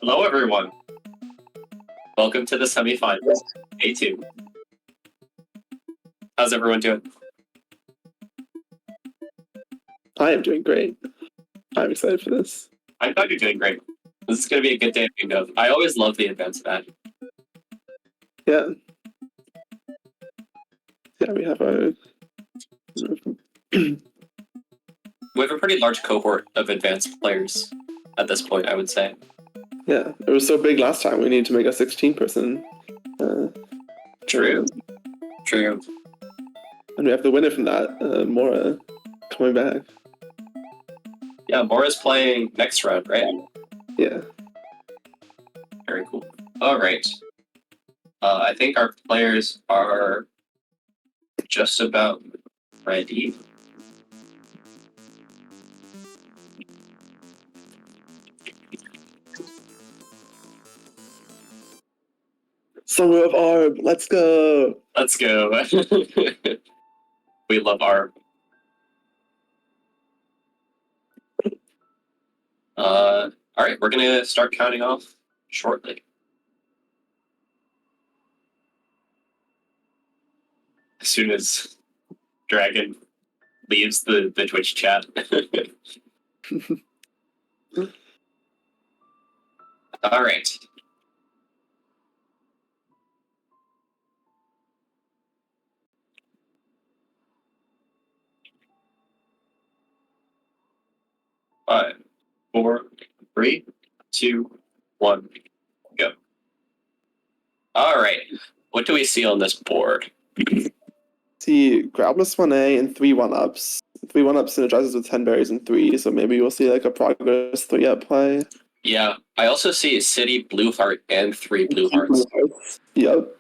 Hello, everyone. Welcome to the semifinals, A2. How's everyone doing? I am doing great. I'm excited for this. I thought you're doing great. This is going to be a good day of bingo. I always love the advanced event. Yeah. Yeah, we have our... We have a pretty large cohort of advanced players at this point, I would say. Yeah, it was so big last time. We need to make a 16-person. True. True. And we have the winner from that, Mora, coming back. Yeah, Mora's playing next round, right? Yeah. Very cool. All right. I think our players are just about ready. Summer of Arb, let's go! Let's go. We love Arb. All right, we're gonna start counting off shortly. As soon as Dragon leaves the Twitch chat. All right. Five, four, three, two, one, go. All right. What do we see on this board? See, Grabless 1A and 3 1-ups. 3 1-ups synergizes with 10 berries and 3, so maybe we'll see like a progress 3-up play. Yeah, I also see City, Blue Heart, and 3 Blue Hearts. Yep.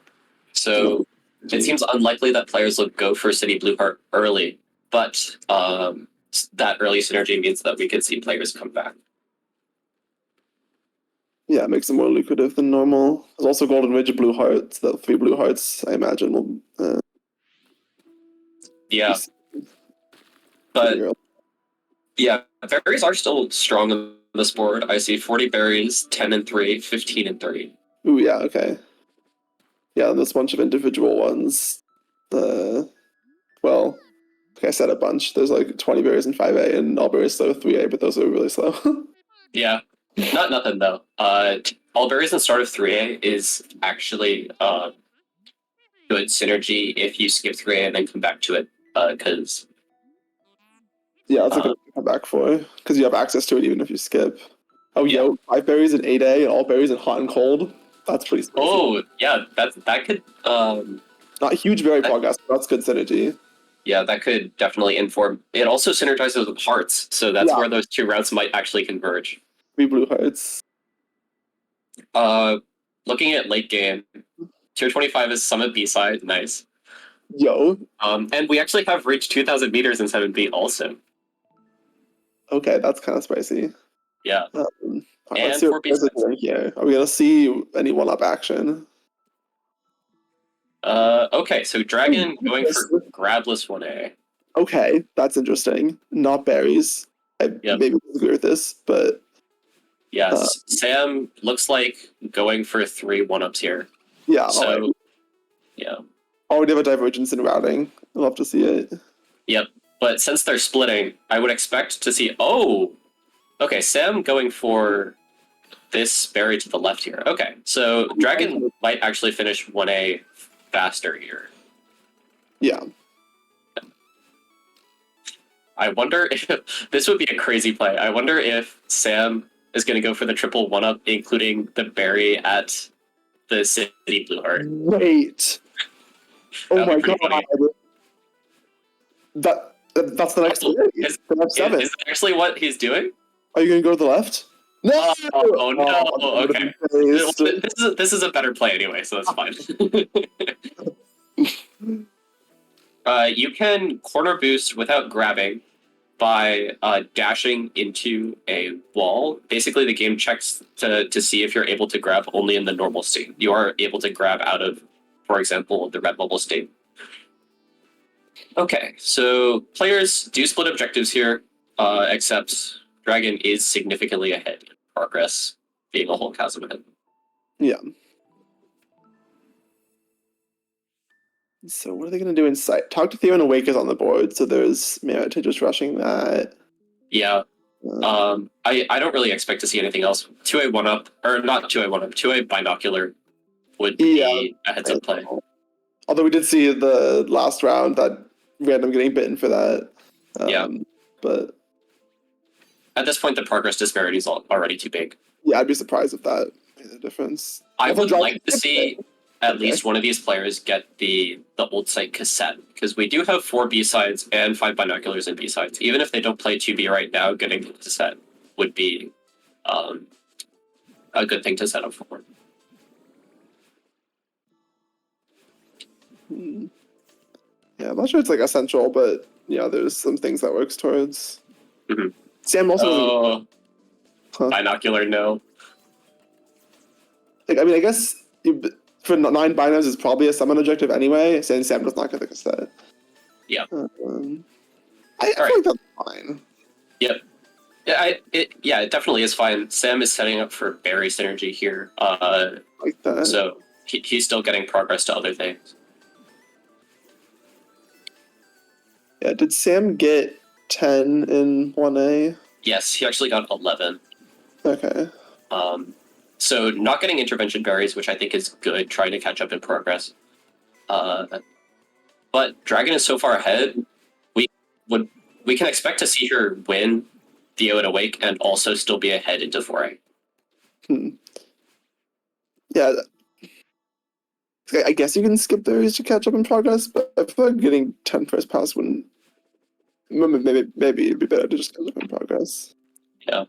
So it seems unlikely that players will go for City, Blue Heart early, but that early synergy means that we could see players come back. Yeah, it makes it more lucrative than normal. There's also Golden Ridge and Blue Hearts. The 3 Blue Hearts, I imagine, will... Yeah. But yeah, berries are still strong on this board. I see 40 berries, 10 and 3, 15 and 3. Ooh, yeah, okay. Yeah, there's a bunch of individual ones. Well, like I said, a bunch. There's like 20 berries in 5A and all berries slow 3A, but those are really slow. Yeah, not nothing though. All berries in start of 3A is actually good synergy if you skip 3A and then come back to it, because yeah, that's a good to come back for, because you have access to it even if you skip. Oh, yeah. Yo, 5 berries in 8A and all berries in hot and cold. That's pretty spicy. Oh, yeah, that could... Not a huge berry progress, but that's good synergy. Yeah, that could definitely inform. It also synergizes with hearts, so that's where those 2 routes might actually converge. 3 blue hearts. Looking at late game, tier 25 is Summit B-side, nice. Yo. And we actually have reached 2,000 meters in 7B also. Okay, that's kind of spicy. Yeah. And let's see what B-sides. here. Are we gonna see any 1-up action? Okay, so Dragon going for Grabless 1A. Okay, that's interesting. Not berries. I Yep. maybe disagree with this, but Yes, Sam looks like going for 3 1-ups here. yeah. So, yeah. Already have a divergence in routing. I'd love to see it. Yep. But since they're splitting, I would expect to see. Oh! Okay, Sam going for this berry to the left here. Okay, so Dragon might actually finish 1A faster here. Yeah. I wonder if this would be a crazy play. I wonder if Sam is going to go for the triple 1-up, including the berry at the City Blue Heart. Wait. Oh my god. Funny. That's the next berry. Is that actually what he's doing? Are you gonna go to the left? No. Oh no. Okay. Based. This is a better play anyway, so that's fine. You can corner boost without grabbing by dashing into a wall. Basically, the game checks to see if you're able to grab only in the normal state. You are able to grab out of, for example, the red bubble state. Okay, so players do split objectives here, except Dragon is significantly ahead in progress, being a whole chasm ahead. Yeah. So what are they going to do in sight? Talk to Theo and Awake is on the board, so there's merit to just rushing that. Yeah. I don't really expect to see anything else. 2A 1-up, or not 2A 1-up, 2A binocular would be a heads-up play. Although we did see the last round that random getting bitten for that. Yeah. But at this point, the progress disparity is already too big. Yeah, I'd be surprised if that made a difference. I would like to see at least one of these players get the old site cassette, because we do have 4 B-sides and 5 binoculars and B-sides. Even if they don't play 2B right now, getting the cassette would be a good thing to set up for. Yeah, I'm not sure it's like essential, but yeah, there's some things that works towards. Mm-hmm. Sam also binocular, no. Like, I mean, I guess for 9 binos is probably a summon objective anyway, saying Sam does not get the cassette. Yeah. I feel like that's fine. Yep. Yeah, it definitely is fine. Sam is setting up for berry synergy here. Like that. So he's still getting progress to other things. Yeah, did Sam get 10 in 1A? Yes, he actually got 11. Okay. So not getting intervention berries, which I think is good, trying to catch up in progress. But Dragon is so far ahead, we can expect to see her win Theo and Awake and also still be ahead into 4A. Yeah. I guess you can skip berries to catch up in progress, but I feel like getting 10 first pass wouldn't. Maybe it'd be better to just catch up in progress. Yeah.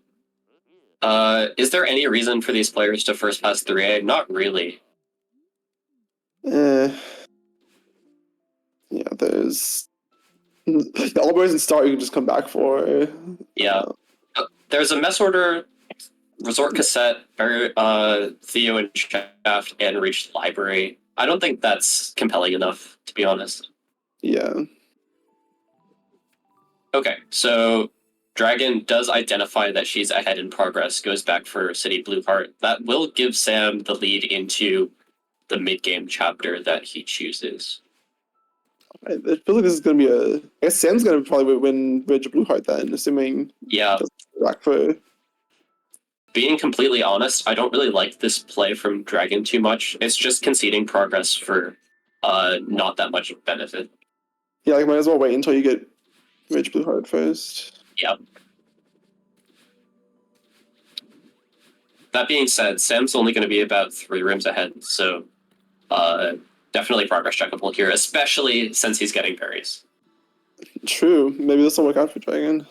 Is there any reason for these players to first pass 3A? Not really. Yeah, there's all berries and start you can just come back for. Yeah. There's a mess order, resort cassette, Theo and Shaft, and reach library. I don't think that's compelling enough, to be honest. Yeah. Okay, so Dragon does identify that she's ahead in progress, goes back for City Blue Heart. That will give Sam the lead into the mid-game chapter that he chooses. I feel like this is going to be I guess Sam's going to probably win Ridge Blue Heart then, assuming. Yeah. Back for. Being completely honest, I don't really like this play from Dragon too much. It's just conceding progress for not that much benefit. Yeah, like might as well wait until you get Ridge Blue Heart first. Yep. That being said, Sam's only going to be about 3 rims ahead, so definitely progress checkable here, especially since he's getting berries. True. Maybe this will work out for Dragon.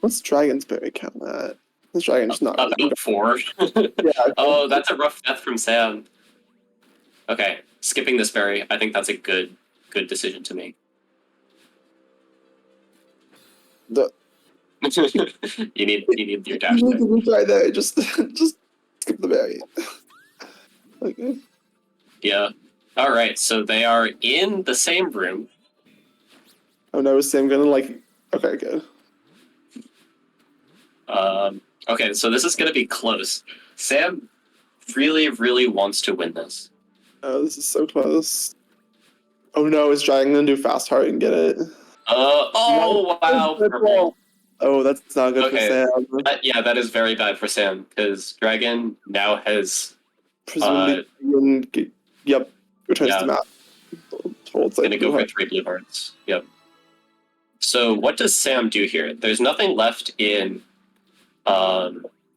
What's Dragon's berry count at? This Dragon's not. About 4. Yeah. Oh, that's a rough death from Sam. Okay, skipping this berry. I think that's a good decision to make. The, you need your dash you there. need to retry there. Just skip the berry. Okay. Yeah. All right. So they are in the same room. Oh no, is Sam gonna like? Okay, good. Okay, so this is going to be close. Sam really, really wants to win this. Oh, this is so close. Oh no, is Dragon gonna do fast heart and get it? Oh, wow, purple. Oh, that's not good for Okay, Sam. yeah, that is very bad for Sam because Dragon now has, Presumably, yep, returns to yeah, map. Holds like gonna go blue for heart. 3 blue hearts. Yep. So what does Sam do here? There's nothing left in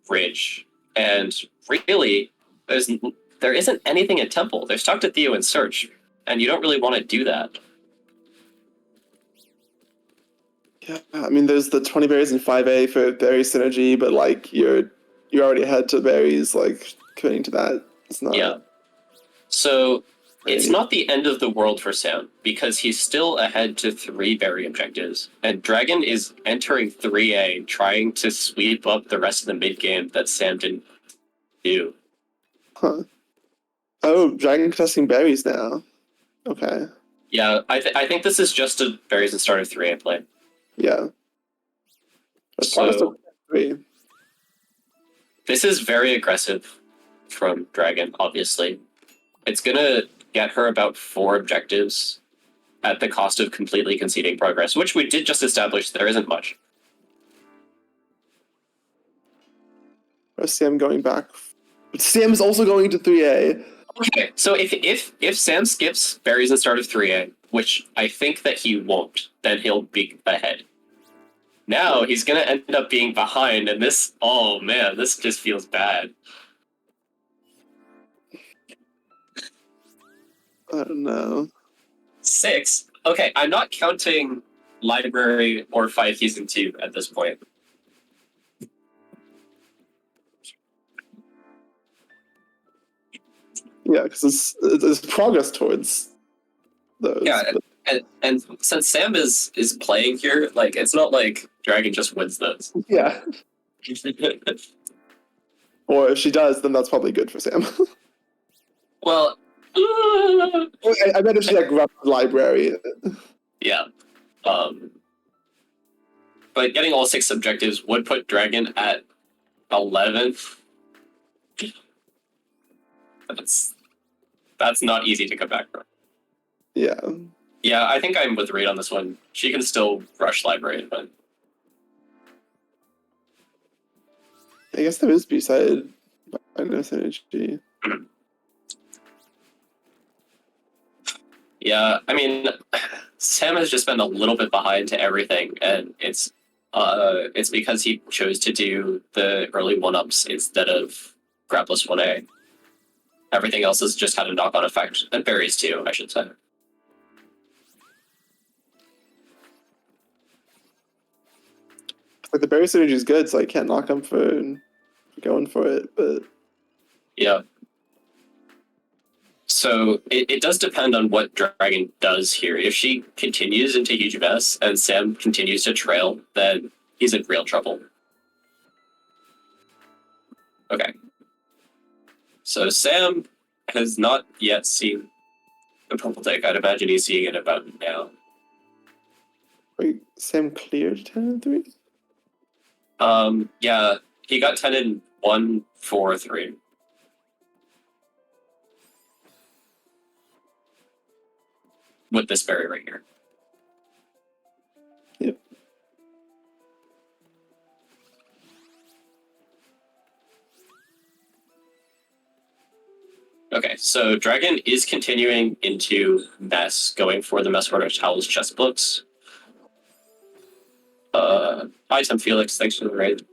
Ridge, and really, there isn't anything at Temple. There's Talk to Theo and Search, and you don't really want to do that. Yeah, I mean, there's the 20 berries in 5A for berry synergy, but like you're already ahead to berries. Like committing to that, it's not. Yeah. So it's great. not the end of the world for Sam because he's still ahead to 3 berry objectives, and Dragon is entering 3A trying to sweep up the rest of the mid game that Sam didn't do. Huh. Oh, Dragon contesting berries now. Okay. Yeah, I think this is just a berries and start of 3A play. Yeah. But progress to So 3. this is very aggressive from Dragon, obviously. It's gonna get her about 4 objectives at the cost of completely conceding progress, which we did just establish there isn't much. Or Sam going back. But Sam's also going to 3A. Okay, so if Sam skips berries and start of 3A, which I think that he won't, then he'll be ahead. Now he's gonna end up being behind, and this, oh man, this just feels bad. I don't know. 6? Okay, I'm not counting library or 5 season 2 at this point. Yeah, because it's progress towards those. Yeah, but- and since Sam is playing here, like it's not like Dragon just wins those. yeah. Or if she does, then that's probably good for Sam. Well, I bet if she like grabs the library. yeah. But getting all 6 objectives would put Dragon at 11. That's not easy to come back from. Yeah. Yeah, I think I'm with Reed on this one. She can still rush library, but I guess there is B-side minus energy. yeah, I mean, Sam has just been a little bit behind to everything, and it's because he chose to do the early 1-ups instead of Grapless 1A. Everything else has just had a knock-on effect, and berries too, I should say. Like the berry synergy is good, so I can't knock him for going for it. But Yeah. So it does depend on what Dragon does here. If she continues into huge mess and Sam continues to trail, then he's in real trouble. Okay. So Sam has not yet seen the purple take. I'd imagine he's seeing it about now. wait, Sam cleared 10 and 3. Yeah, he got 10 in 1, 4, 3. With this berry right here. Yep. Okay, so Dragon is continuing into mess, going for the mess order towels chest books. Hi Tim Felix, thanks for the raid.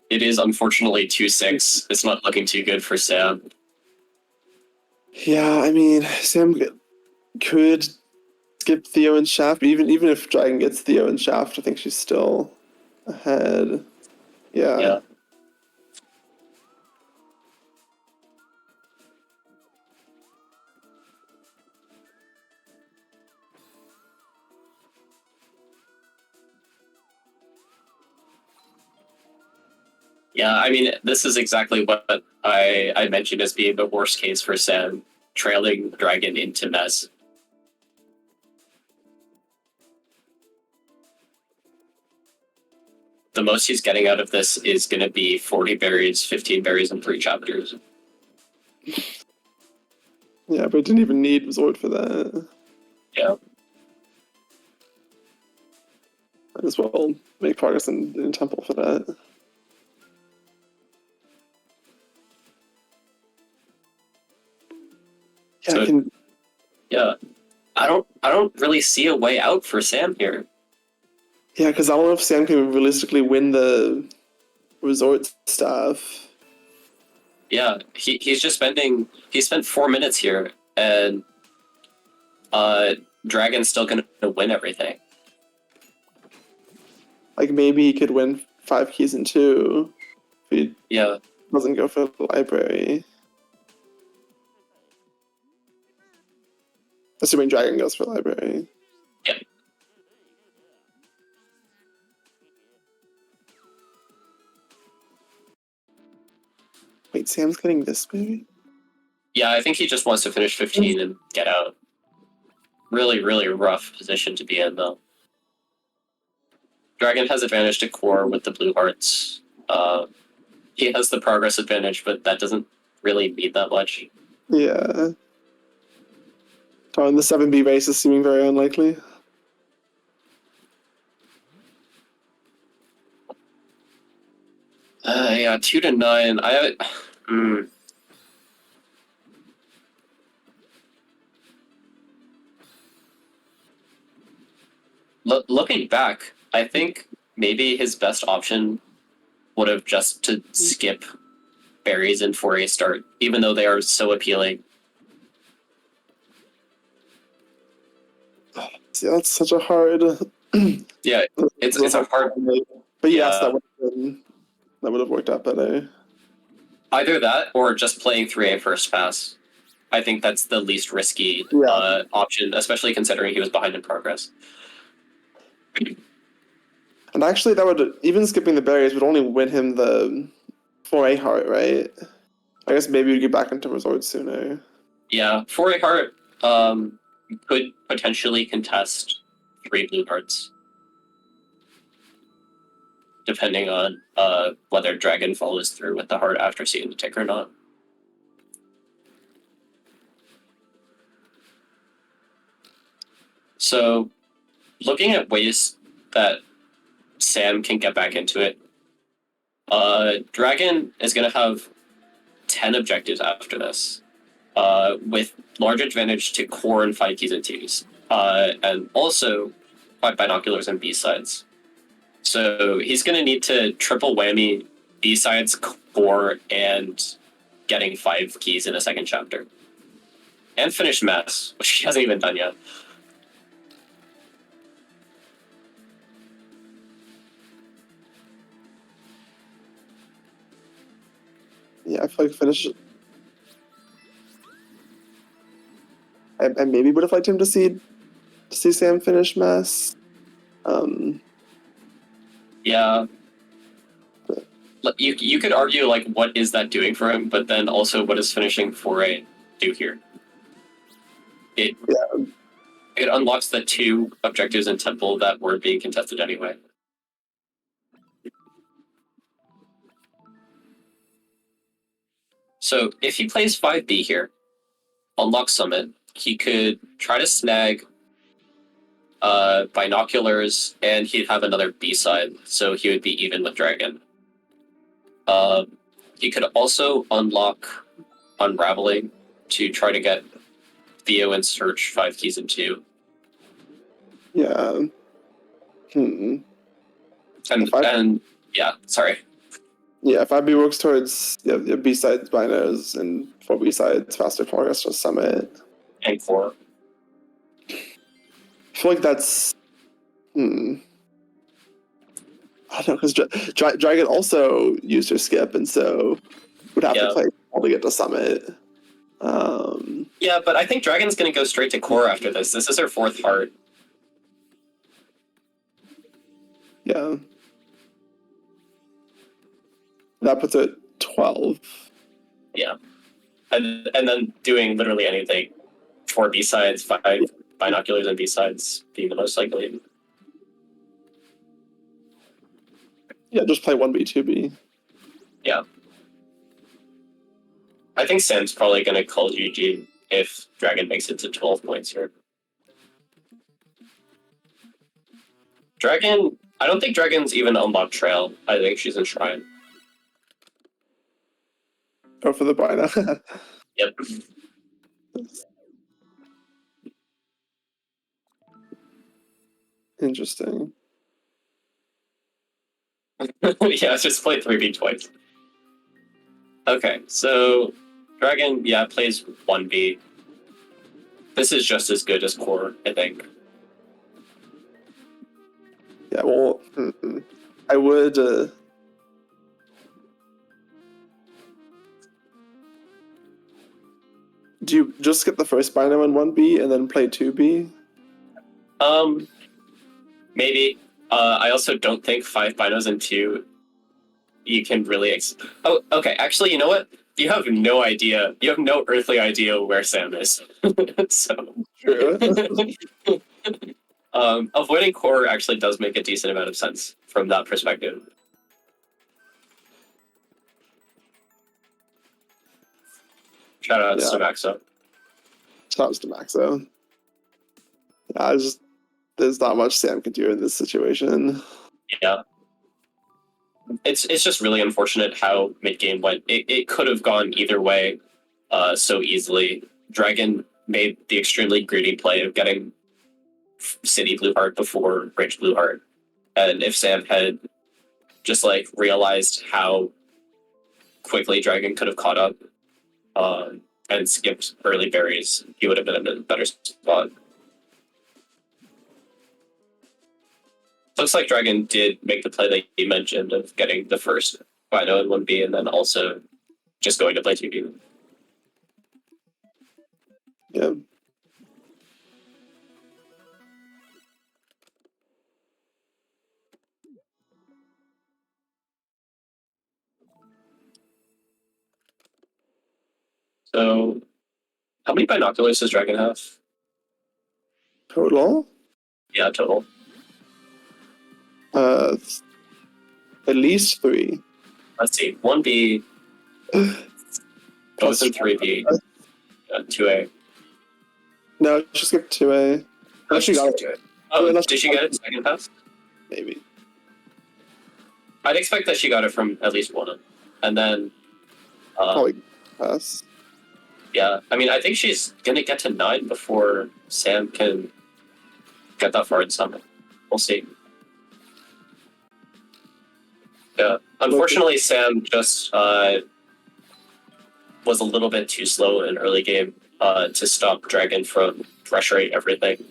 It is unfortunately 2-6. It's not looking too good for Sam. Yeah, I mean, Sam could skip Theo and Shaft, but even if Dragon gets Theo and Shaft, I think she's still ahead. Yeah. Yeah, I mean, this is exactly what I mentioned as being the worst case for Sam, trailing Dragon into Mess. The most he's getting out of this is going to be 40 berries, 15 berries in 3 chapters. Yeah, but it didn't even need Resort for that. Yeah. Might as well make progress in Temple for that. Yeah, So, I can. yeah. I don't really see a way out for Sam here. Yeah, because I don't know if Sam can realistically win the Resort stuff. Yeah, he spent 4 minutes here, and Dragon's still gonna win everything. Like maybe he could win 5 keys in 2 if he Yeah. doesn't go for the library. Assuming Dragon goes for library. Yeah. Wait, Sam's getting this maybe? Yeah, I think he just wants to finish 15 and get out. Really, really rough position to be in, though. Dragon has advantage to core with the blue hearts. He has the progress advantage, but that doesn't really mean that much. Yeah. The 7B race is seeming very unlikely. Yeah, 2 to 9. Looking back, I think maybe his best option would have just to skip berries in 4A start, even though they are so appealing. See, that's such a hard. Yeah, it's a hard. But yes, Yeah. that would have worked out better. Either that or just playing 3A first pass. I think that's the least risky option, especially considering he was behind in progress. And actually, that would even skipping the berries would only win him the 4A heart, right? I guess maybe we'd get back into Resort sooner. Yeah, 4A heart could potentially contest 3 blue hearts, depending on whether Dragon follows through with the heart after seeing the tick or not. So, looking at ways that Sam can get back into it, Dragon is going to have 10 objectives after this, with large advantage to core and 5 keys and 2s, and also 5 binoculars and B-sides. So he's going to need to triple whammy B-sides, core, and getting 5 keys in a second chapter. And finish Mess, which he hasn't even done yet. Yeah, I feel like finish. I maybe would have liked him to see Sam finish Mess. Yeah. You could argue, like, what is that doing for him, but then also what does finishing 4A do here? It unlocks the 2 objectives in Temple that weren't being contested anyway. So if he plays 5B here, unlock Summit, he could try to snag binoculars, and he'd have another B-side, so he would be even with Dragon. He could also unlock Unraveling to try to get Theo and Search 5 keys in 2. Yeah. And yeah, sorry. Yeah, if IB works towards B-sides, binos, and 4 B-sides, faster progress to Summit. And 4. I feel like that's. I don't know, because Dragon also used her skip, and so would have to play all to get to Summit. Yeah, but I think Dragon's going to go straight to core after this. This is her 4th heart. Yeah. That puts it 12. Yeah. And then doing literally anything. 4 B-sides, 5 binoculars and B-sides being the most likely. Yeah, just play 1B, 2B. Yeah. I think Sam's probably going to call GG if Dragon makes it to 12 points here. Dragon, I don't think Dragon's even unlocked Trail. I think she's in Shrine. Go for the Bino. Yep. Interesting. Yeah, just play 3B twice. Okay, so Dragon, yeah, plays 1B. This is just as good as Core, I think. Yeah, well, I would. Do you just skip the first Bino in 1B and then play 2B? Maybe. I also don't think 5 binos and 2 you can really oh, okay, actually, you know what? You have no idea. You have no earthly idea where Sam is. So True. avoiding Core actually does make a decent amount of sense from that perspective. Shout out to Maxo. Shouts to Maxo. Yeah, there's not much Sam can do in this situation. Yeah. It's just really unfortunate how mid game went. It could have gone either way so easily. Dragon made the extremely greedy play of getting City Blue Heart before Bridge Blue Heart. And if Sam had just like realized how quickly Dragon could have caught up and skipped early berries, he would have been in a better spot. Looks like Dragon did make the play that you mentioned of getting the first Bino in 1B and then also just going to play 2B. Yeah. So, how many binoculars does Dragon have? Total? Yeah, total. At least 3. Let's see. 1B, both in 3B, 2A. No, she skipped 2A. Oh, she got it. Oh, did she get it second pass? Maybe. I'd expect that she got it from at least one. And then... Probably pass. Yeah, I mean, I think she's going to get to 9 before Sam can get that far in Summit. We'll see. Yeah, unfortunately, Sam just was a little bit too slow in early game to stop Dragon from pressuring everything.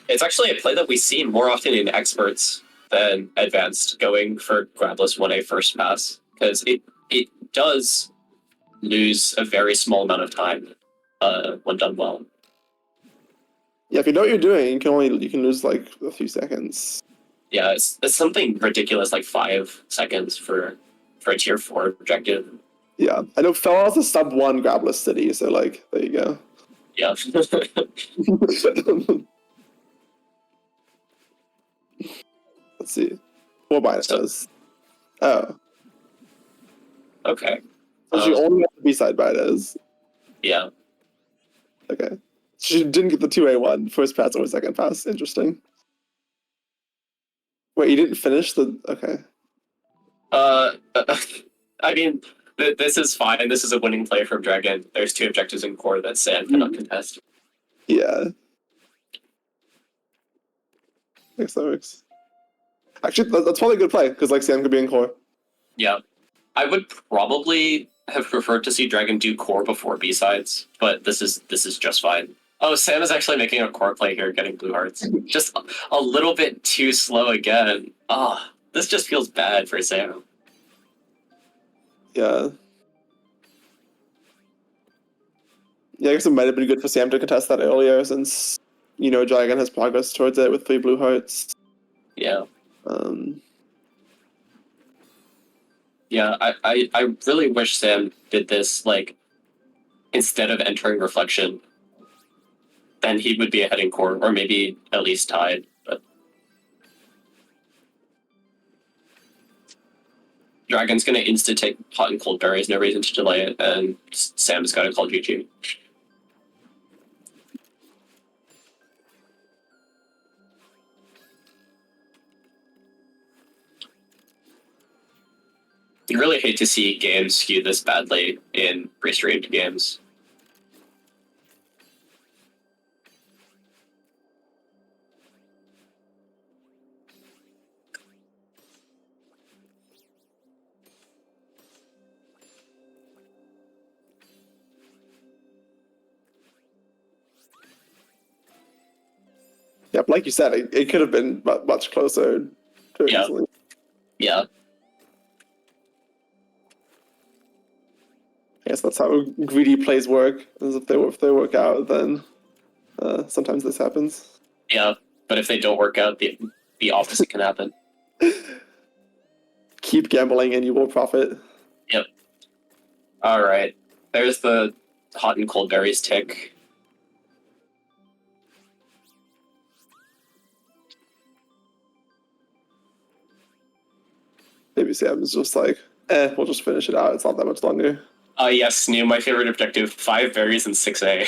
It's actually a play that we see more often in experts than advanced, going for grabless 1A first pass, because it does lose a very small amount of time when done well. Yeah, if you know what you're doing, you can lose like a few seconds. Yeah, it's something ridiculous like 5 seconds for a tier 4 objective. Yeah, I know Fel has a sub 1 grabless city, so like there you go. Yeah. Let's see. 4 binos. Oh. Okay. So she only got the B-side binos. Yeah. Okay. She didn't get the 2A1 first pass or second pass. Interesting. Wait, you didn't finish the... Okay. I mean, this is fine. This is a winning play from Dragon. There's 2 objectives in core that Sam cannot contest. Yeah. I guess that works. Actually, that's probably a good play, because like Sam could be in core. Yeah. I would probably have preferred to see Dragon do core before B-sides, but this is just fine. Oh, Sam is actually making a core play here, getting blue hearts. Just a little bit too slow again. Ah, this just feels bad for Sam. Yeah. Yeah, I guess it might have been good for Sam to contest that earlier, since Dragon has progress towards it with 3 blue hearts. Yeah. Um, Yeah, I really wish Sam did this, like, instead of entering Reflection. Then he would be ahead in core, or maybe at least tied. But Dragon's gonna insta take hot and cold berries, no reason to delay it, and Sam's gotta call GG. You really hate to see games skew this badly in pre-streamed games. yeah, but like you said, it could have been much closer. Very Yeah. easily. Yeah. I guess that's how greedy plays work. Is if they work out, then sometimes this happens. Yeah. But if they don't work out, the opposite can happen. Keep gambling and you will profit. Yep. All right. There's the hot and cold berries tick. Maybe Sam's just like, we'll just finish it out. It's not that much longer. Yes, new, my favorite objective, 5 berries and 6A.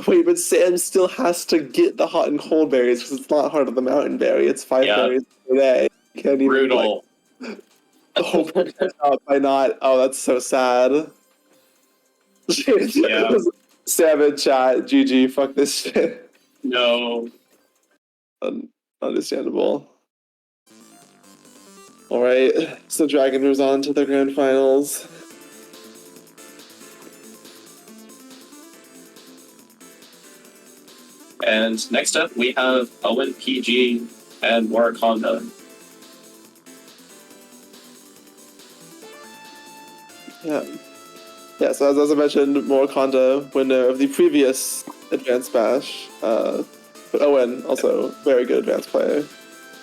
Wait, but Sam still has to get the hot and cold berries because it's not Heart of the Mountain berry. It's 5 Yeah. berries per day. You can't even Brutal. hope out by not. Oh, that's so sad. Yeah. Sam in chat, GG, fuck this shit. No. Understandable. Alright, so Dragon moves on to the grand finals. And next up, we have Owen PG and Wakanda. Yeah. Yeah, so as I mentioned, Wakanda, winner of the previous Advanced Bash. But Owen, also very good advanced player.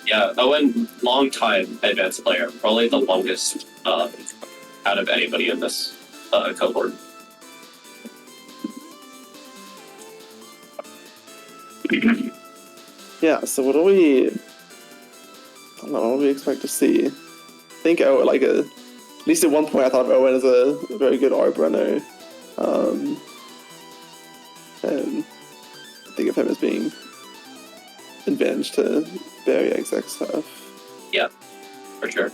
Yeah, Owen, long time advanced player, probably the longest out of anybody in this cohort. Yeah, so what do we... I don't know, what do we expect to see? I think Owen, at least at one point I thought of Owen as a very good ARB runner. And think of him as being advantage to Barry XX stuff. Yeah, for sure.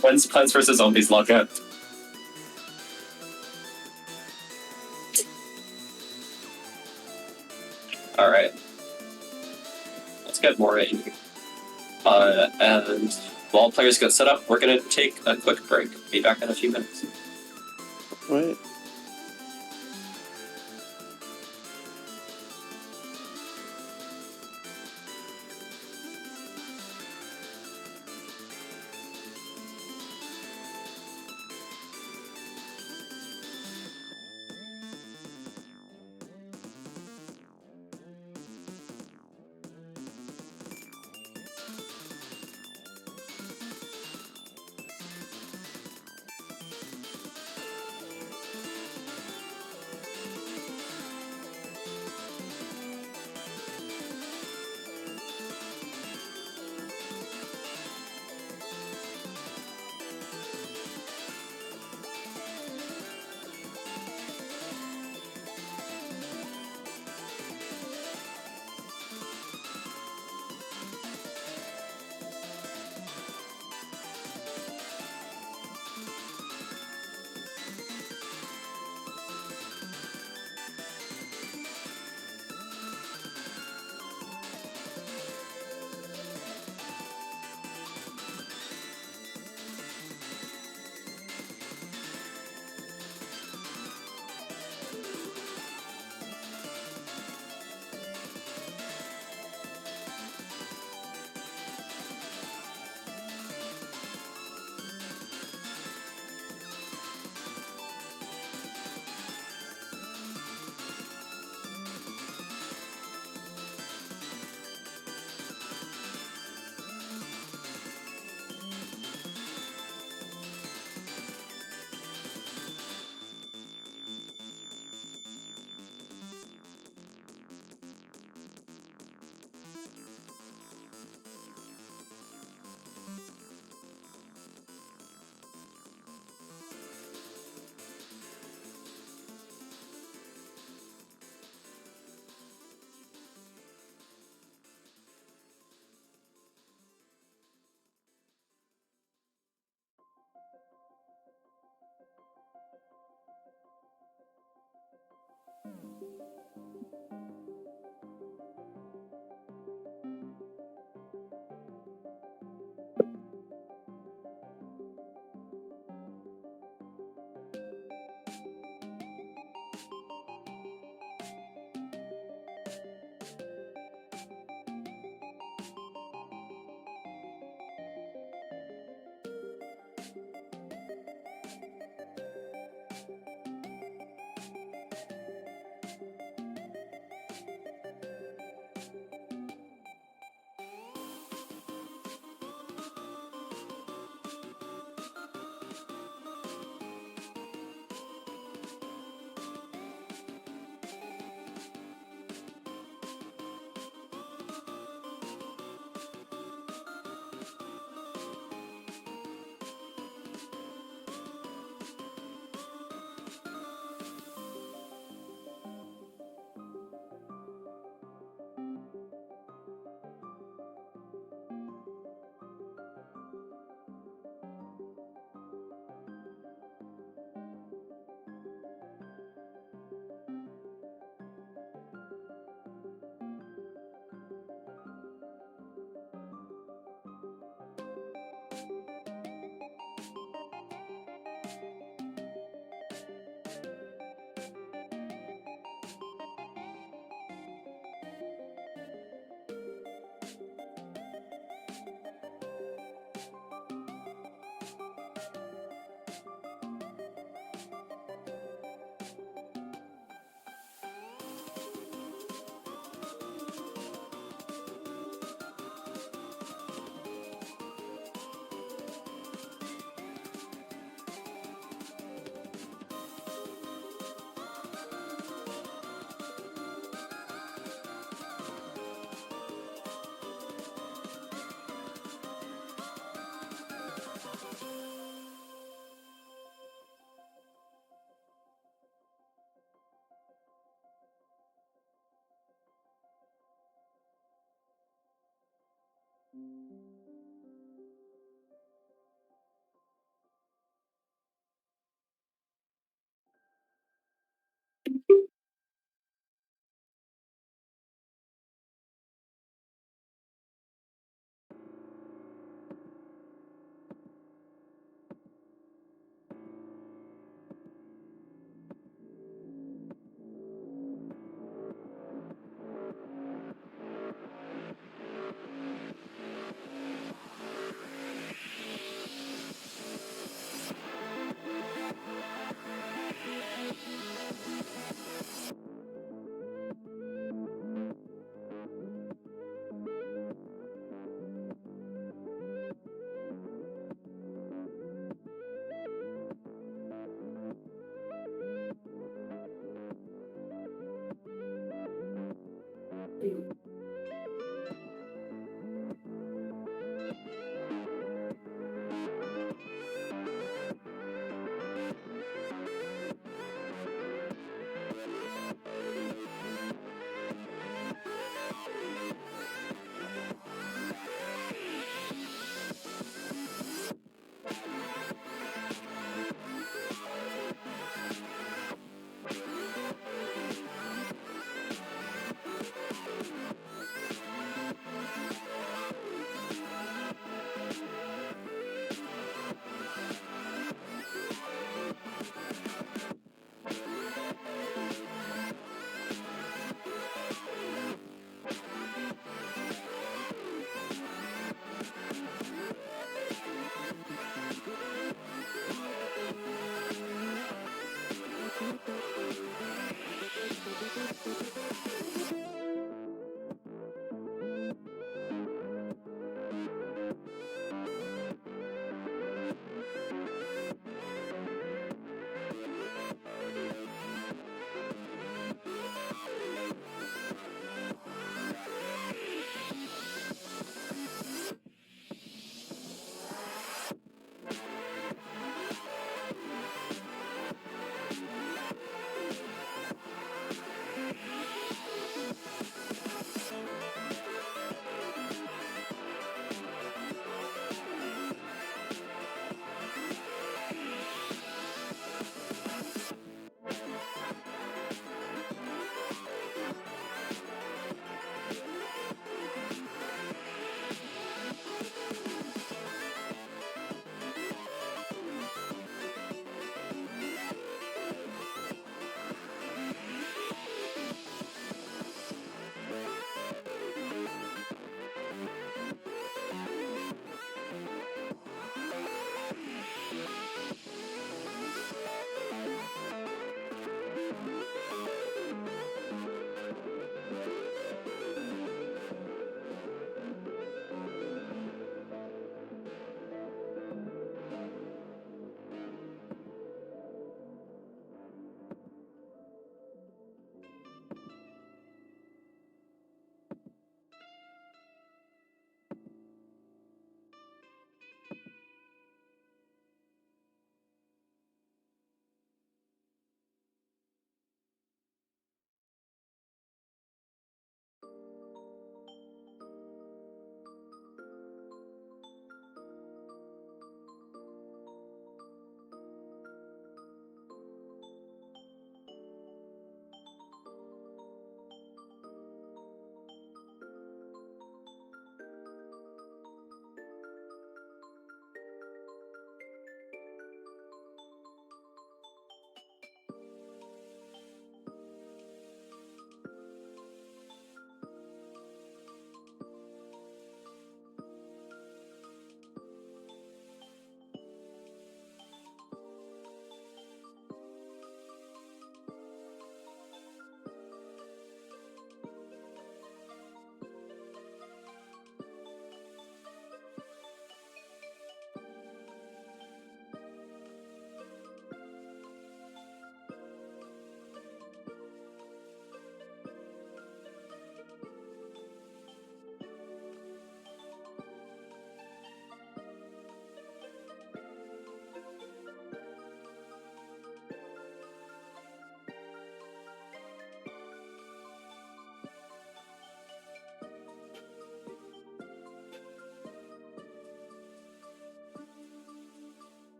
Plants vs. Zombies Lockout. Alright. Let's get more in. And while players get set up, we're going to take a quick break. Be back in a few minutes. Right.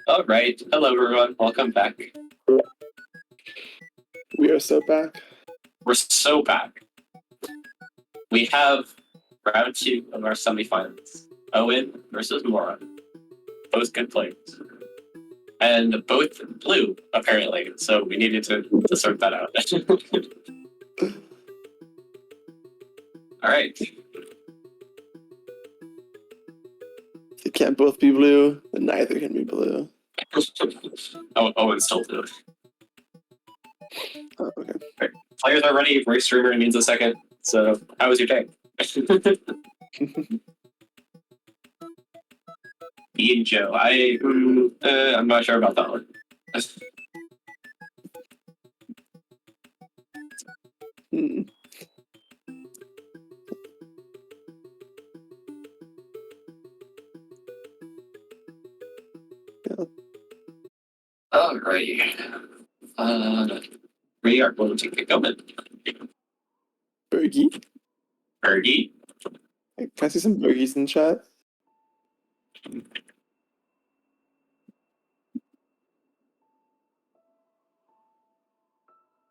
All right. Hello, everyone. Welcome back. We are so back. We're so back. We have round 2 of our semifinals. Owen versus Moron. Both good players. And both blue, apparently. So we needed to sort that out. All right. They can't both be blue, and neither can be blue. Oh, Owen's still blue. Oh, okay. Right. Players are ready. Race streamer means a second. So how was your day? Me and Joe. I'm not sure about that one. Hmm. Yeah. All right. We are going to get going. Bergie? Fergie. Can I see some Bergies in chat?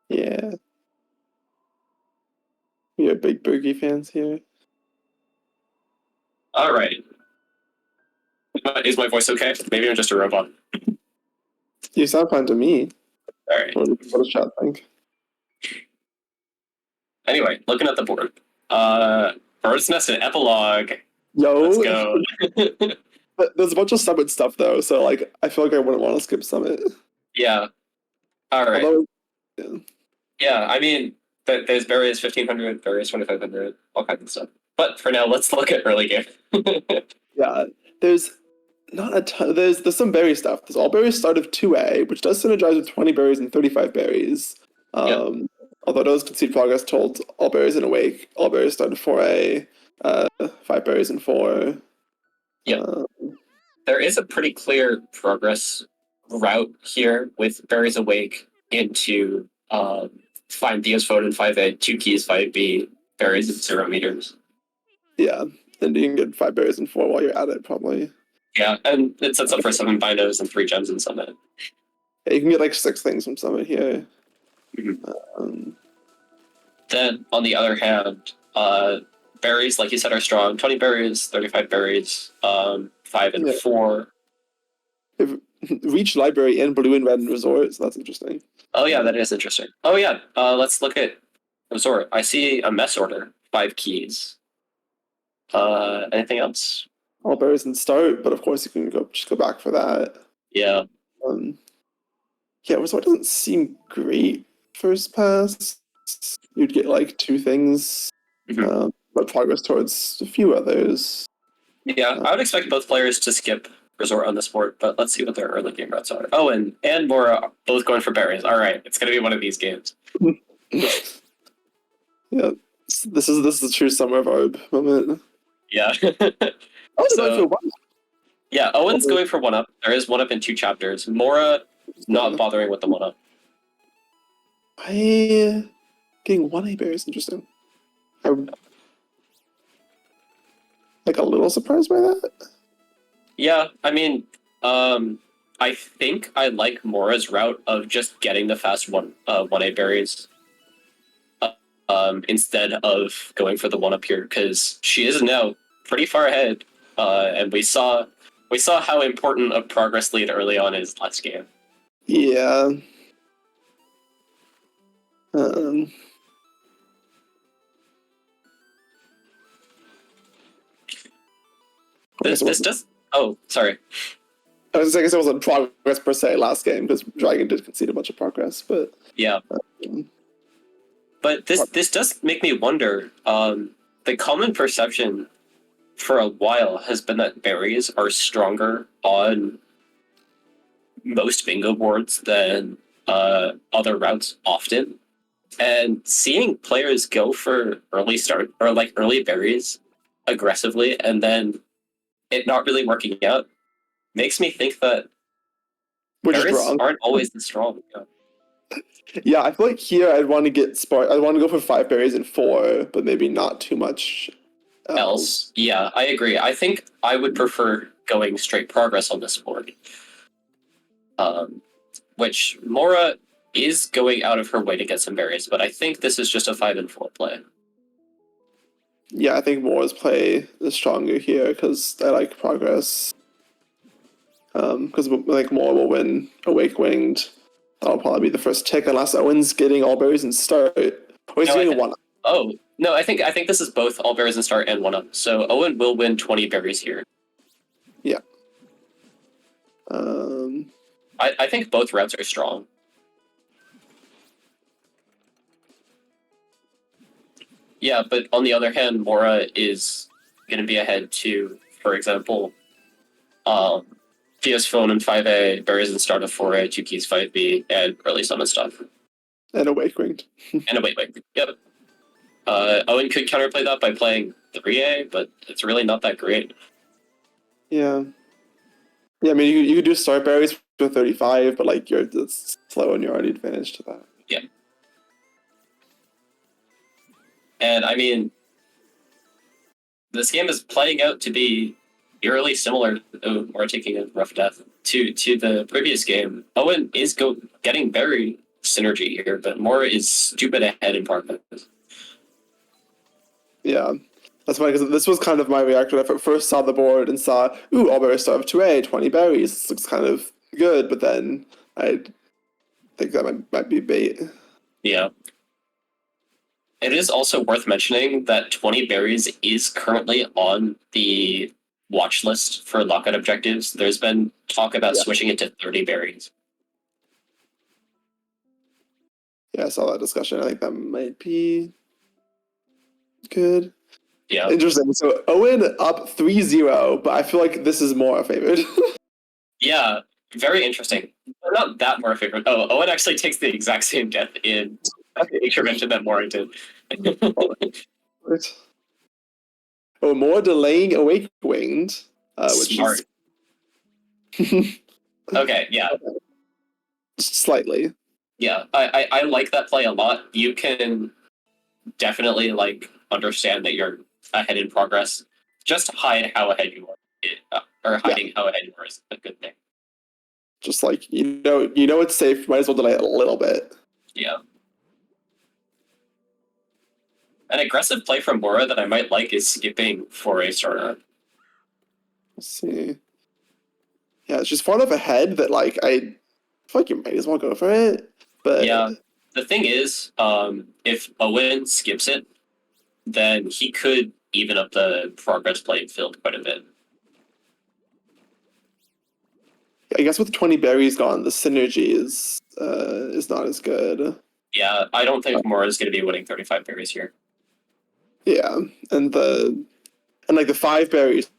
Yeah. We are big Bergie fans here. All right. Is my voice okay? Maybe I'm just a robot. You sound fine to me. All right. What does chat think? Anyway, looking at the board. Bird's Nest and Epilogue. Yo, Let's go. there's a bunch of Summit stuff though, so like I feel like I wouldn't want to skip Summit. Yeah. All right. Although, yeah. Yeah, I mean, there's various 1500, various 2500, all kinds of stuff. But for now, let's look at early game. Yeah, there's not a ton. There's some berry stuff. There's all berries start of 2A, which does synergize with 20 berries and 35 berries. Although those concede progress told all berries in Awake, all berries start of 4A, 5 berries in 4. Yeah. There is a pretty clear progress route here with Berries Awake into 5 Theo's Phone and 5A, 2 keys, 5B, berries at 0 meters. Yeah, and you can get 5 berries in 4 while you're at it, probably. Yeah, and it sets up for 7 binos and 3 gems in Summit. Yeah, you can get like 6 things from Summit here. Mm-hmm. Then, on the other hand, berries, like you said, are strong. 20 berries, 35 berries, 5 and 4. If Reach Library in Blue and Red and Resort, so that's interesting. Oh yeah, that is interesting. Oh yeah, let's look at Resort. I see a mess order, 5 keys. Anything else? All berries in Start, but of course you can just go back for that. Yeah. Um, yeah, so it doesn't seem great first pass. You'd get like two things, Mhm. but progress towards a few others. Yeah, I would expect both players to skip Resort on this board, but let's see what their early game routes are. Oh, and Mora both going for berries. All right, it's going to be one of these games. Yeah, this is a true summer of Arb moment. Yeah. Oh, going for So, one. yeah, Owen's going for 1-up. There is 1-up in 2 chapters. Mora not bothering with the 1-up. I getting 1A bear is interesting. I'm like a little surprised by that. Yeah, I mean, I think I like Mora's route of just getting the fast 1A berries instead of going for the 1-up here, because she is now pretty far ahead, and we saw how important a progress lead early on is last game. Yeah. Um, This does. Oh, sorry. I guess it wasn't progress per se last game because Dragon did concede a bunch of progress, but Yeah, but this does make me wonder. The common perception for a while has been that berries are stronger on most bingo boards than other routes often. And seeing players go for early start or like early berries aggressively and then it not really working out makes me think that which is berries wrong. aren't always as strong. Yeah, I feel like here I'd want to get spark. I'd want to go for 5 berries and 4, but maybe not too much Else, yeah, I agree. I think I would prefer going straight progress on this board. Which Mora is going out of her way to get some berries, but I think this is just a 5 and 4 play. Yeah, I think Moore's play is stronger here because I like progress. Because like Moore will win Awake Winged. That'll probably be the first tick unless Owen's getting all berries and start. Or he's doing one. Oh no, I think this is both all berries and start and 1-up. So Owen will win 20 berries here. Yeah. I think both routes are strong. Yeah, but on the other hand, Mora is going to be ahead to, for example, Theo's phone and 5A, berries and start of 4A, 2 keys 5B, and early summon stuff. And Awake Winged. And a wait. Yep. Owen could counterplay that by playing 3A, but it's really not that great. Yeah. Yeah, I mean, you could do start berries for 35, but like you're it's slow and you're already advantaged to that. Yeah. And I mean, this game is playing out to be eerily similar, or taking a rough death, to the previous game. Owen is getting very synergy here, but Mora is stupid ahead in progress. Yeah. That's funny because this was kind of my reaction when I first saw the board and saw, ooh, all berries start of 2A, 20 berries. This looks kind of good, but then I think that might be bait. Yeah. It is also worth mentioning that 20 berries is currently on the watch list for lockout objectives. There's been talk about switching it to 30 berries. Yeah, I saw that discussion. I think that might be good. Yeah. Interesting. So Owen up 3-0, but I feel like this is more favored. Yeah, very interesting. Not that more favored. Oh, Owen actually takes the exact same death in intervention that Mora did. Right. Oh, more delaying Awake Winged, which Smart. is Okay, yeah. slightly. Yeah, I like that play a lot. You can definitely like understand that you're ahead in progress. Just hide how ahead you are, or hiding how ahead you are is a good thing. Just like you know it's safe. Might as well delay it a little bit. Yeah. An aggressive play from Mora that I might like is skipping for a starter. Let's see. Yeah, it's just far enough ahead that like I feel like you might as well go for it. But yeah, the thing is, if Owen skips it, then he could even up the progress playing field quite a bit. I guess with 20 berries gone, the synergy is not as good. Yeah, I don't think Mora is going to be winning 35 berries here. Yeah, and like the 5 berries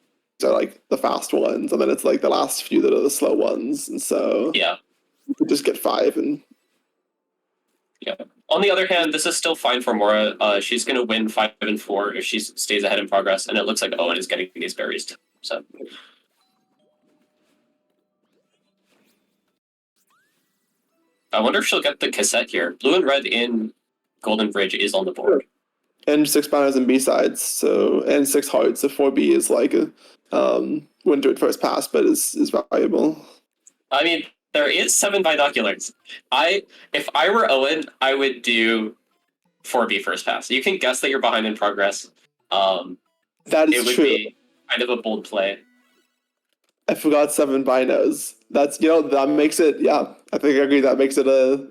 are like the fast ones, and then it's like the last few that are the slow ones, and so Yeah. you could just get 5 and Yeah. On the other hand, this is still fine for Mora. She's going to win 5 and 4 if she stays ahead in progress, and it looks like Owen is getting these berries too. So I wonder if she'll get the cassette here. Blue and red in Golden Bridge is on the board. and 6 banners and B sides, so and 6 hearts. So 4B is like a wouldn't do it first pass, but is valuable. I mean, there is 7 binoculars. If I were Owen, I would do 4B first pass. You can guess that you're behind in progress. That is it would true. be kind of a bold play. I forgot 7 binos. That's that makes it. Yeah, I think I agree. That makes it a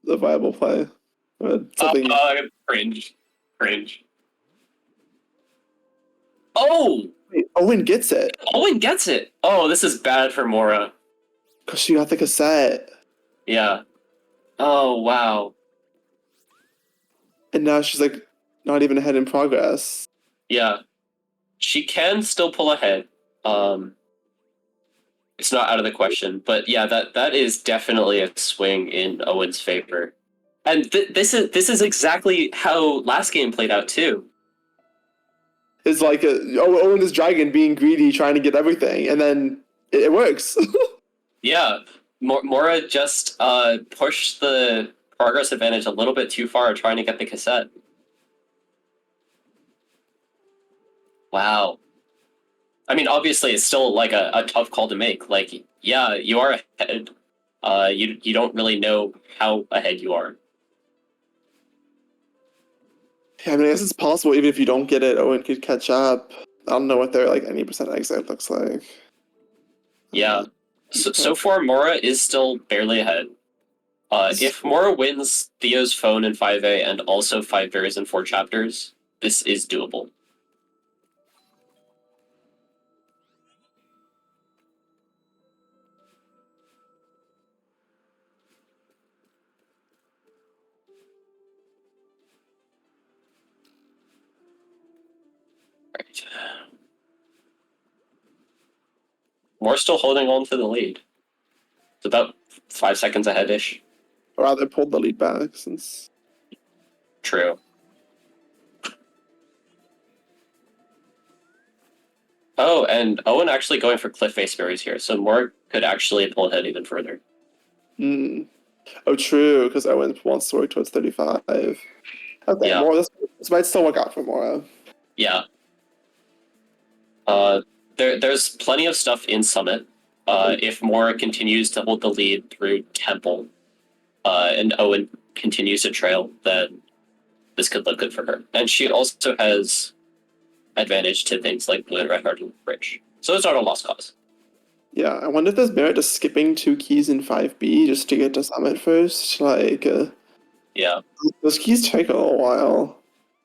viable play. Something. Cringe. Oh! Wait, Owen gets it Owen gets it! Oh, this is bad for Mora. because she got the cassette, Yeah. Oh, wow. and now she's like not even ahead in progress. Yeah. She can still pull ahead. It's not out of the question, but yeah, that is definitely a swing in Owen's favor. And this is exactly how last game played out too. It's like Owen is dragon being greedy, trying to get everything, and then it works. Yeah, Mora just pushed the progress advantage a little bit too far, trying to get the cassette. Wow. I mean, obviously, it's still like a tough call to make. Like, yeah, you are ahead. You don't really know how ahead you are. Yeah, I mean, I guess it's possible even if you don't get it, Owen could catch up. I don't know what their like any percent exit looks like. Yeah. So far, Mora is still barely ahead. If Mora wins Theo's phone in 5A and also 5 berries in 4 chapters, this is doable. Right. Mora's still holding on to the lead. It's about 5 seconds ahead-ish. Or rather, pulled the lead back since. True. Oh, and Owen actually going for cliff face berries here, so Mora could actually pull ahead even further. Hmm. Oh, true, because Owen wants to work towards 35. Okay, Yeah. Mora, this might still work out for Mora. Yeah. There's plenty of stuff in Summit. If Mora continues to hold the lead through Temple, and Owen continues to trail, then this could look good for her. And she also has advantage to things like Blue and Red Heart and Bridge. So it's not a lost cause. Yeah, I wonder if there's merit to skipping 2 keys in 5B just to get to Summit first. Like, Yeah. those keys take a little while.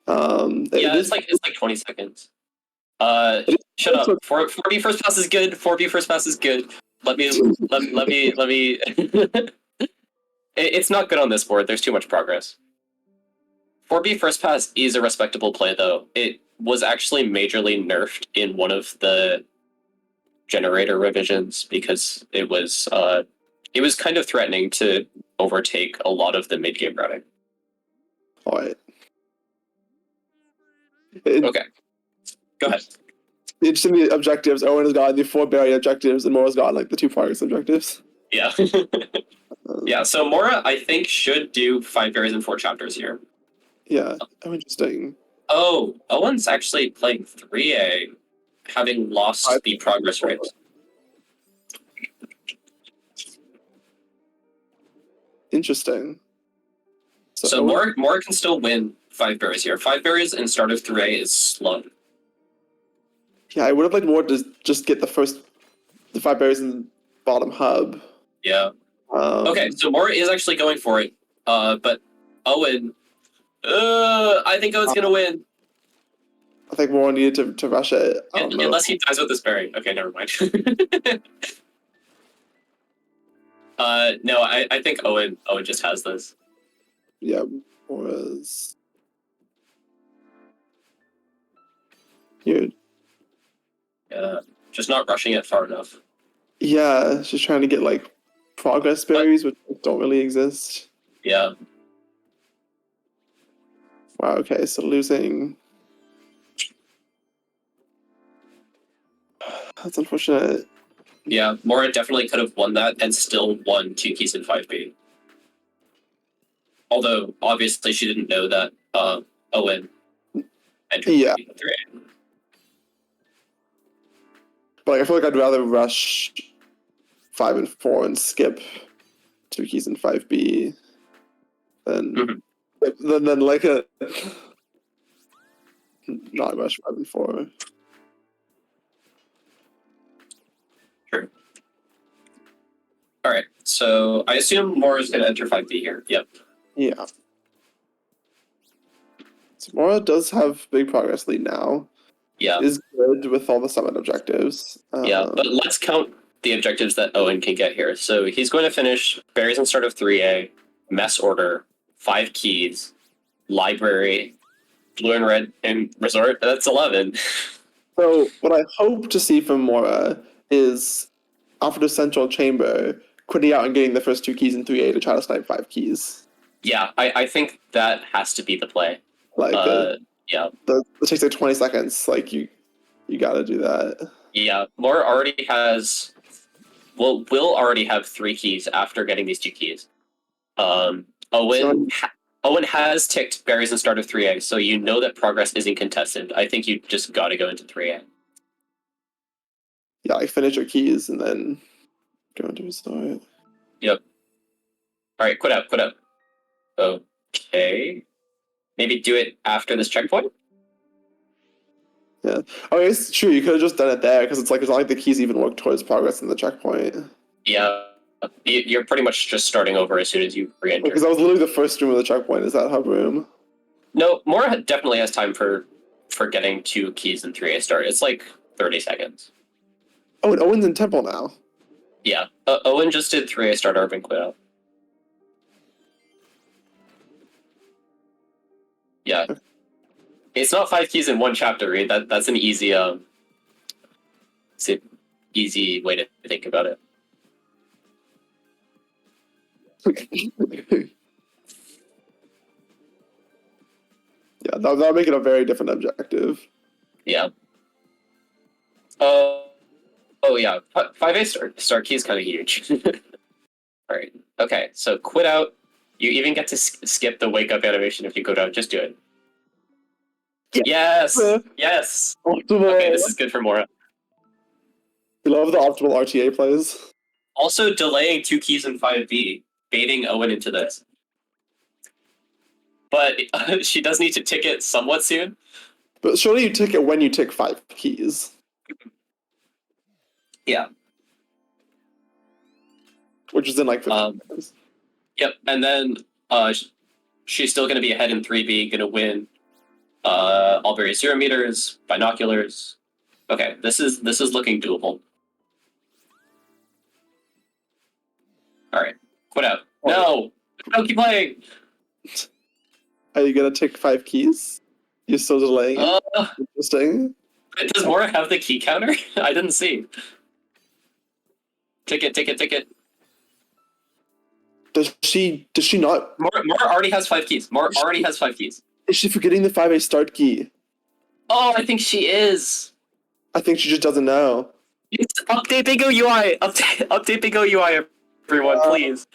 Yeah, it's like 20 seconds. Shut up. 4B first pass is good. 4B first pass is good. Let me. It's not good on this board. There's too much progress. 4B first pass is a respectable play, though. It was actually majorly nerfed in one of the generator revisions because it was kind of threatening to overtake a lot of the mid game routing. All right. Okay, go ahead. Interesting the objectives. Owen has got the 4 berry objectives, and Mora's got like the 2 progress objectives. Yeah. Yeah, so Mora, I think, should do 5 berries and 4 chapters here. Yeah. Oh, interesting. Oh, Owen's actually playing 3A, having lost the progress rate. Interesting. So Mora can still win 5 berries here. 5 berries in start of 3A is slow. Yeah, I would have liked more to just get the 5 berries in the bottom hub. Yeah. Okay, so Mora is actually going for it. But Owen, I think Owen's gonna win. I think Mora needed to rush it. I don't know. Unless he dies with this berry. Okay, never mind. No, I think Owen just has this. Yeah, was here. Yeah, just not rushing it far enough. Yeah, she's trying to get like progress berries, which don't really exist. Yeah, Wow. Okay, so losing. That's unfortunate. yeah. Mora definitely could have won that and still won 2 keys in 5B. Although obviously she didn't know that Owen entered Yeah, 3A. but like, I feel like I'd rather rush 5 and 4 and skip 2 keys in 5B than than like a not rush 5 and 4. True. All right, so I assume Mora's gonna enter 5B here. Yep. Yeah. So Mora does have big progress lead now. Yeah. Is good with all the summit objectives. Yeah, but let's count the objectives that Owen can get here. So he's going to finish berries and start of 3A, mess order, 5 keys, library, blue and red, and resort. That's 11. So what I hope to see from Mora is after the central chamber, quitting out and getting the first 2 keys in 3A to try to snipe 5 keys. Yeah, I think that has to be the play. Like yeah. It takes like 20 seconds. Like you gotta do that. Yeah, Mora already has will already have 3 keys after getting these 2 keys. Owen has ticked berries and start of 3A, so you know that progress isn't contested. I think you just gotta go into 3A. Yeah, like finish your keys and then go into restart. Yep. Alright, quit out. Okay. Maybe do it after this checkpoint? Yeah. Oh, it's true. You could have just done it there because it's not like the keys even work towards progress in the checkpoint. Yeah. You're pretty much just starting over as soon as you re-enter. Because that was literally the first room of the checkpoint. Is that hub room? No, Mora definitely has time for getting 2 keys in 3A start. It's like 30 seconds. Oh, and Owen's in temple now. Yeah. Owen just did 3A start Urban quit out. Yeah. Okay. It's not 5 keys in 1 chapter, Reed. That's an easy it's an easy way to think about it. Yeah, that would make it a very different objective. Yeah. Oh yeah. 5A start key is kind of huge. All right. Okay. So quit out. You even get to skip the wake up animation if you go down. Just do it. Yes. Yes. Optimal. Okay, this is good for Mora. We love the optimal RTA plays. Also delaying 2 keys in 5B, baiting Owen into this. But she does need to tick it somewhat soon. But surely you tick it when you tick 5 keys. Yeah. Which is in like 15 seconds. Yep, and then she's still going to be ahead in 3B, going to win all various 0 meters, binoculars. Okay, this is looking doable. All right, quit out. No, keep playing. Are you gonna tick 5 keys? You're still delaying it? Interesting. Does Mora have the key counter? I didn't see. Tick it. Does she not? Mora already has 5 keys. Mora already has 5 keys. Is she forgetting the 5A start key? Oh, I think she is. I think she just doesn't know. It's update Bingo UI. Update Bingo UI, everyone, please.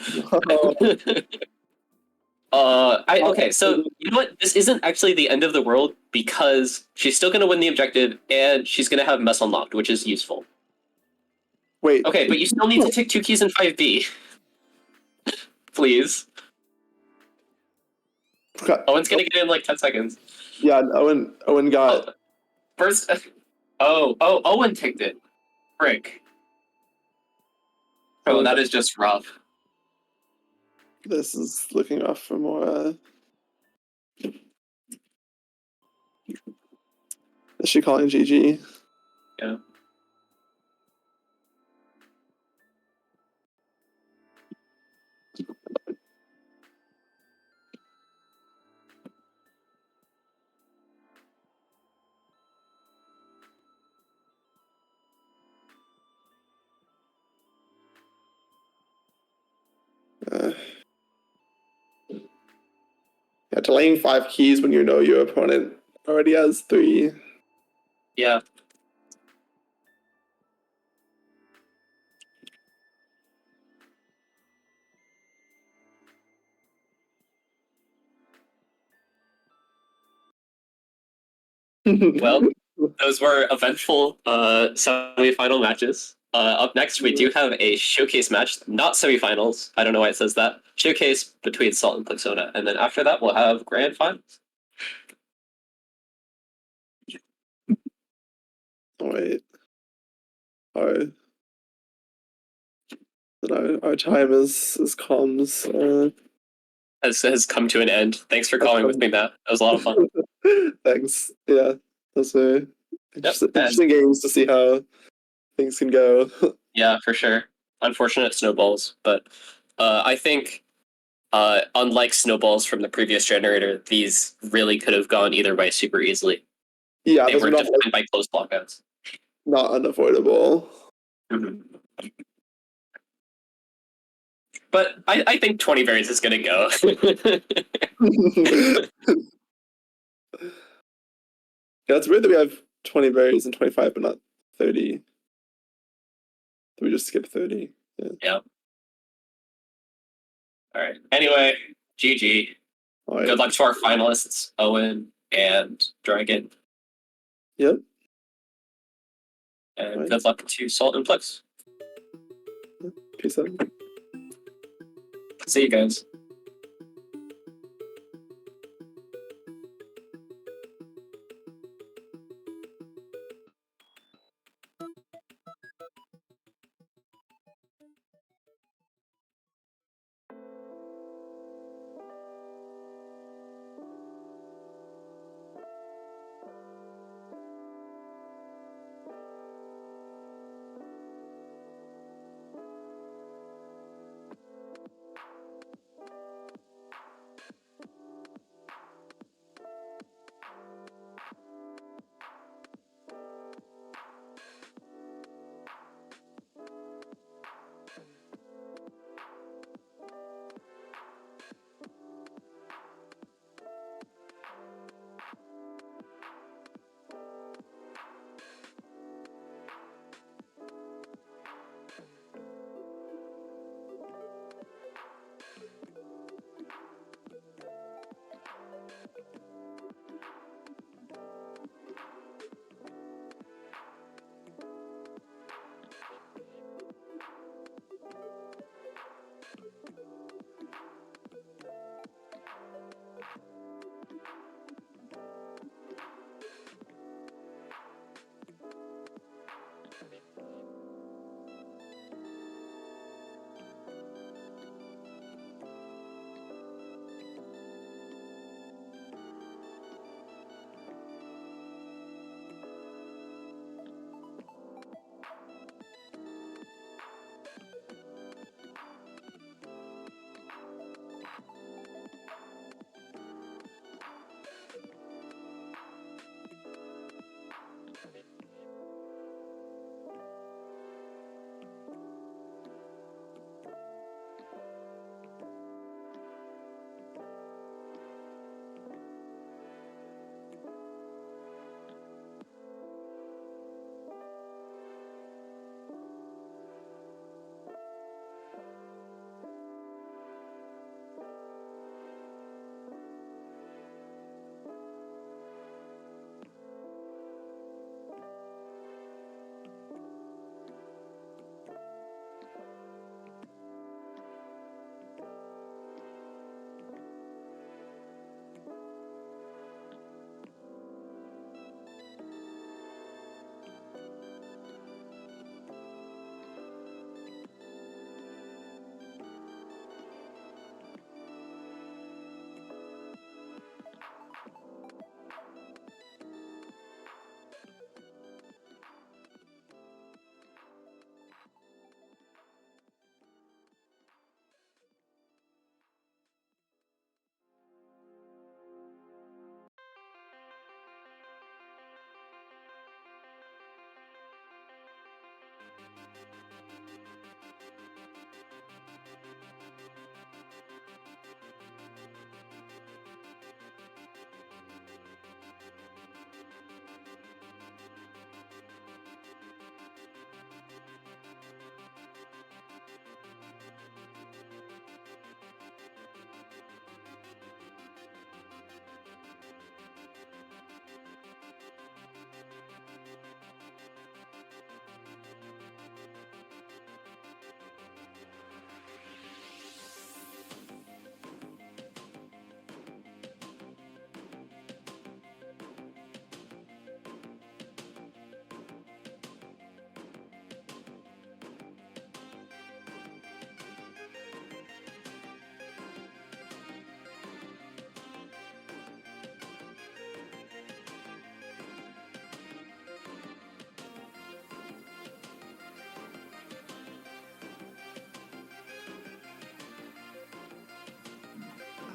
Okay, so you know what? This isn't actually the end of the world because she's still gonna win the objective and she's gonna have mess unlocked, which is useful. Wait. Okay, but you still need to tick 2 keys in 5B. Please. Owen's gonna get in like 10 seconds. Yeah, Owen got first. Owen ticked it. Frick. Oh, that is just rough. This is looking rough for Mora. Is she calling GG? Yeah. Yeah, delaying 5 keys when you know your opponent already has 3. Yeah. Well, those were eventful semifinal matches. Up next, we do have a showcase match, not semifinals. I don't know why it says that. Showcase between Salt and Plexona. And then after that, we'll have grand finals. All right. Our time is comes. Has come to an end. Thanks for calling with me, Matt. That was a lot of fun. Thanks. Yeah, those are Yep. interesting games to see how things can go. Yeah, for sure. Unfortunate snowballs, but I think unlike snowballs from the previous generator, these really could have gone either way super easily. Yeah, They those were are not defined by close blockouts. not unavoidable. Mm-hmm. But I think 20 berries is going to go. Yeah, it's weird that we have 20 berries and 25, but not 30. We just skip 30. Yeah. All right. Anyway, GG. All right. Good luck to our finalists, Owen and Dragon. Yep. And good luck to Salt and Plex. Peace out. See you guys.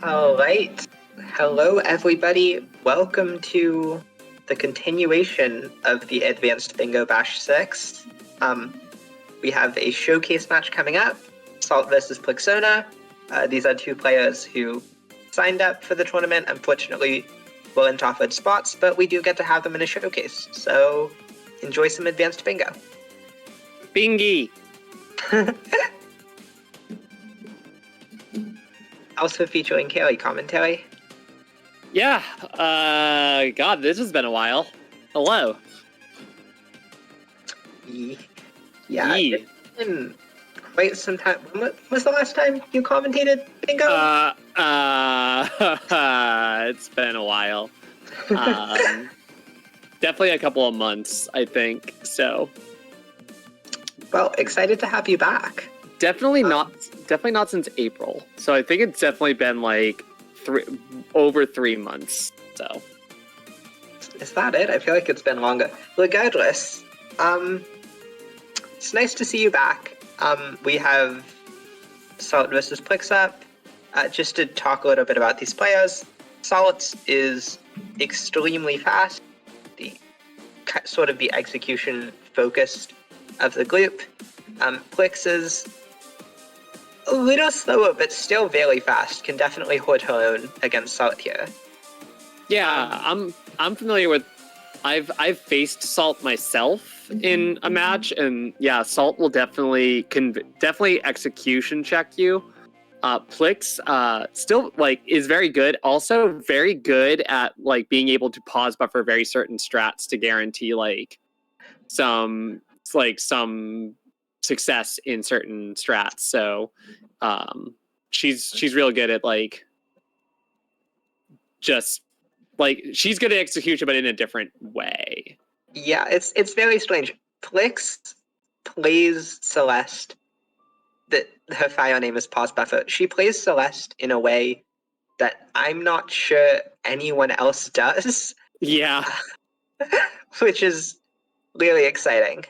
All right. Hello, everybody. Welcome to the continuation of the Advanced Bingo Bash 6. We have a showcase match coming up, Salt versus Plixona. These are two players who signed up for the tournament. Unfortunately, weren't offered spots, but we do get to have them in a showcase. So enjoy some Advanced Bingo. Bingy. Also featuring Kelly commentary. Yeah. God, this has been a while. Hello. Yeah, Yee. it's been quite some time. When was the last time you commentated Bingo? It's been a while. Definitely a couple of months, I think. So Well, excited to have you back. definitely not since April. So I think it's definitely been like over 3 months. So Is that it? I feel like it's been longer. Regardless, it's nice to see you back. We have Salt versus Plixup. Just to talk a little bit about these players, Salt is extremely fast, sort of the execution focused of the group. Plix is a little slower, but still very fast. Can definitely hold her own against Salt here. yeah, I'm familiar with. I've faced Salt myself in a match, and yeah, Salt will definitely execution check you. Plix still like is very good. Also very good at like being able to pause buffer very certain strats to guarantee like some success in certain strats. So she's real good at like just like she's good at execution, but in a different way. Yeah, it's very strange. Plix plays Celeste. That her file name is Pause Buffer. She plays Celeste in a way that I'm not sure anyone else does, Yeah. which is really exciting.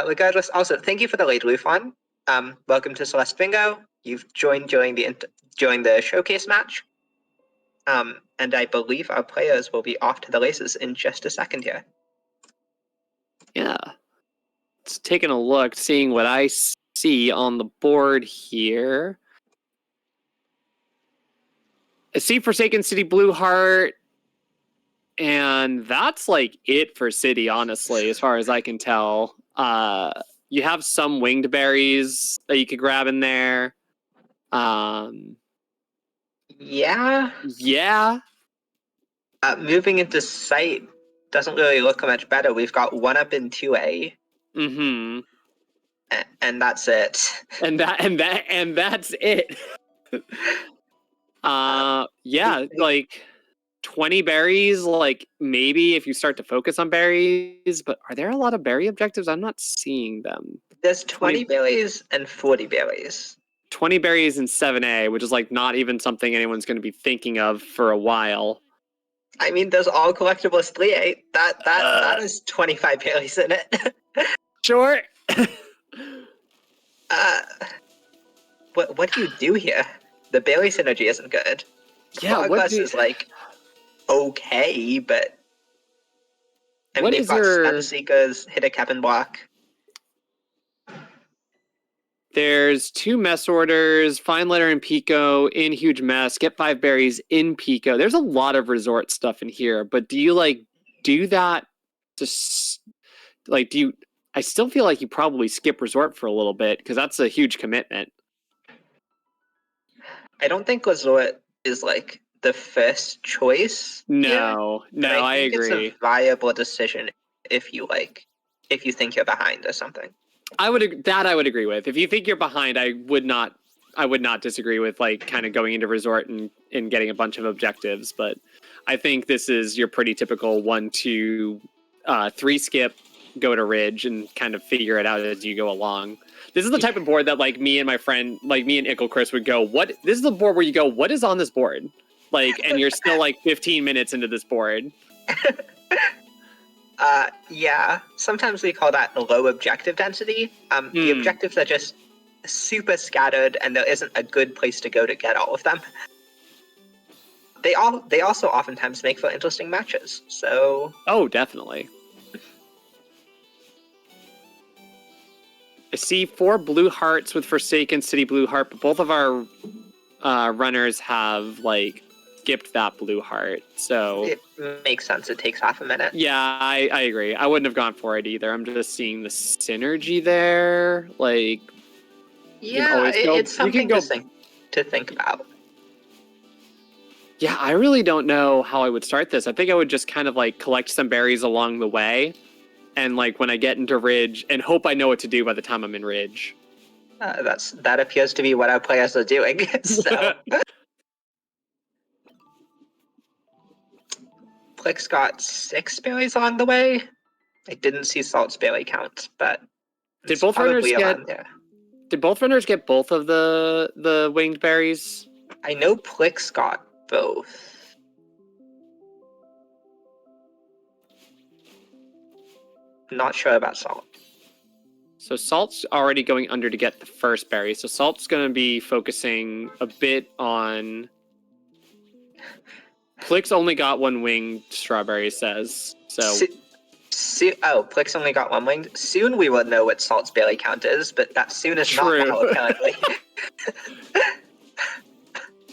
Regardless, also thank you for the late refund. Welcome to Celeste Bingo. You've joined during the showcase match. And I believe our players will be off to the races in just a second here. Yeah. It's taking a look, seeing what I see on the board here. I see Forsaken City Blue Heart, and that's like it for City, honestly, as far as I can tell. You have some winged berries that you could grab in there. Yeah. Yeah. Moving into sight doesn't really look much better. We've got 1-up in 2A. Mm-hmm. And that's it. And that's it. Yeah, like 20 berries, like maybe if you start to focus on berries, but are there a lot of berry objectives? I'm not seeing them. There's 20 berries and 40 berries. 20 berries in 7A, which is like not even something anyone's going to be thinking of for a while. I mean, there's all collectibles 3A. That is 25 berries in it. Sure. What do you do here? The berry synergy isn't good. Yeah, Progress is like okay, but I mean, What they've is got your- Stun Seekers, hit a cap and block. There's 2 mess orders, find letter in Pico, in huge mess, get 5 berries in Pico. There's a lot of resort stuff in here, but do you like do that just like do you I still feel like you probably skip resort for a little bit because that's a huge commitment. I don't think resort is like the first choice. No, but I think agree. It's a viable decision if you think you're behind or something. I would agree with. If you think you're behind, I would not disagree with like kind of going into resort and getting a bunch of objectives. But I think this is your pretty typical 1, 2, 3 skip, go to ridge, and kind of figure it out as you go along. This is the type of board that like me and my friend, like me and Ickle Chris would go, what? This is the board where you go, what is on this board? Like, and you're still like 15 minutes into this board. Yeah. Sometimes we call that low objective density. The objectives are just super scattered, and there isn't a good place to go to get all of them. They also oftentimes make for interesting matches. So. Oh, definitely. I see 4 blue hearts with Forsaken City blue heart, but both of our runners have like skipped that blue heart, so it makes sense. It takes half a minute. Yeah, I agree. I wouldn't have gone for it either. I'm just seeing the synergy there. Like, yeah, it's something to think about. Yeah, I really don't know how I would start this. I think I would just kind of like collect some berries along the way. And like when I get into Ridge, and hope I know what to do by the time I'm in Ridge. That appears to be what our players are doing. So. Plix got 6 berries along the way. I didn't see Salt's berry count, but did both runners get both of the winged berries? I know Plix got both. Not sure about Salt. So Salt's already going under to get the first berry. So Salt's going to be focusing a bit on... Plix only got 1 winged strawberry, says. So... Plix only got 1 winged. Soon we will know what Salt's berry count is, but that soon is not now, apparently.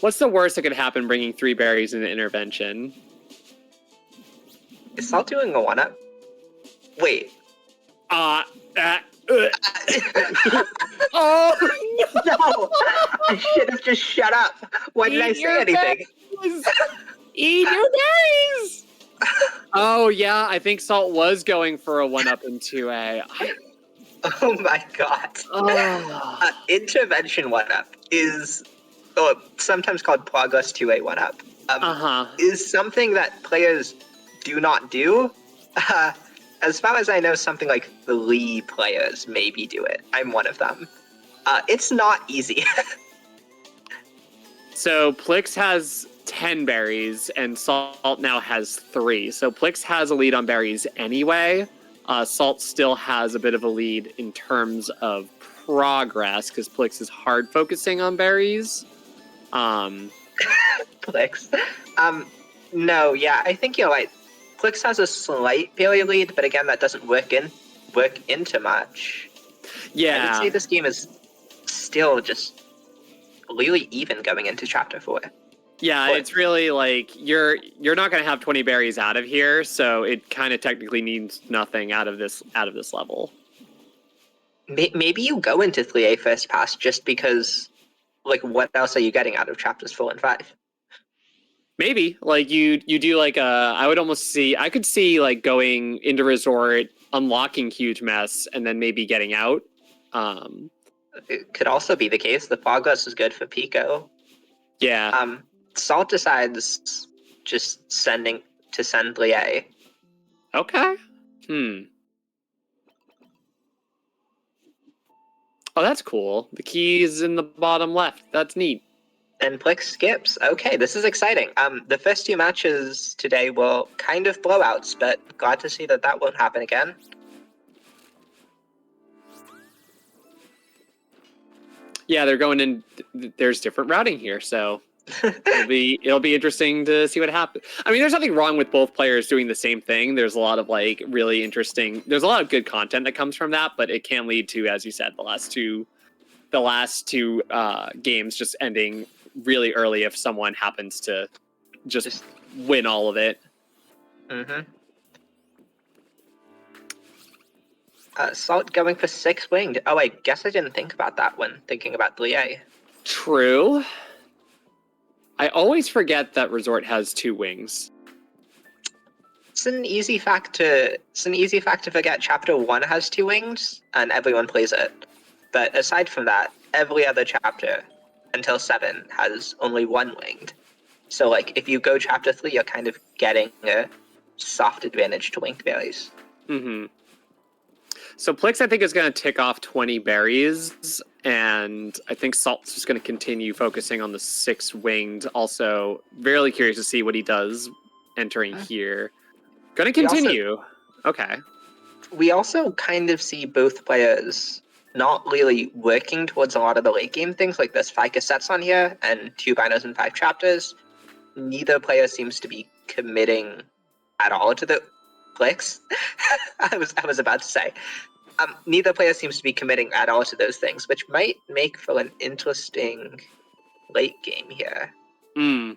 What's the worst that could happen bringing 3 berries into intervention? Is Salt doing a 1-up? Wait. Oh! No! I should have just shut up. Why did I say anything? Eat your berries! Oh, yeah, I think Salt was going for a 1-up in 2A. Oh my god. Intervention 1-up is sometimes called Progress 2A 1-up. Is something that players do not do. As far as I know, something like 3 players maybe do it. I'm one of them. It's not easy. So Plix has 10 berries, and Salt now has 3. So Plix has a lead on berries anyway. Salt still has a bit of a lead in terms of progress, because Plix is hard focusing on berries. Plix. No, yeah, I think you're right. Plix has a slight berry lead, but again, that doesn't work into much. Yeah. I would say this game is still just really even going into Chapter 4. Yeah, it's really like you're not going to have 20 berries out of here, so it kind of technically means nothing out of this level. Maybe you go into 3A first pass just because, like, what else are you getting out of Chapters 4 and 5? Maybe like you do like I could see like going into resort, unlocking huge mess, and then maybe getting out. It could also be the case. The progress is good for Pico. Yeah. Salt decides just send 3A. Okay. Oh, that's cool. The key's in the bottom left. That's neat. And Plix skips. Okay, this is exciting. The first 2 matches today were kind of blowouts, but glad to see that won't happen again. Yeah, they're going in. There's different routing here, so it'll be interesting to see what happens. I mean, there's nothing wrong with both players doing the same thing. There's a lot of like really interesting. There's a lot of good content that comes from that, but it can lead to, as you said, the last two games just ending really early if someone happens to just win all of it. Mm-hmm. Salt going for 6 winged. Oh, I guess I didn't think about that when thinking about Blie. True. I always forget that Resort has 2 wings. It's an easy fact to forget. Chapter 1 has 2 wings, and everyone plays it. But aside from that, every other chapter until 7 has only 1 winged. So, like, if you go chapter 3, you're kind of getting a soft advantage to winged berries. Mm-hmm. So Plix, I think, is going to tick off 20 berries, and I think Salt's just going to continue focusing on the 6 winged. Also, really curious to see what he does entering here. Going to continue. Okay. We also kind of see both players not really working towards a lot of the late game things, like there's 5 cassettes on here and 2 binos and 5 chapters. Neither player seems to be committing at all to the clicks. I was about to say. Neither player seems to be committing at all to those things, which might make for an interesting late game here. Hmm.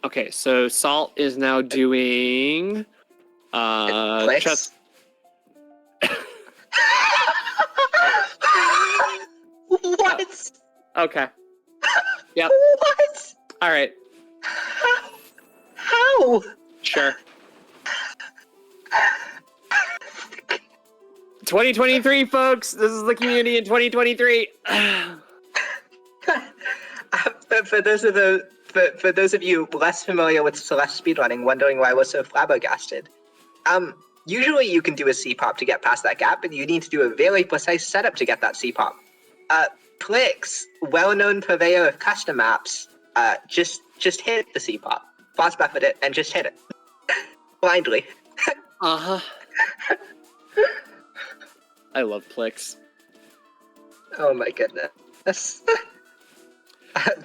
Okay, so Salt is now doing Clicks? chest. What? Okay. Yep. What? All right. How? Sure. 2023, folks. This is the community in 2023. For those of you less familiar with Celeste speedrunning, wondering why we're so flabbergasted, usually you can do a C-pop to get past that gap, but you need to do a very precise setup to get that C-pop. Plix, well-known purveyor of custom maps, just hit the C-pop, fast buffet it, and just hit it blindly. Uh-huh. I love Plix. Oh my goodness.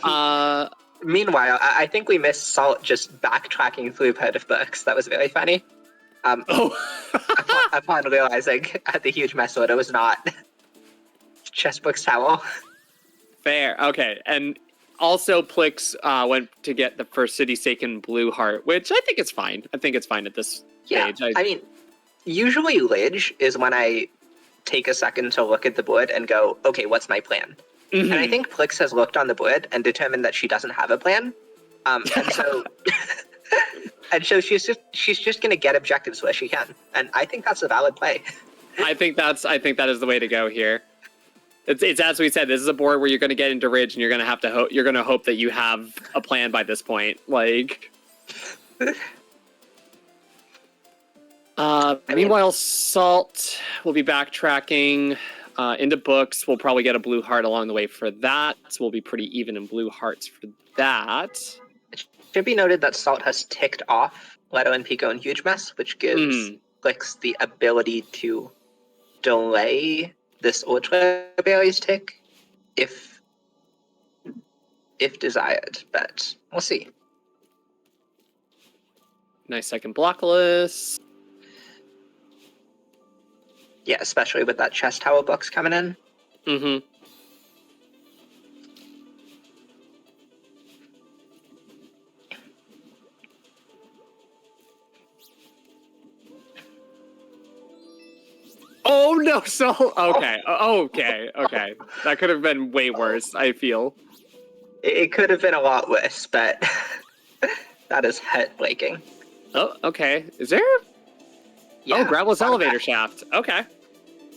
Uh, Meanwhile, I think we missed Salt just backtracking through part of books. That was very funny. Upon realizing the huge mess order was not Chessbook's towel. Fair. Okay. And also Plix went to get the first City Seiken Blue Heart, which I think is fine. I think it's fine at this stage. I mean, usually Lidge is when I take a second to look at the board and go, okay, what's my plan? Mm-hmm. And I think Plix has looked on the board and determined that she doesn't have a plan. And so and so she's just gonna get objectives where she can. And I think that's a valid play. I think that is the way to go here. It's as we said, this is a board where you're going to get into Ridge and you're going to have to hope that you have a plan by this point. Like meanwhile, Salt will be backtracking into books. We'll probably get a blue heart along the way for that. So we'll be pretty even in blue hearts for that. It should be noted that Salt has ticked off Leto and Pico and Huge Mess, which gives Plix the ability to delay this Ultra Berries tick if desired, but we'll see. Nice second block list. Yeah, especially with that chest tower box coming in. Mm-hmm. Oh no! So okay, okay. That could have been way worse. I feel It could have been a lot worse, but that is heartbreaking. Oh, okay. Is there? Yeah, oh, Gravel's bottom elevator left. shaft. Okay.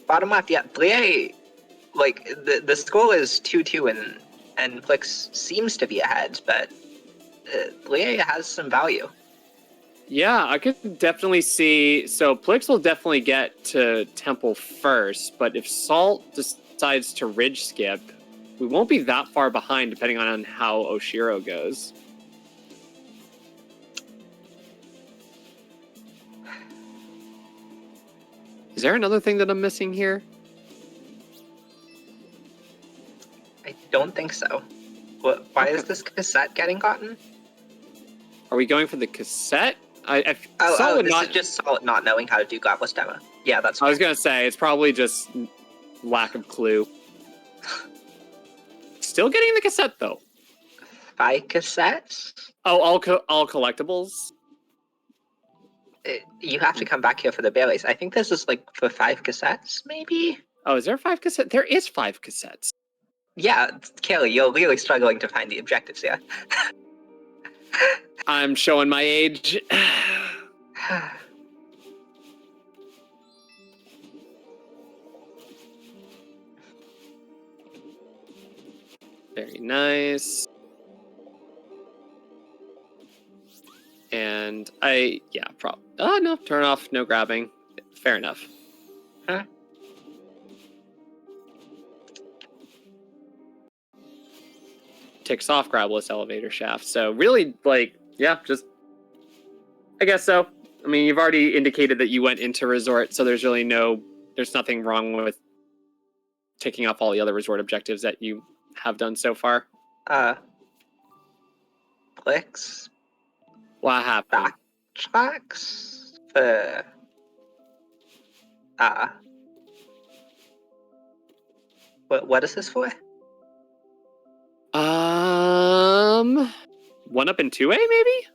Bottom left, yeah. Blie, like the score is 2-2, and Plix seems to be ahead, but Blie has some value. Yeah, I could definitely see. So Plix will definitely get to Temple first, but if Salt decides to Ridge skip, we won't be that far behind depending on how Oshiro goes. Is there another thing that I'm missing here? I don't think so. Why is this cassette getting gotten? Are we going for the cassette? This is just Salt not knowing how to do Godless Demo. Yeah, that's fine. I was gonna say it's probably just lack of clue. Still getting the cassette though. 5 cassettes? Oh, all collectibles. You have to come back here for the Baileys. I think this is like for 5 cassettes, maybe? Oh, is there 5 cassettes? There is 5 cassettes. Yeah, Kelly, you're really struggling to find the objectives here. I'm showing my age. Very nice. And oh no, turn off, no grabbing. Fair enough. Huh? Ticks off grabless elevator shaft. So really, like, yeah, just I guess so. I mean, you've already indicated that you went into resort, so there's nothing wrong with ticking off all the other resort objectives that you have done so far. Clicks. What happened? Backtracks for what is this for? 1 up in 2A maybe?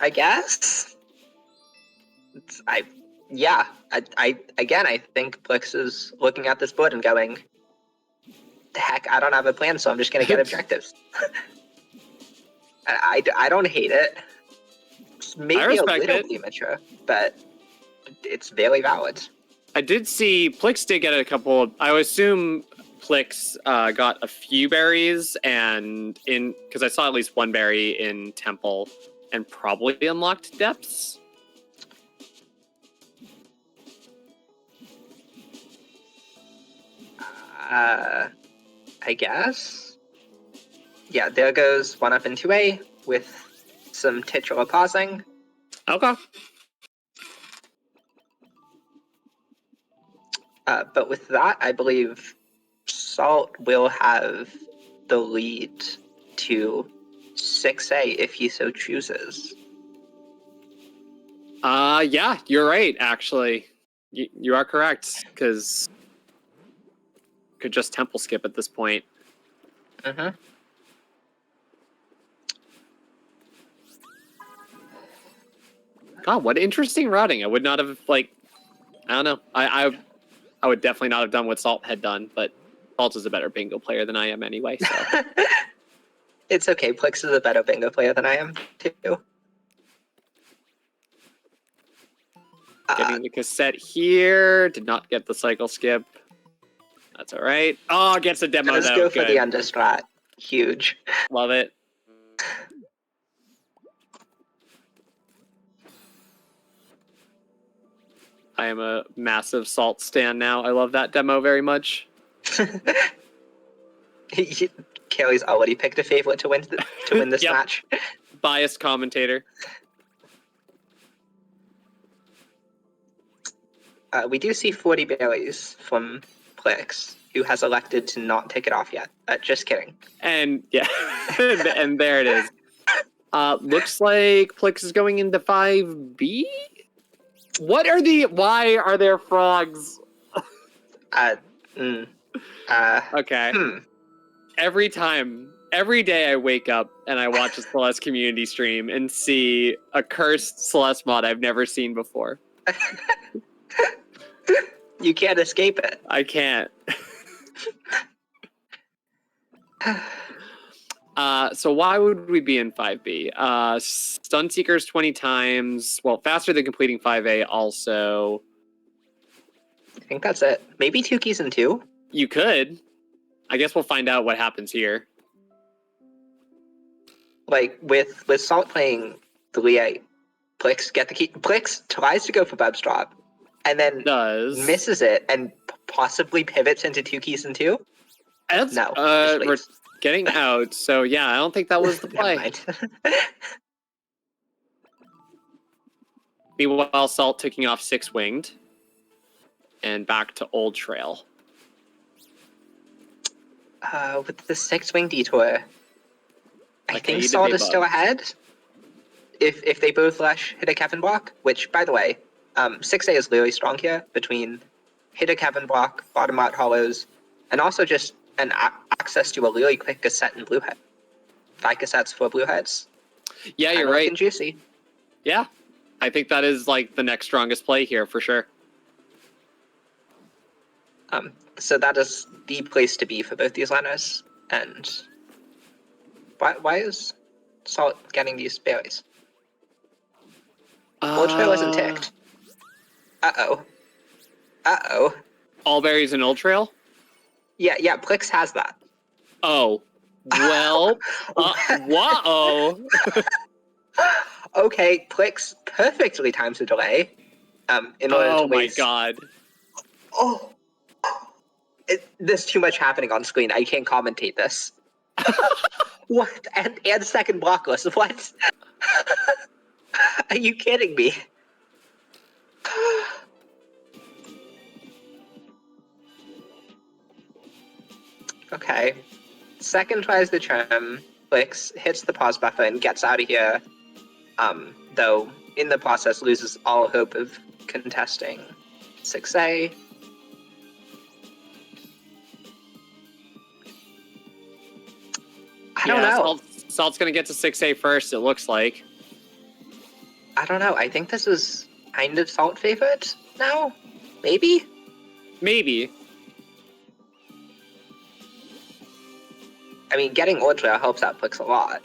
I guess. I think Plix is looking at this board and going, the heck, I don't have a plan, so I'm just gonna get objectives. I don't hate it. It's maybe a little premature, but it's very valid. I did see Plix did get a couple of, I would assume Plix got a few berries, and because I saw at least 1 berry in Temple, and probably unlocked depths. I guess. Yeah, there goes 1 up in 2A with some titular pausing. Okay. But with that, I believe Salt will have the lead to 6A if he so chooses. Yeah, you're right, actually. You are correct, because could just temple skip at this point. Mm-hmm. God, what interesting routing. I would not have, I don't know. I would definitely not have done what Salt had done, but Salt is a better bingo player than I am anyway, so. It's okay. Plix is a better bingo player than I am, too. Getting the cassette here. Did not get the cycle skip. That's all right. Oh, gets a demo, Let's though. go for Good. the understrat. Huge. Love it. I am a massive Salt stan now. I love that demo very much. Kelly's already picked a favorite to win this Yep. match. Biased commentator. We do see 40 berries from Plix, who has elected to not take it off yet. Just kidding. And yeah, and there it is. Looks like Plix is going into 5B. Why are there frogs? Okay. Every day I wake up and I watch a Celeste community stream and see a cursed Celeste mod I've never seen before. You can't escape it. I can't. So why would we be in 5B? Stun Seekers 20 times. Well, faster than completing 5A also. I think that's it. Maybe 2 keys and 2? You could. I guess we'll find out what happens here. Like, with Salt playing 3A, Plix get the key. Plix tries to go for Bub's drop, and then misses it, and possibly pivots into 2 keys and 2? That's, no. We're getting out, so yeah, I don't think that was the play. Meanwhile, Salt ticking off 6 winged. And back to Old Trail. With the 6-wing detour, I think Salt is still ahead. If they both rush hit a Kevin block, which, by the way, 6A is really strong here between hit a Kevin block, bottom out hollows, and also just an access to a really quick cassette and blue head. 5 cassettes for blue heads. Yeah, you're right. Juicy. Yeah, I think that is like the next strongest play here for sure. So that is the place to be for both these liners. And why is Salt getting these berries? Old Trail isn't ticked. Uh-oh. Uh-oh. All berries and Old Trail? Yeah, Plix has that. Oh. Well, whoa. Okay, Plix perfectly times the delay. In order to Oh my waste... god. Oh! There's too much happening on screen. I can't commentate this. What? And second blockless. What? Are you kidding me? Okay. Second tries the trim, clicks, hits the pause buffer, and gets out of here. Though, in the process, loses all hope of contesting 6A. I don't know. Salt's gonna get to 6A first, it looks like. I don't know. I think this is kind of Salt favorite now? Maybe? Maybe. I mean, getting Ultra helps out Plix a lot.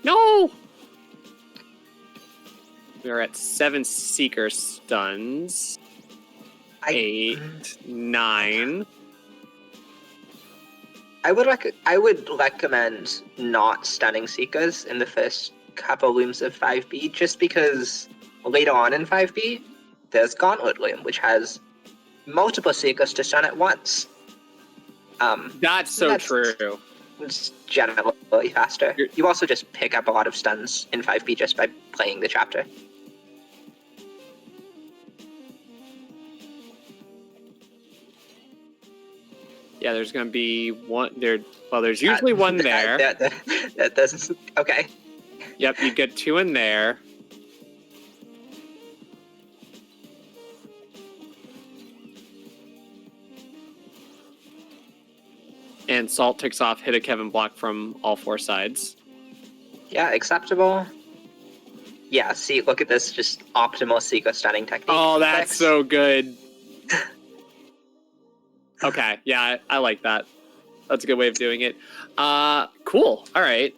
No! We're at 7 Seeker stuns. 8, 9. I would recommend not stunning Seekers in the first couple looms of 5B, just because later on in 5B, there's Gauntlet Loom, which has multiple Seekers to stun at once. That's true. It's generally faster. You also just pick up a lot of stuns in 5B just by playing the chapter. Yeah, there's gonna be one there. Well, there's usually one there. That doesn't. Okay. Yep, you get 2 in there. And Salt takes off, hit a Kevin block from all 4 sides. Yeah, acceptable. Yeah, see, look at this, just optimal Seeker stunning technique. Oh, that's so good. Okay, yeah, I like that. That's a good way of doing it. Cool. All right.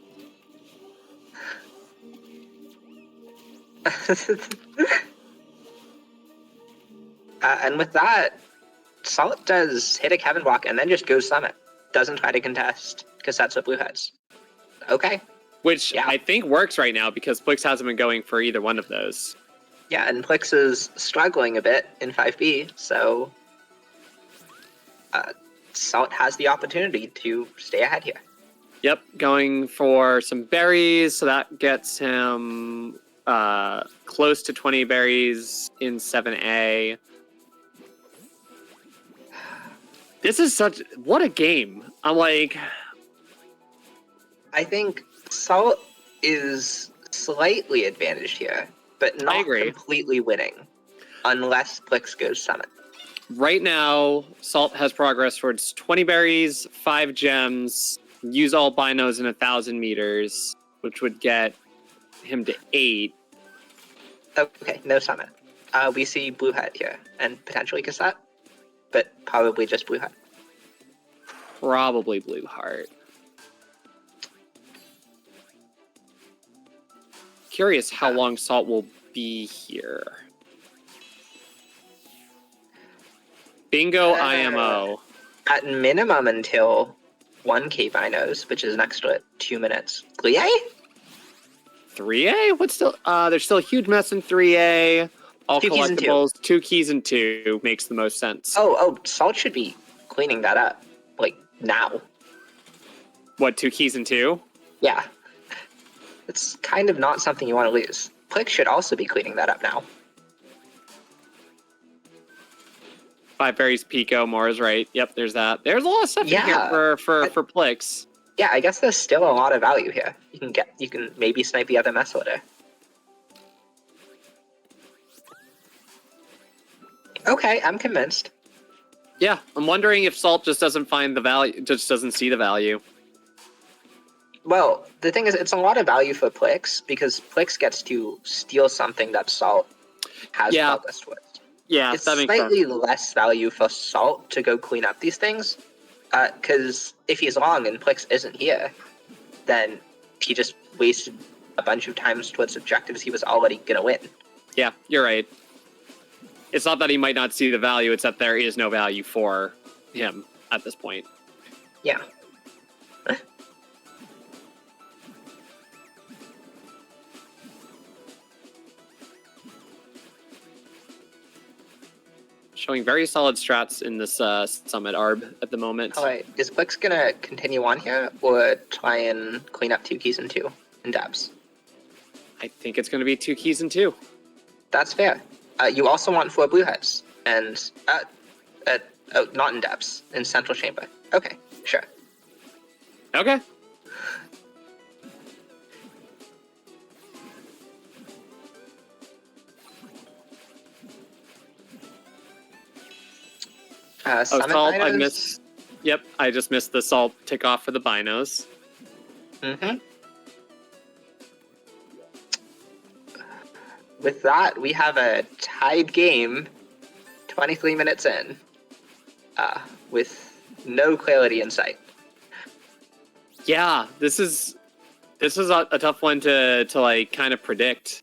And with that, Salt does hit a Kevin block and then just goes Summit. Doesn't try to contest, because that's what Blue has. Okay. Which I think works right now, because Plix hasn't been going for either one of those. Yeah, and Plix is struggling a bit in 5B, so Salt has the opportunity to stay ahead here. Yep, going for some berries, so that gets him close to 20 berries in 7A. This is what a game. I'm like... I think Salt is slightly advantaged here, but not completely winning, unless Plix goes Summit. Right now, Salt has progress towards 20 berries, 5 gems, use all binos in 1,000 meters, which would get him to 8. Okay, no Summit. We see Blue Hat here, and potentially Cassette, but probably just Blue Hat. Probably Blue Heart. Curious how long Salt will be here. Bingo IMO. At minimum until 1K binos, which is an extra 2 minutes. 3A? 3A? What's still? There's still a huge mess in 3A. All 2 keys and 2. collectibles. 2 keys and 2 makes the most sense. Oh, Salt should be cleaning that up, like now. What? 2 keys and 2? Yeah. It's kind of not something you want to lose. Plix should also be cleaning that up now. 5 berries, Pico, Moore's right. Yep, there's that. There's a lot of stuff in here for Plix. Yeah, I guess there's still a lot of value here. You can maybe snipe the other mess order. Okay, I'm convinced. Yeah, I'm wondering if Salt just doesn't find the value, just doesn't see the value. Well, the thing is, it's a lot of value for Plix, because Plix gets to steal something that Salt has Yeah. progress towards. Yeah, It's that makes sense. slightly less value for Salt to go clean up these things, because if he's long and Plix isn't here, then he just wasted a bunch of times towards objectives he was already gonna win. Yeah, you're right. It's not that he might not see the value, it's that there is no value for him at this point. Yeah. Showing very solid strats in this Summit Arb at the moment. Alright, is Plix gonna continue on here, or try and clean up 2 keys and 2 in dabs? I think it's going to be 2 keys and 2. That's fair. You also want 4 blue heads, and not in depths, in central chamber. Okay, sure. Okay. Summit Salt, I binos? missed. Yep, I just missed the Salt tick off for the binos. Mm-hmm. With that, we have a tied game, 23 minutes in, with no clarity in sight. Yeah, this is a tough one to like kind of predict.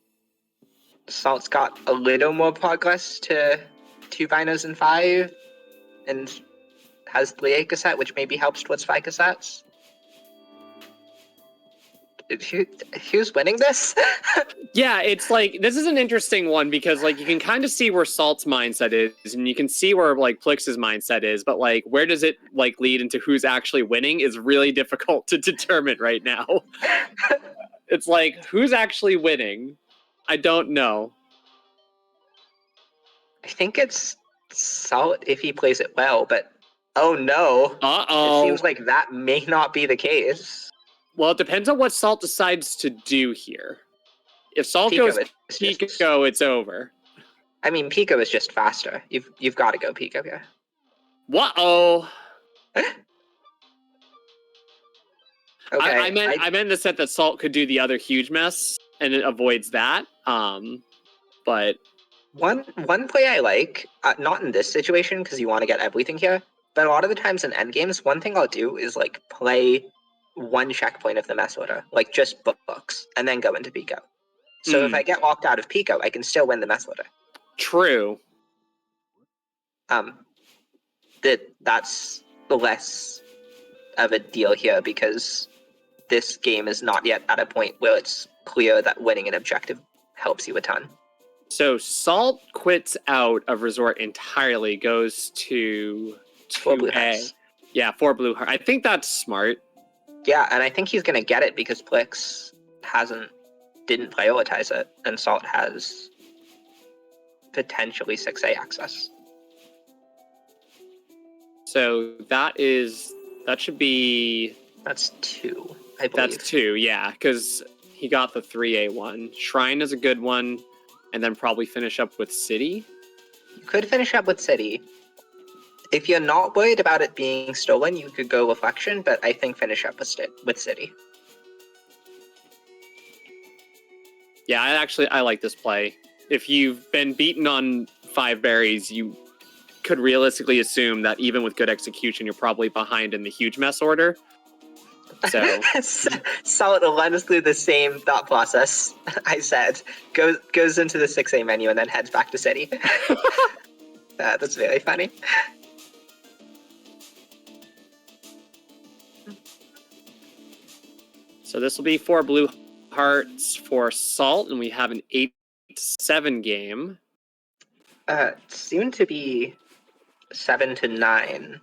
Salt's got a little more progress to 2 binos and 5, and has 3 cassette, which maybe helps towards 5 cassettes. Who's winning this? Yeah, it's like this is an interesting one because like you can kind of see where Salt's mindset is, and you can see where like Plix's mindset is, but like where does it like lead into who's actually winning is really difficult to determine right now. It's like who's actually winning? I don't know. I think it's Salt if he plays it well, but oh no. Uh-oh. It seems like that may not be the case. Well, it depends on what Salt decides to do here. If Salt Pico goes is just- Pico, it's over. I mean, Pico is just faster. You've got to go Pico here. What-oh. Okay. I meant in the set that Salt could do the other huge mess, and it avoids that. But one play I like, not in this situation because you want to get everything here, but a lot of the times in endgames, one thing I'll do is like play one checkpoint of the mess order, like just books, and then go into Pico. So if I get locked out of Pico, I can still win the mess order. True. That's less of a deal here because this game is not yet at a point where it's clear that winning an objective helps you a ton. So Salt quits out of Resort entirely, goes to 4 blue 2A. hearts. Yeah, 4 blue heart. I think that's smart. Yeah, and I think he's gonna get it because Plix didn't prioritize it, and Salt has potentially 6A access. So that should be That's 2, I believe. that's 2, yeah, because he got the 3A one. Shrine is a good one, and then probably finish up with City. You could finish up with City. If you're not worried about it being stolen, you could go Reflection, but I think finish up with City. Yeah, I like this play. If you've been beaten on 5 berries, you could realistically assume that even with good execution, you're probably behind in the huge mess order. So Salt runs through the same thought process I said. Goes into the 6A menu and then heads back to City. That's very funny. So this will be 4 blue hearts for Salt, and we have an 8-7 game. Soon to be 7 to 9.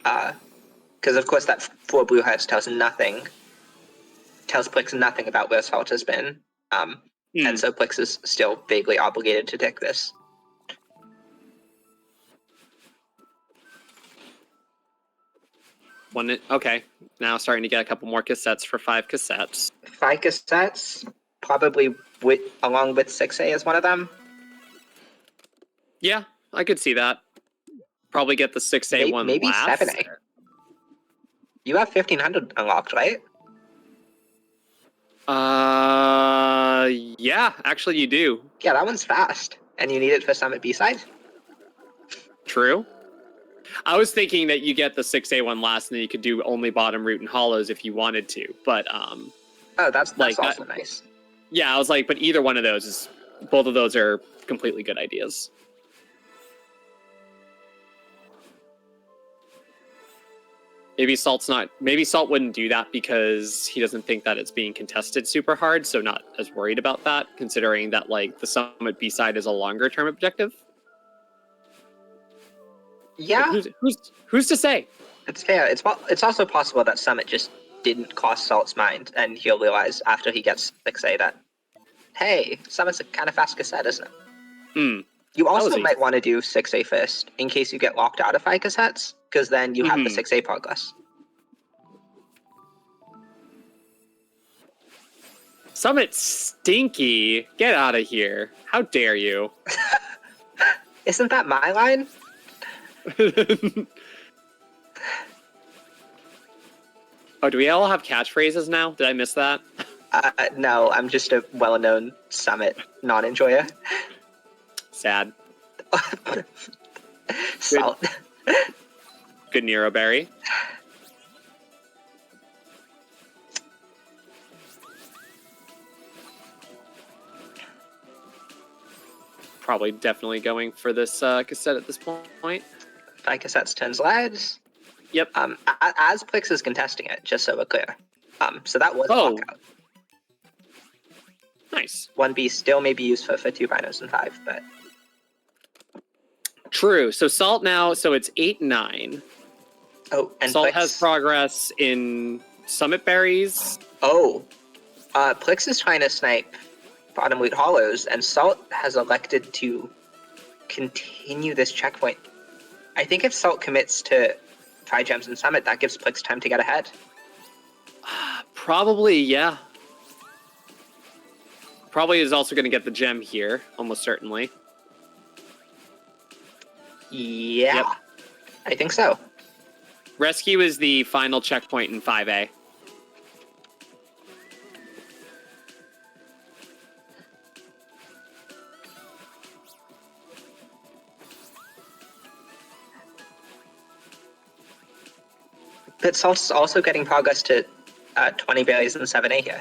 Because of course that 4 blue hearts tells Plix nothing about where Salt has been. And so Plix is still vaguely obligated to take this. Okay, now starting to get a couple more cassettes for 5 cassettes. 5 cassettes, probably along with 6A as one of them. Yeah, I could see that. Probably get the 6A one maybe last. 7A. You have 1500 unlocked, right? Yeah, actually you do. Yeah, that one's fast. And you need it for Summit B-side? True. I was thinking that you get the 6A one last and then you could do only bottom root and hollows if you wanted to. But Oh, that's like also nice. yeah, I was like, but either one of those is, both of those are completely good ideas. Maybe Salt wouldn't do that because he doesn't think that it's being contested super hard, so not as worried about that, considering that like the Summit B-side is a longer term objective. Yeah, But who's to say? it's fair. It's also possible that Summit just didn't cross Salt's mind, and he'll realize after he gets 6A that, hey, Summit's a kind of fast cassette, isn't it? Hmm. You was also easy. might want to do 6A first, in case you get locked out of 5 cassettes, because then you have the Mhm. 6A progress. Summit stinky. Get out of here. How dare you? Isn't that my line? Oh, do we all have catchphrases now? Did I miss that? No, I'm just a well-known Summit non-enjoyer. Sad. Salt. Good Nero Berry. Probably definitely going for this cassette at this point. 5 cassettes turns lads. Yep. As Plix is contesting it, just so we're clear. So that was a Oh. lockout. Nice. 1B still may be used for 2 rhinos and 5, but True. So Salt now, so it's 8-9. oh, and Salt Plix has progress in Summit Berries. Plix is trying to snipe bottom loot hollows, and Salt has elected to continue this checkpoint. I think if Salt commits to 5 gems in Summit, that gives Plix time to get ahead. Probably, yeah. Probably is also going to get the gem here, almost certainly. Yeah, Yep. I think so. Rescue is the final checkpoint in 5A. But Salt's also getting progress to 20 berries in 7A here.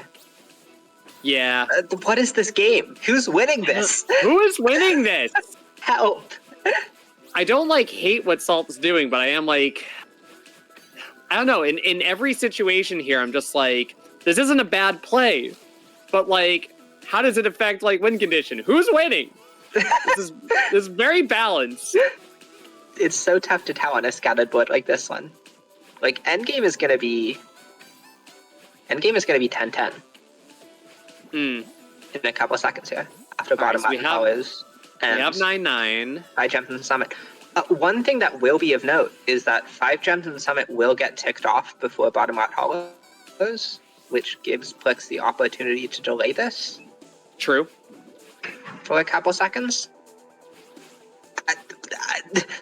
Yeah. What is this game? Who's winning this? Who is winning this? Help! I don't hate what Salt's doing, but I am I don't know. In every situation here, I'm just like, this isn't a bad play, but how does it affect win condition? Who's winning? This is very balanced. It's so tough to tell on a scattered board like this one. Endgame is gonna be 10-10 Mm. in a couple of seconds here after bottom so we left have- powers. And We have 9-9. 5 gems in the Summit. One thing that will be of note is that 5 gems in the Summit will get ticked off before bottom left hollows, which gives Plix the opportunity to delay this True. for a couple seconds.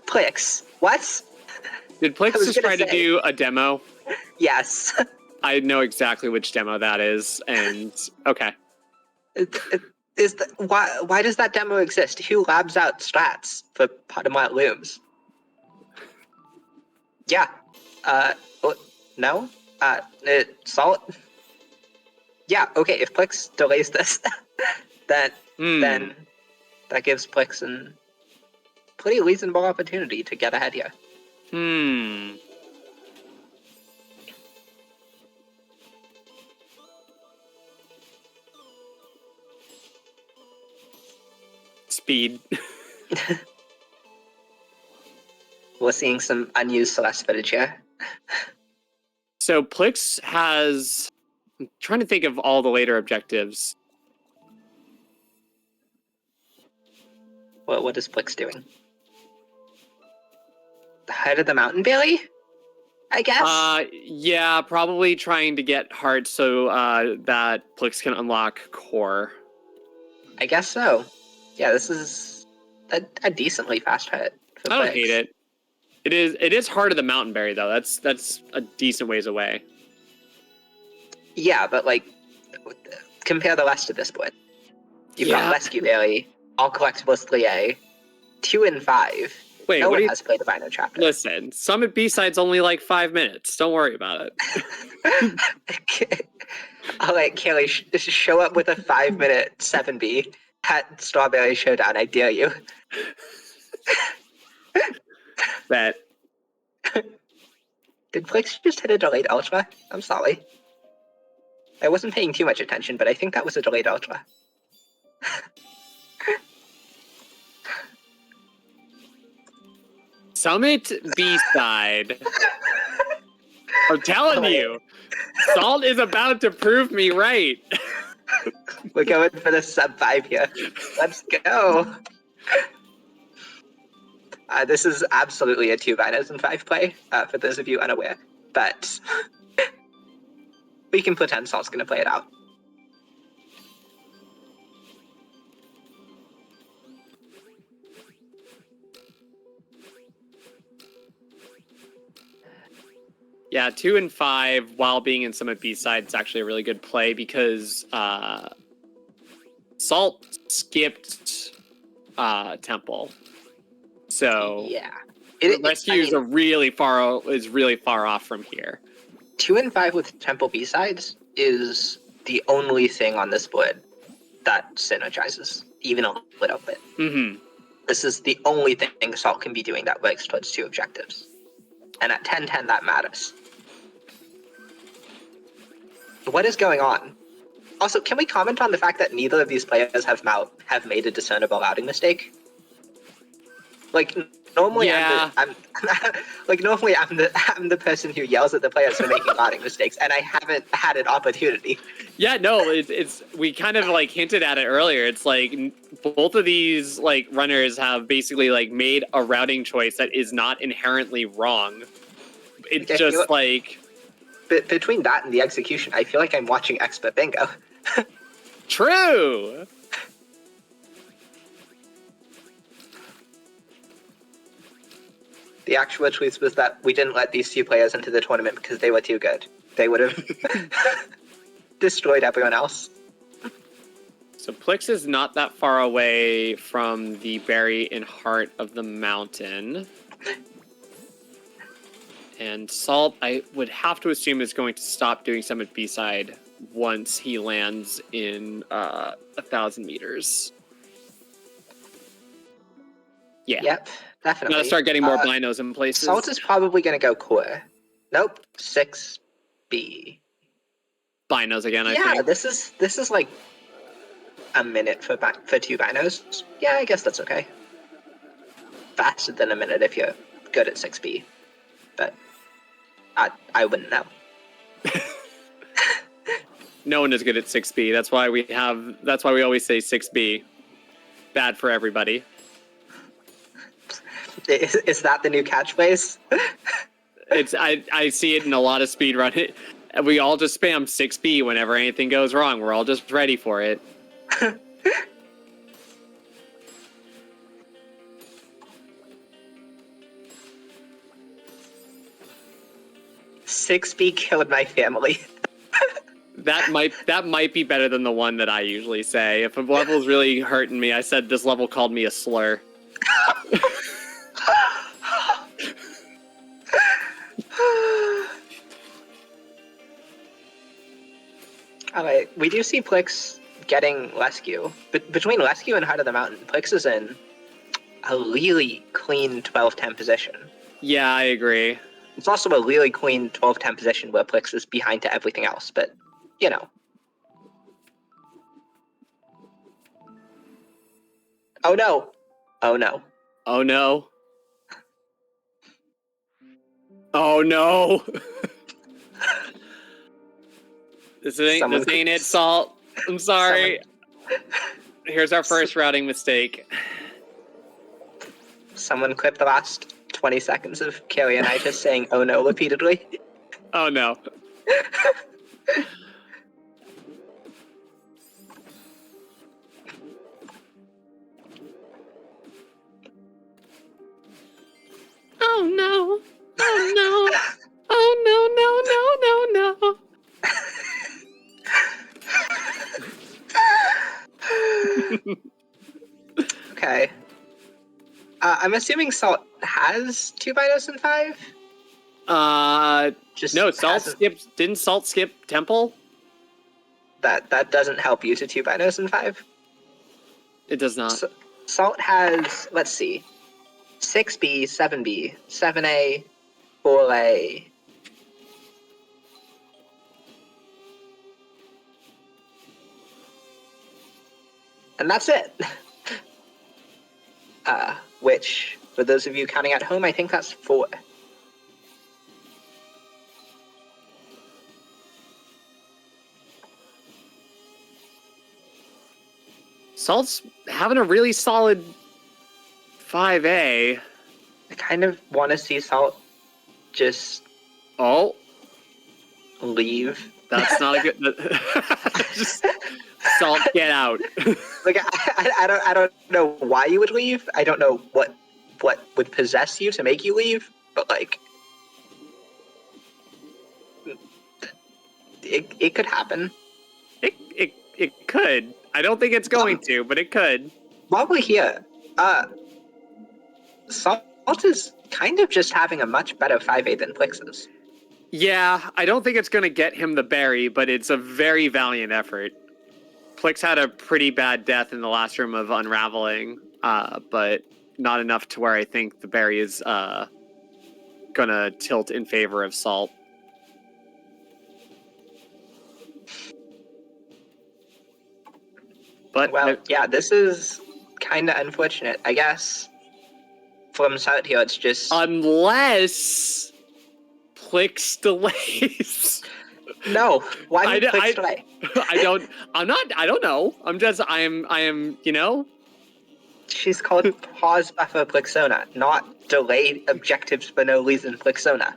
Plix, what? Did I Plix was just gonna try to say- do a demo? Yes. I know exactly which demo that is, and okay. Why does that demo exist? Who labs out strats for bottom left looms? Yeah. No? Salt? Yeah, okay, if Plix delays this, then that gives Plix a pretty reasonable opportunity to get ahead here. Speed. We're seeing some unused Celeste footage here. So Plix has... I'm trying to think of all the later objectives. What is Plix doing? The head of the mountain Bailey? I guess? Yeah, probably trying to get hearts so that Plix can unlock core. I guess so. Yeah, this is a decently fast hit for I don't Plix. hate it. It is Heart of the Mountain Berry though. That's a decent ways away. Yeah, but like, compare the rest of this board. You've Yeah. got Rescue Berry, all collectibles 3A, 2 and 5. Wait, no what one do you has played a Bino chapter. listen? Summit B-side's only like 5 minutes. Don't worry about it. All right, Kelly, show up with a 5-minute 7B at Strawberry Showdown. I dare you. Bet. Did Flix just hit a delayed ultra? I'm sorry. I wasn't paying too much attention, but I think that was a delayed ultra. Summit B-side. I'm telling you, Salt is about to prove me right. We're going for the sub 5 here. Let's go. This is absolutely a 2 Binos and 5 play, for those of you unaware. But we can pretend Salt's going to play it out. Yeah, 2 and 5 while being in Summit B-side is actually a really good play because Salt skipped Temple. So yeah, Rescues are really far off from here. 2 and 5 with Temple B-sides is the only thing on this board that synergizes, even a little bit. Mm-hmm. This is the only thing Salt can be doing that works towards 2 objectives. And at 10-10, that matters. What is going on? Also, can we comment on the fact that neither of these players have made a discernible routing mistake? Like, normally Yeah. I'm the person who yells at the players for making routing mistakes, and I haven't had an opportunity. Yeah, no, it's we kind of like hinted at it earlier. It's like both of these like runners have basically like made a routing choice that is not inherently wrong. It's Okay, just like between that and the execution, I feel like I'm watching Expert Bingo. true. The actual truth was that we didn't let these 2 players into the tournament because they were too good. They would have destroyed everyone else. So Plix is not that far away from the berry in Heart of the Mountain. And Salt, I would have to assume, is going to stop doing Summit B-side once he lands in 1,000 meters. Yeah. Yep, definitely. Gotta start getting more binos in places. Salt is probably going to go core. Nope, 6B. Binos again, I think. Yeah, this is like a minute for 2 binos. Yeah, I guess that's okay. Faster than a minute if you're good at 6B. But I wouldn't know. No one is good at 6B. That's why we always say 6B. Bad for everybody. Is that the new catchphrase? I see it in a lot of speedrun. We all just spam 6B whenever anything goes wrong. We're all just ready for it. 6B killed my family. That might be better than the one that I usually say. If a level's really hurting me, I said this level called me a slur. Alright, we do see Plix getting Rescue. But between Rescue and Heart of the Mountain, Plix is in a really clean 12-10 position. Yeah, I agree. It's also a really clean 12-10 position where Plix is behind to everything else, but, you know. Oh no! Oh no. Oh no. Oh no. This ain't it, Salt. I'm sorry. Here's our first routing mistake. Someone clip the last 20 seconds of Carrie and I just saying "oh no" repeatedly. Oh no. Oh no. I'm assuming Salt has 2 Binos in 5? Just No, Salt hasn't- skipped. Didn't Salt skip Temple? That doesn't help you to 2 Binos in 5. It does not. Salt has, let's see, 6B, 7B, 7A, 4A. And that's it. Which, for those of you counting at home, I think that's 4. Salt's having a really solid 5A. I kind of want to see Salt just Oh, leave. that's not a good. Just Salt, get out. Like I don't know why you would leave. I don't know what would possess you to make you leave. But like, it could happen. It could. I don't think it's going to, but it could. While we're here, Salt is kind of just having a much better 5A than Plix is. Yeah, I don't think it's going to get him the berry, but it's a very valiant effort. Plix had a pretty bad death in the last room of Unraveling, but not enough to where I think the berry is going to tilt in favor of Salt. But Well, yeah, this is kind of unfortunate. I guess from Salt here, it's just unless Plix delays. no. Why would I Plix delay? I don't know. I am, you know. She's called pause buffer Plixona, not delayed objectives for no reason Plixona.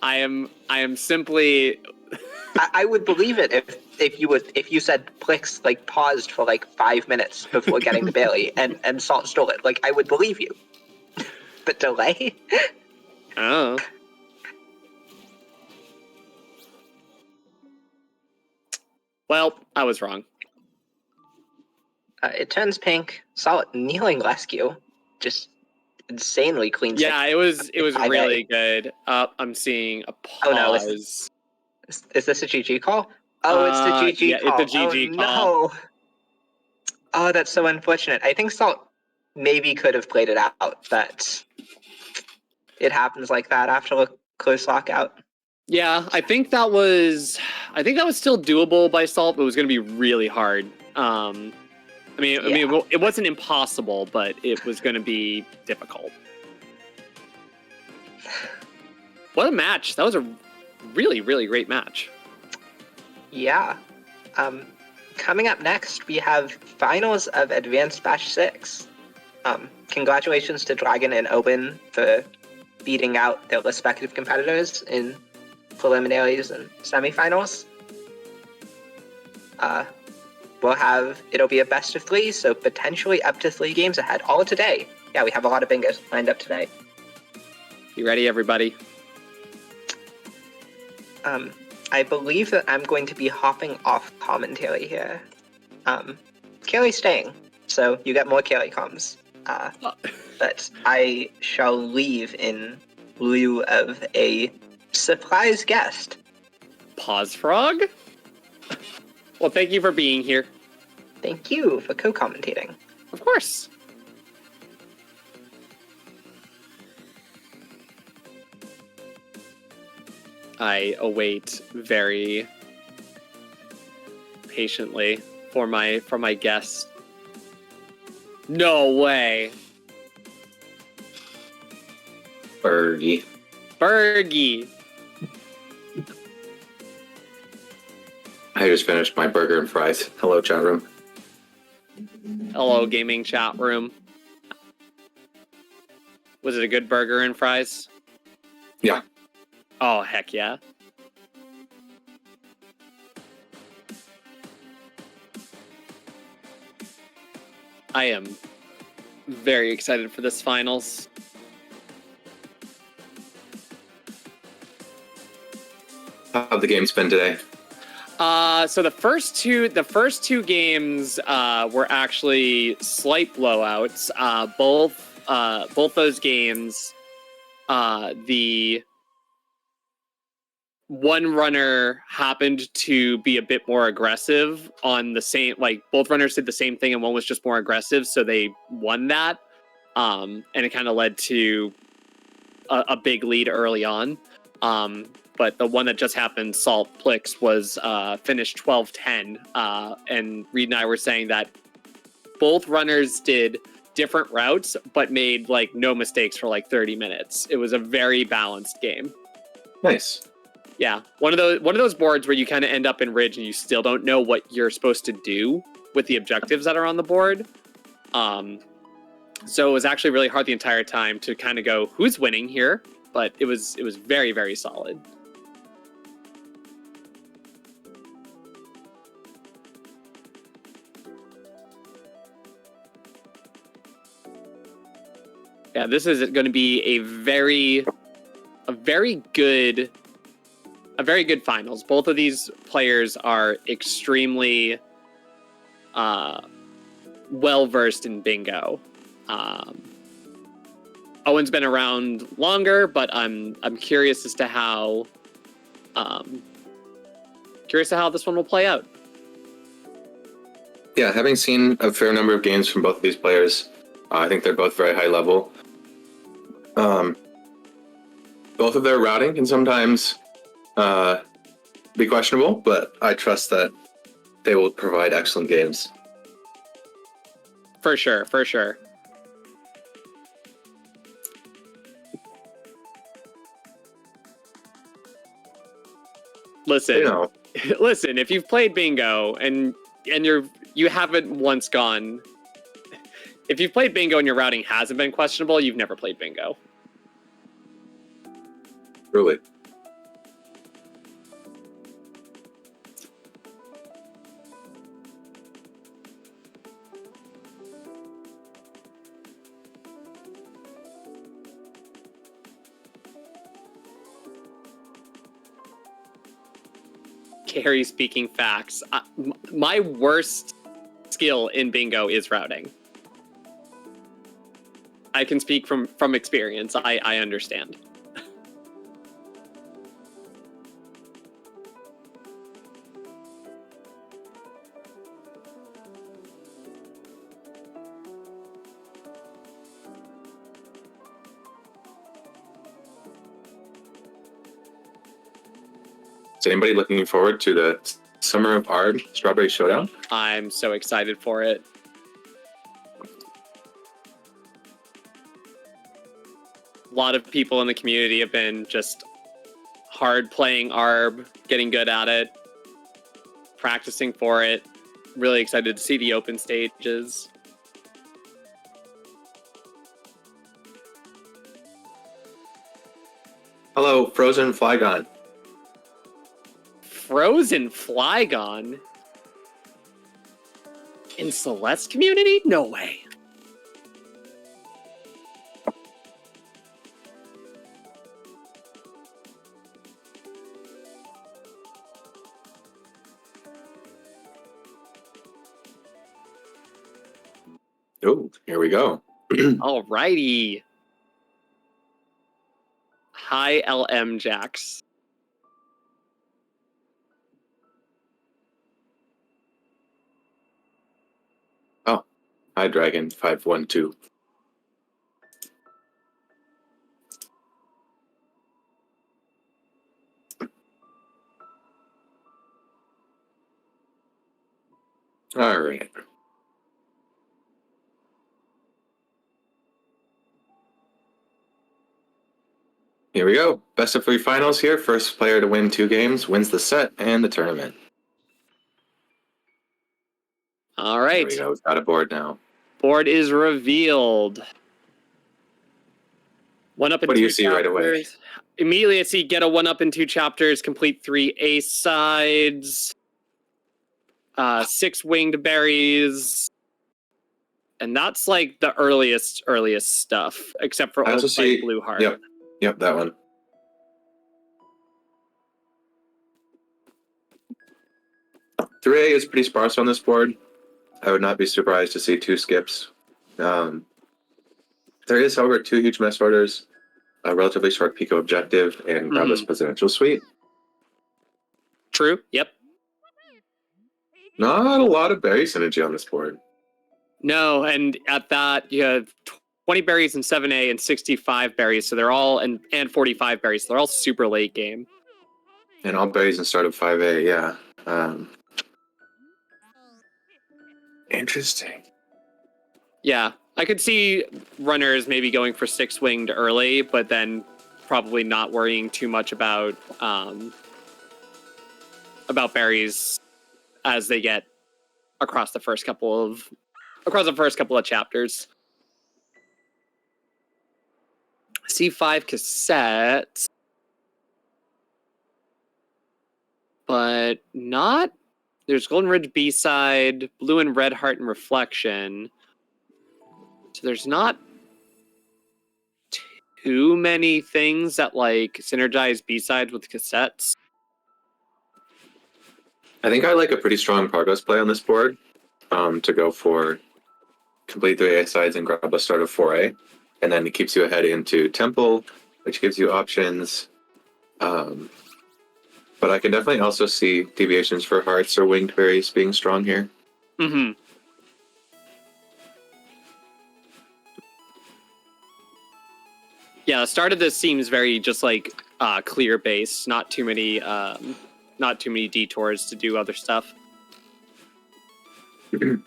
I am simply. I would believe it if you said Plix like paused for like 5 minutes before getting the berry and Salt stole it. Like I would believe you. But delay? Oh. Well, I was wrong. It turns pink. Solid kneeling rescue. Just insanely clean. Yeah, it was 5A. really good. I'm seeing a pause. Oh no, is this a GG call? Oh, it's the GG yeah, call. it's a GG oh, call. No. Oh, that's so unfortunate. I think Salt maybe could have played it out, but it happens like that after a close lockout. Yeah, I think that was still doable by Salt, but it was going to be really hard. I mean, it wasn't impossible, but it was going to be difficult. What a match! That was a really, really great match. Yeah. Coming up next, we have finals of Advanced Batch 6. Congratulations to Dragon and Owen for beating out their respective competitors in preliminaries and semifinals. It'll be a best of 3, so potentially up to 3 games ahead, all today. Yeah, we have a lot of bingos lined up today. You ready, everybody? I believe that I'm going to be hopping off commentary here. Kelly's staying, so you get more Kelly comms. But I shall leave in lieu of a surprise guest. Pause Frog? Well, thank you for being here. Thank you for co-commentating. Of course. I await very patiently for my guest. No way. Bergie. Bergie. I just finished my burger and fries. Hello, chat room. Hello, gaming chat room. Was it a good burger and fries? Yeah. Oh, heck yeah. I am very excited for this finals. How'd the games been today? So the first two games were actually slight blowouts. Both those games, the one runner happened to be a bit more aggressive on the same, like both runners did the same thing and one was just more aggressive, so they won that. And it kind of led to a big lead early on. But the one that just happened, Salt Plix, was finished 12-10. And Reed and I were saying that both runners did different routes, but made like no mistakes for like 30 minutes. It was a very balanced game. Nice. Yeah, one of those boards where you kind of end up in Ridge and you still don't know what you're supposed to do with the objectives that are on the board. So it was actually really hard the entire time to kind of go, who's winning here? But it was very, very solid. Yeah, this is going to be a very good finals. Both of these players are extremely well versed in bingo. Owen's been around longer, but I'm curious as to how this one will play out. Yeah, having seen a fair number of games from both of these players, I think they're both very high level. Both of their routing can sometimes be questionable, but I trust that they will provide excellent games. For sure. Listen, You know, listen. If you've played bingo and you haven't once gone, if you've played bingo and your routing hasn't been questionable, you've never played bingo. really. Carrie speaking facts. My worst skill in bingo is routing. I can speak from experience. I understand. Is anybody looking forward to the Summer of Art Strawberry Showdown? I'm so excited for it. A lot of people in the community have been just hard playing ARB, getting good at it, practicing for it. Really excited to see the open stages. Hello, Frozen Flygon. Frozen Flygon? In Celeste community? No way. Oh, here we go. Alrighty. Hi, LM Jax. Oh, hi, Dragon 512. All right. Here we go. Best of three finals here. First player to win 2 games wins the set and the tournament. All There right. we go. We've got a board now. Board is revealed. One up in What do 2 you see right away? chapters. Immediately I see get a 1 up in 2 chapters, complete 3 ace sides, 6 winged berries. And that's like the earliest stuff, except for I also Old see Blue Heart. Yep, that one. 3A is pretty sparse on this board. I would not be surprised to see 2 skips. There is, however, 2 huge mess orders, a relatively short Pico objective, and Grabless Presidential Suite. True. Yep. Not a lot of berry synergy on this board. No, and at that you have 20 berries in 7A and 65 berries, so they're all and 45 berries, so they're all super late game. And all berries in start of 5A, yeah. Interesting. Yeah, I could see runners maybe going for 6-winged early, but then probably not worrying too much about berries as they get across the first couple of chapters. C5 cassettes, but not. There's Golden Ridge B-side, Blue and Red Heart and Reflection. So there's not too many things that like synergize B-sides with cassettes. I think I like a pretty strong progress play on this board to go for complete 3A sides and grab a start of 4A. And then it keeps you ahead into Temple, which gives you options. But I can definitely also see deviations for Hearts or Winged Berries being strong here. Mm-hmm. Yeah, the start of this seems very just like clear base, not too many detours to do other stuff.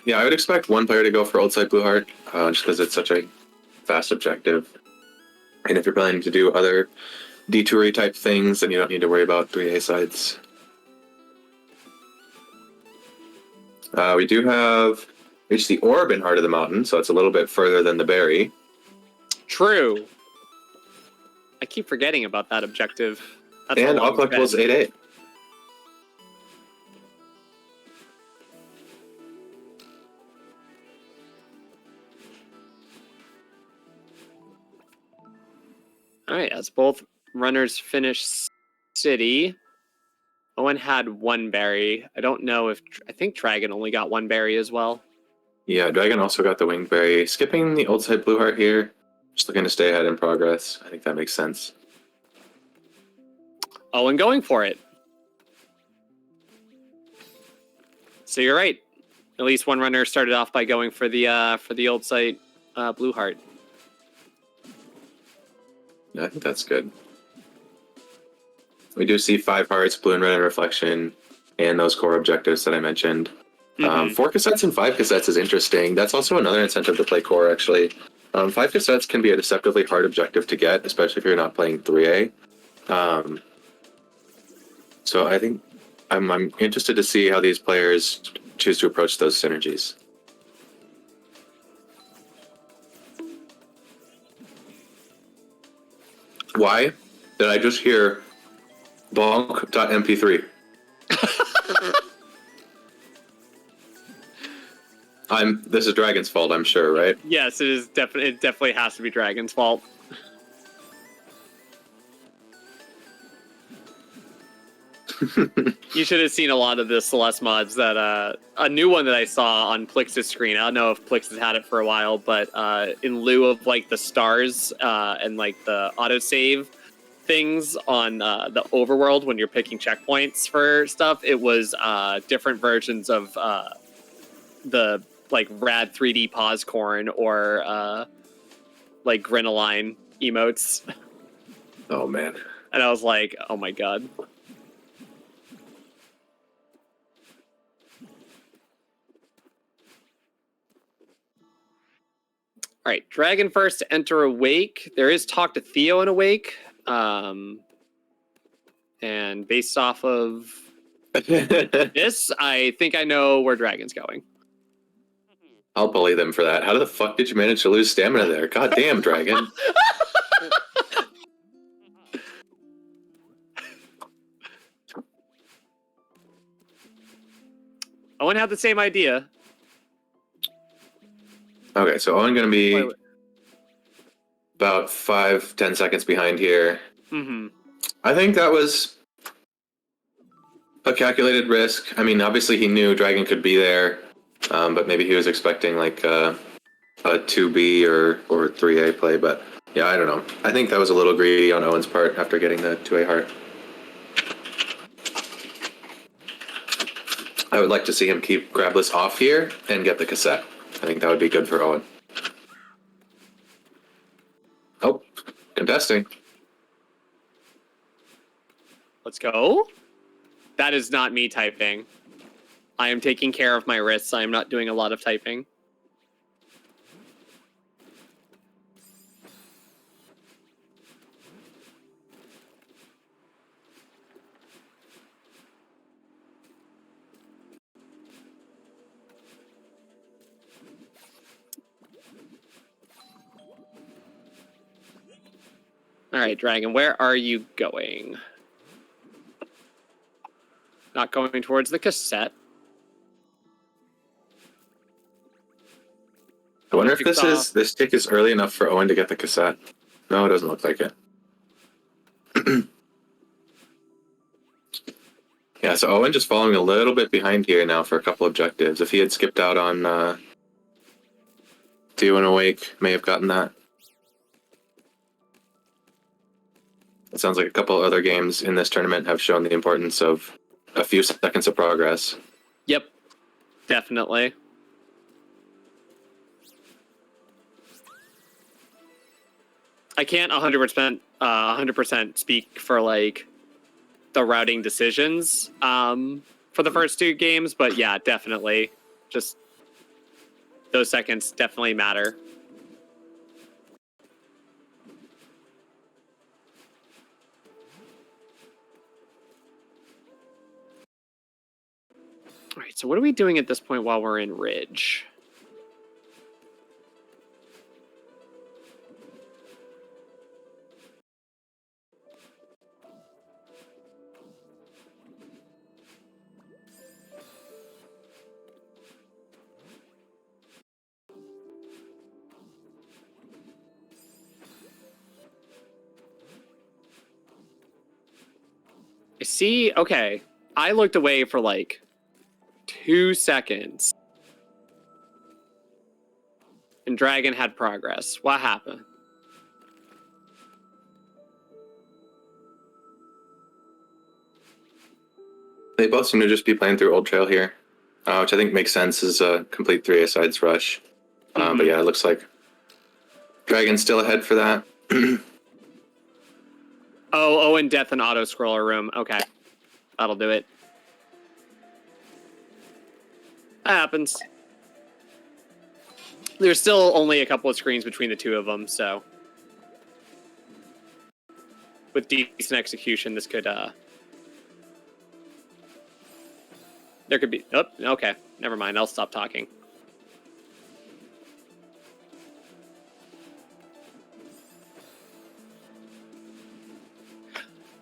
Yeah, I would expect one player to go for Old Side Blue Heart, just because it's such a fast objective. And if you're planning to do other detour type things, then you don't need to worry about 3A sides. We do have reached the Orb in Heart of the Mountain, so it's a little bit further than the Berry. True. I keep forgetting about that objective. That's And all collectibles 8-8. All right, as both runners finish city, Owen had 1 berry. I don't know if I think Dragon only got 1 berry as well. Yeah, Dragon also got the Winged Berry. Skipping the Old Side Blue Heart here. Just looking to stay ahead in progress. I think that makes sense. Owen going for it. So you're right. At least one runner started off by going for the Old Site Blue Heart. Yeah, I think that's good. We do see 5 hearts, Blue and Red and Reflection, and those core objectives that I mentioned. 4 cassettes and 5 cassettes is interesting. That's also another incentive to play core, actually. 5 cassettes can be a deceptively hard objective to get, especially if you're not playing 3A. So I think I'm interested to see how these players choose to approach those synergies. Why did I just hear bonk.mp3? This is Dragon's fault, I'm sure, right? Yes, it is definitely. It definitely has to be Dragon's fault. You should have seen a lot of the Celeste mods that a new one that I saw on Plix's screen. I don't know if Plix has had it for a while, but in lieu of like the stars and like the autosave things on the overworld when you're picking checkpoints for stuff, it was different versions of the like rad 3D pause corn or like Grinoline emotes. Oh man. And I was like, oh my god. All right, Dragon first to enter Awake. There is talk to Theo in Awake. And based off of this, I think I know where Dragon's going. I'll bully them for that. How the fuck did you manage to lose stamina there? God damn, Dragon. Owen had the same idea. Okay, so Owen going to be about 5-10 seconds behind here. Mm-hmm. I think that was a calculated risk. I mean, obviously he knew Dragon could be there, but maybe he was expecting like a 2B or 3A play. But yeah, I don't know. I think that was a little greedy on Owen's part after getting the 2A heart. I would like to see him keep Grabless off here and get the cassette. I think that would be good for Owen. Oh, contesting. Let's go. That is not me typing. I am taking care of my wrists. I am not doing a lot of typing. All right, Dragon, where are you going? Not going towards the cassette. I wonder if this kick is early enough for Owen to get the cassette. No, it doesn't look like it. Yeah, so Owen just following a little bit behind here now for a couple objectives. If he had skipped out on Do and Awake, may have gotten that. It sounds like a couple other games in this tournament have shown the importance of a few seconds of progress. Yep, definitely. I can't 100% speak for like the routing decisions for the first two games, but yeah, definitely. Just those seconds definitely matter. All right, so what are we doing at this point while we're in Ridge? See, okay. I looked away for like 2 seconds. And Dragon had progress. What happened? They both seem to just be playing through Old Trail here, which I think makes sense as a complete 3A sides rush. But yeah, it looks like Dragon's still ahead for that. Oh, and Death and Auto Scroller Room. Okay. That'll do it. That happens. There's still only a couple of screens between the two of them, so with decent execution, this could there could be. Oh, okay. Never mind. I'll stop talking.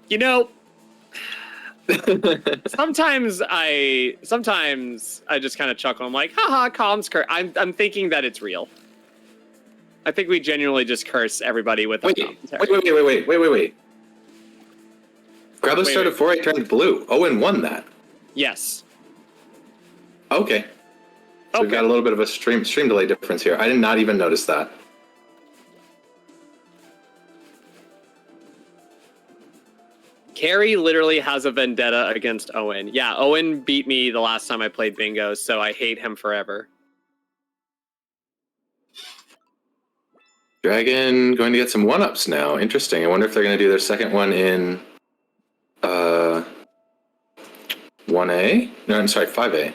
You know, sometimes I just kind of chuckle. I'm like, haha, comms curse. I'm thinking that it's real. I think we genuinely just curse everybody with our commentary. Wait. Grabless started 4-8 turned blue. Owen won that. Yes. Okay. So we've got a little bit of a stream delay difference here. I did not even notice that. Carrie literally has a vendetta against Owen. Yeah, Owen beat me the last time I played bingo, so I hate him forever. Dragon going to get some 1-ups now. Interesting. I wonder if they're going to do their second one in 1A? No, I'm sorry, 5A.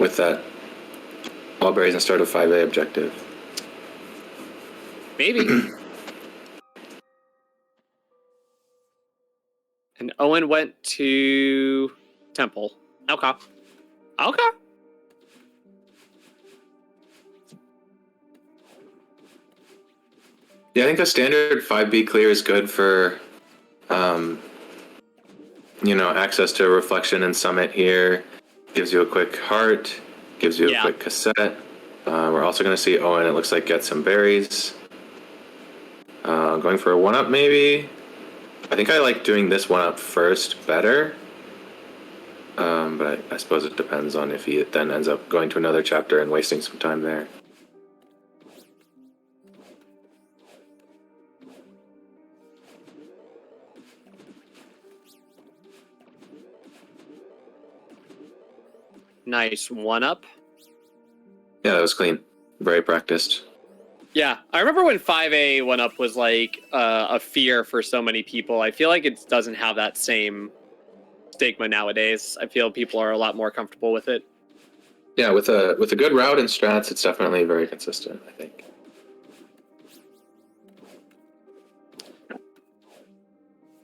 With that all berries and start of 5A objective. Maybe. And Owen went to Temple. Okay. Yeah, I think a standard 5B clear is good for, access to reflection and summit here. Gives you a quick heart, gives you a quick cassette. We're also going to see Owen, it looks like, get some berries. Going for a 1-up maybe. I think I like doing this 1-up first better. But I suppose it depends on if he then ends up going to another chapter and wasting some time there. Nice 1-up. Yeah, that was clean. Very practiced. Yeah, I remember when 5A 1-up was like a fear for so many people. I feel like it doesn't have that same stigma nowadays. I feel people are a lot more comfortable with it. Yeah, with a good route and strats, it's definitely very consistent, I think.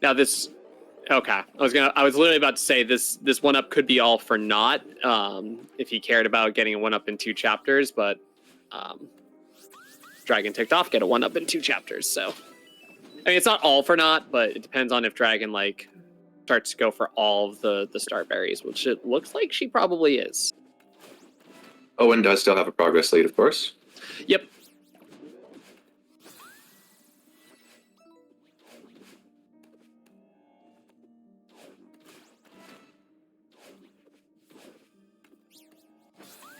Now this, okay, I was literally about to say this 1-up could be all for naught if he cared about getting a 1-up in 2 chapters, but Dragon ticked off, get a 1-up in 2 chapters. So I mean, it's not all for naught, but it depends on if Dragon like starts to go for all of the start berries, which it looks like she probably is. Owen does still have a progress lead, of course. Yep.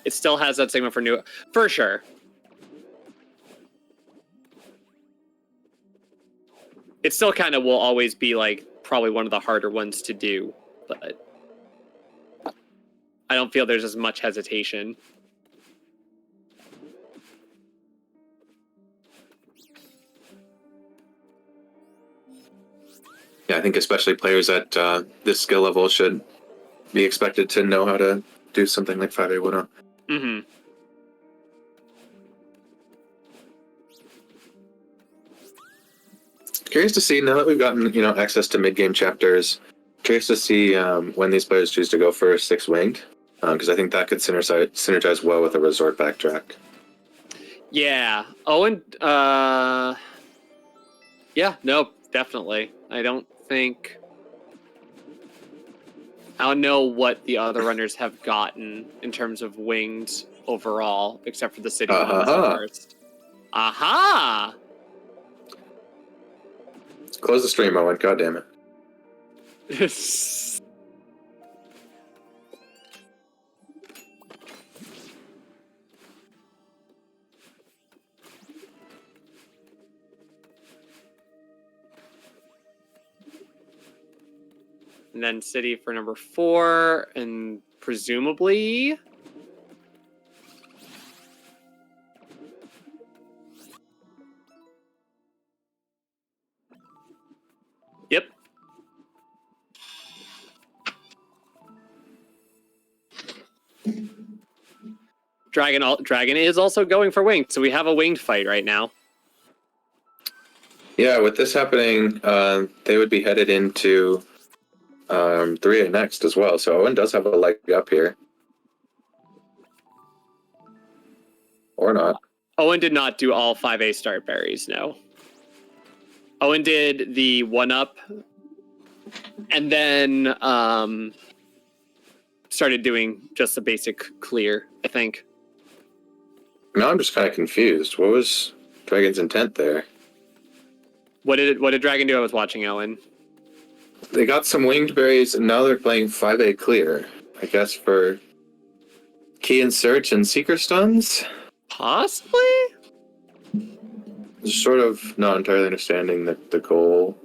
It still has that segment for new, for sure. It still kind of will always be like probably one of the harder ones to do, but I don't feel there's as much hesitation. Yeah, I think especially players at this skill level should be expected to know how to do something like 5A 1-up. Mm-hmm. Curious to see, now that we've gotten access to mid-game chapters, curious to see when these players choose to go for 6-winged, because I think that could synergize well with a resort backtrack. Yeah. Owen, yeah, no, definitely. I don't know what the other runners have gotten in terms of winged overall, except for the city one was the first. Aha! Close the stream, Owen. God damn it. And then city for number 4, and presumably... Yep. Dragon is also going for winged, so we have a winged fight right now. Yeah, with this happening, they would be headed into 3A next as well, so Owen does have a leg up here. Or not. Owen did not do all 5A start berries, no. Owen did the 1-up, and then started doing just the basic clear, I think. Now I'm just kind of confused. What was Dragon's intent there? What did Dragon do? I was watching Owen. They got some winged berries, and now they're playing 5A clear. I guess for key and search and seeker stuns? Possibly? Just sort of not entirely understanding the goal.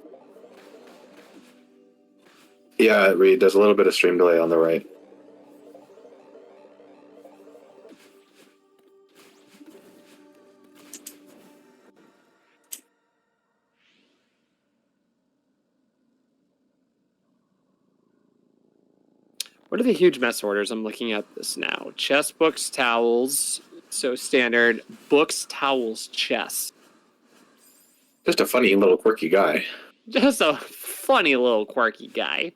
Yeah, it read. There's a little bit of stream delay on the right. What are the huge mess orders? I'm looking at this now. Chess, books, towels. So standard. Books, towels, chess. Just a funny little quirky guy. Just a funny little quirky guy.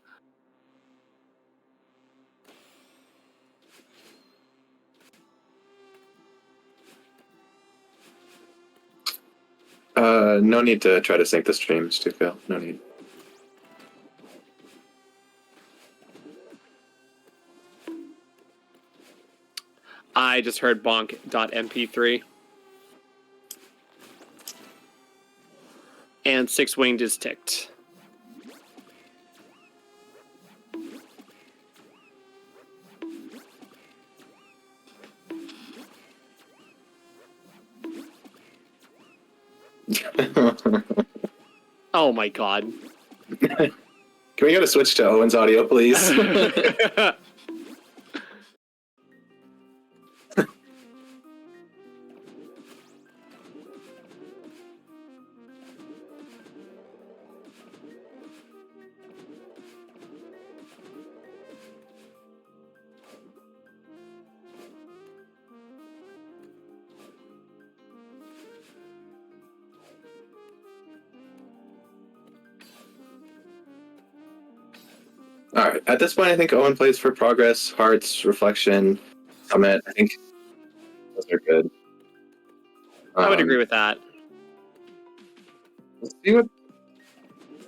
No need to try to sync the streams, Tuco. No need. I just heard bonk.mp3. And 6-winged is ticked. Oh my god. Can we get a switch to Owen's audio, please? All right. At this point, I think Owen plays for progress, hearts, reflection, summit. I think those are good. I would agree with that. Let's see what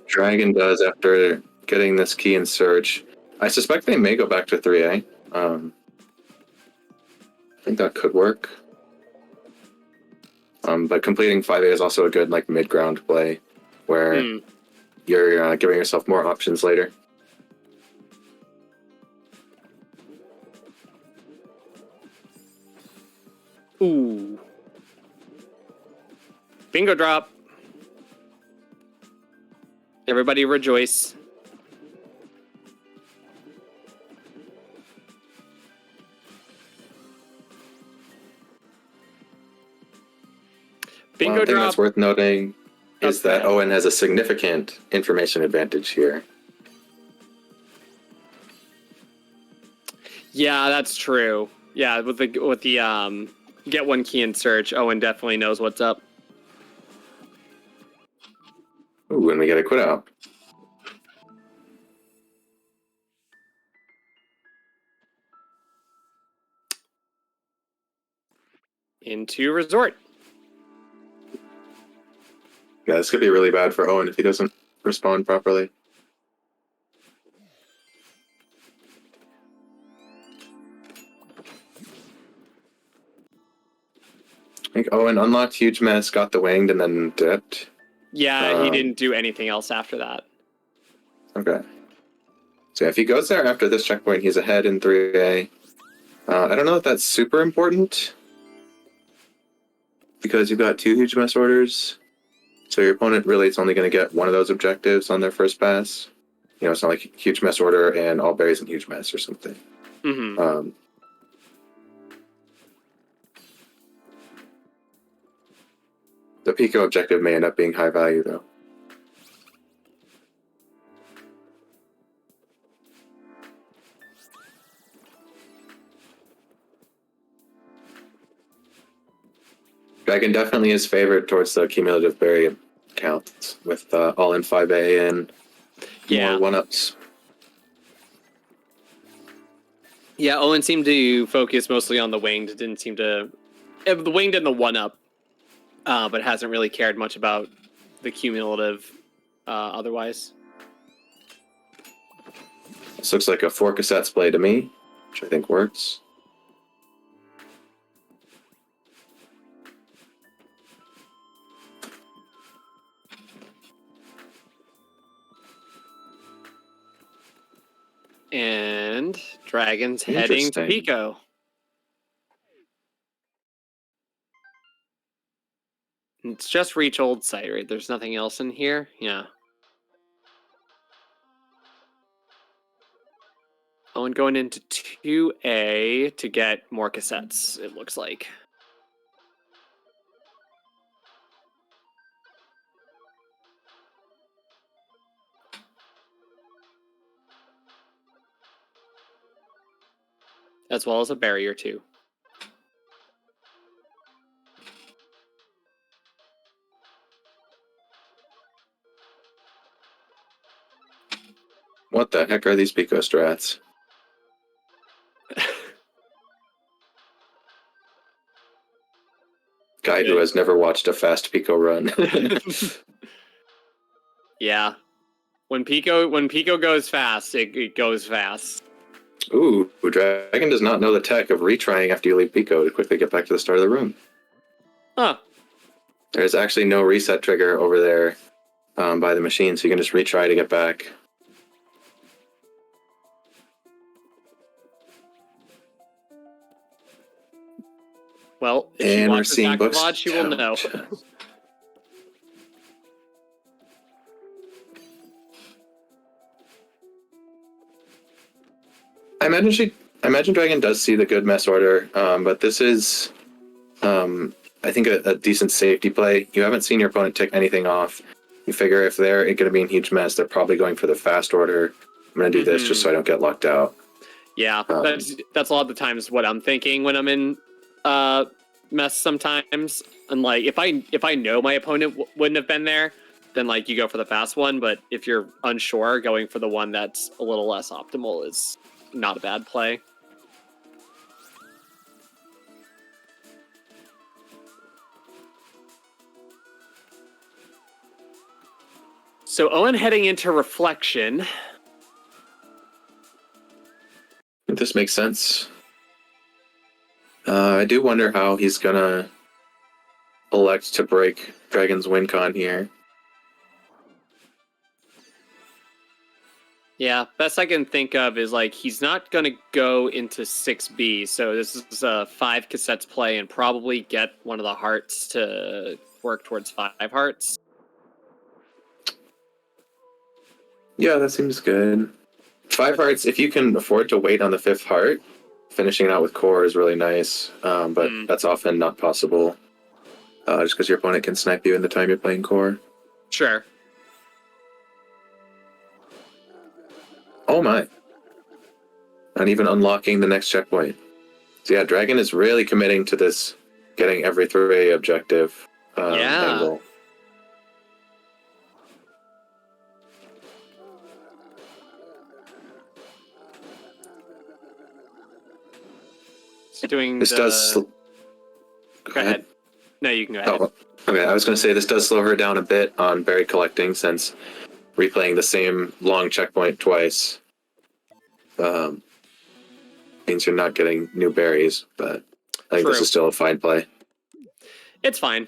Dragon does after getting this key in search. I suspect they may go back to 3A. I think that could work. But completing 5A is also a good like mid-ground play where you're giving yourself more options later. Ooh. Bingo drop. Everybody rejoice. Bingo One thing drop. that's worth noting is Okay. that Owen has a significant information advantage here. Yeah, that's true. Yeah, with the get one key in search, Owen definitely knows what's up. Ooh, and we get a quit out. Into resort. Yeah, this could be really bad for Owen if he doesn't respond properly. I think Owen unlocked Huge Mess, got the winged, and then dipped. Yeah, he didn't do anything else after that. Okay. So if he goes there after this checkpoint, he's ahead in 3A. I don't know if that's super important because you've got 2 Huge Mess orders. So your opponent really is only going to get one of those objectives on their first pass. You know, it's not like Huge Mess order and all berries and Huge Mess or something. Mm-hmm. The Pico objective may end up being high value, though. Dragon definitely is favored towards the cumulative berry count with all in 5A and Yeah. more 1-ups. Yeah, Owen seemed to focus mostly on the winged. Didn't seem to... The winged and the 1-up, but hasn't really cared much about the cumulative otherwise. This looks like a 4 cassettes play to me, which I think works. And Dragon's heading to Interesting. Pico. It's just reach old site, right? There's nothing else in here? Yeah. Owen going into 2A to get more cassettes, it looks like. As well as a barrier, too. What the heck are these Pico strats? Guy who has never watched a fast Pico run. Yeah. When Pico goes fast, it goes fast. Ooh, Dragon does not know the tech of retrying after you leave Pico to quickly get back to the start of the room. Huh. There's actually no reset trigger over there by the machine, so you can just retry to get back. Well, if she And we're watches seeing back books. VOD, she will know. I imagine Dragon does see the good mess order, but this is, I think, a decent safety play. You haven't seen your opponent tick anything off. You figure if they're going to be in huge mess, they're probably going for the fast order. I'm going to do this just so I don't get locked out. Yeah, that's a lot of the times what I'm thinking when I'm in mess sometimes. And like if I know my opponent wouldn't have been there, then like you go for the fast one. But if you're unsure, going for the one that's a little less optimal is not a bad play. So Owen heading into reflection. This makes sense. I do wonder how he's gonna elect to break Dragon's win con here. Yeah, best I can think of is like he's not gonna go into 6B, so this is a 5 cassettes play and probably get one of the hearts to work towards 5 hearts. Yeah, that seems good. 5 hearts, if you can afford to wait on the 5th heart, finishing it out with core is really nice, but that's often not possible, just because your opponent can snipe you in the time you're playing core. Sure. Oh my. Not even unlocking the next checkpoint. So yeah, Dragon is really committing to this getting every 3A objective angle. Doing this does. Go ahead. No, you can go ahead. Oh, okay, I was going to say this does slow her down a bit on berry collecting, since replaying the same long checkpoint twice means you're not getting new berries. But I think this is still a fine play. It's fine.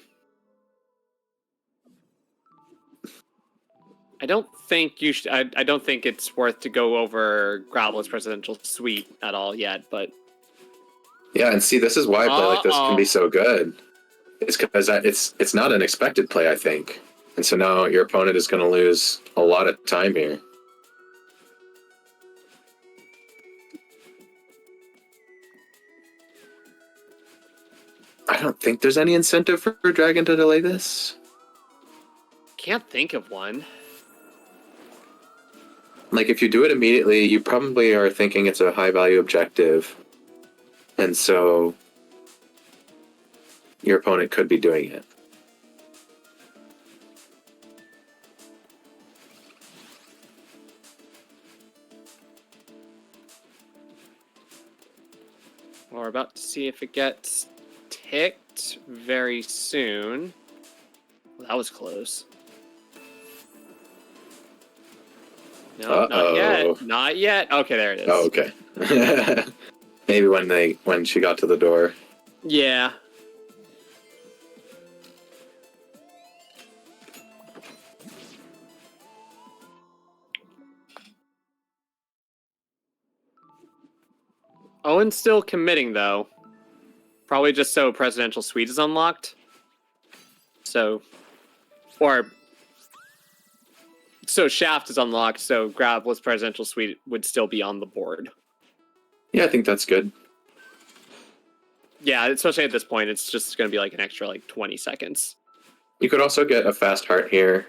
I don't think you should. I don't think it's worth to go over Gravel's Presidential Suite at all yet, but. Yeah, and see, this is why a play like this can be so good. It's because it's not an expected play, I think. And so now your opponent is going to lose a lot of time here. I don't think there's any incentive for Dragon to delay this. Can't think of one. Like, if you do it immediately, you probably are thinking it's a high-value objective. And so your opponent could be doing it. Well, we're about to see if it gets ticked very soon. Well, that was close. No, not yet. Not yet. Okay, there it is. Oh, okay. Maybe when she got to the door. Yeah. Owen's still committing, though. Probably just so Presidential Suite is unlocked. So Shaft is unlocked, so Gravel's Presidential Suite would still be on the board. Yeah, I think that's good. Yeah, especially at this point, it's just going to be like an extra 20 seconds. You could also get a fast heart here.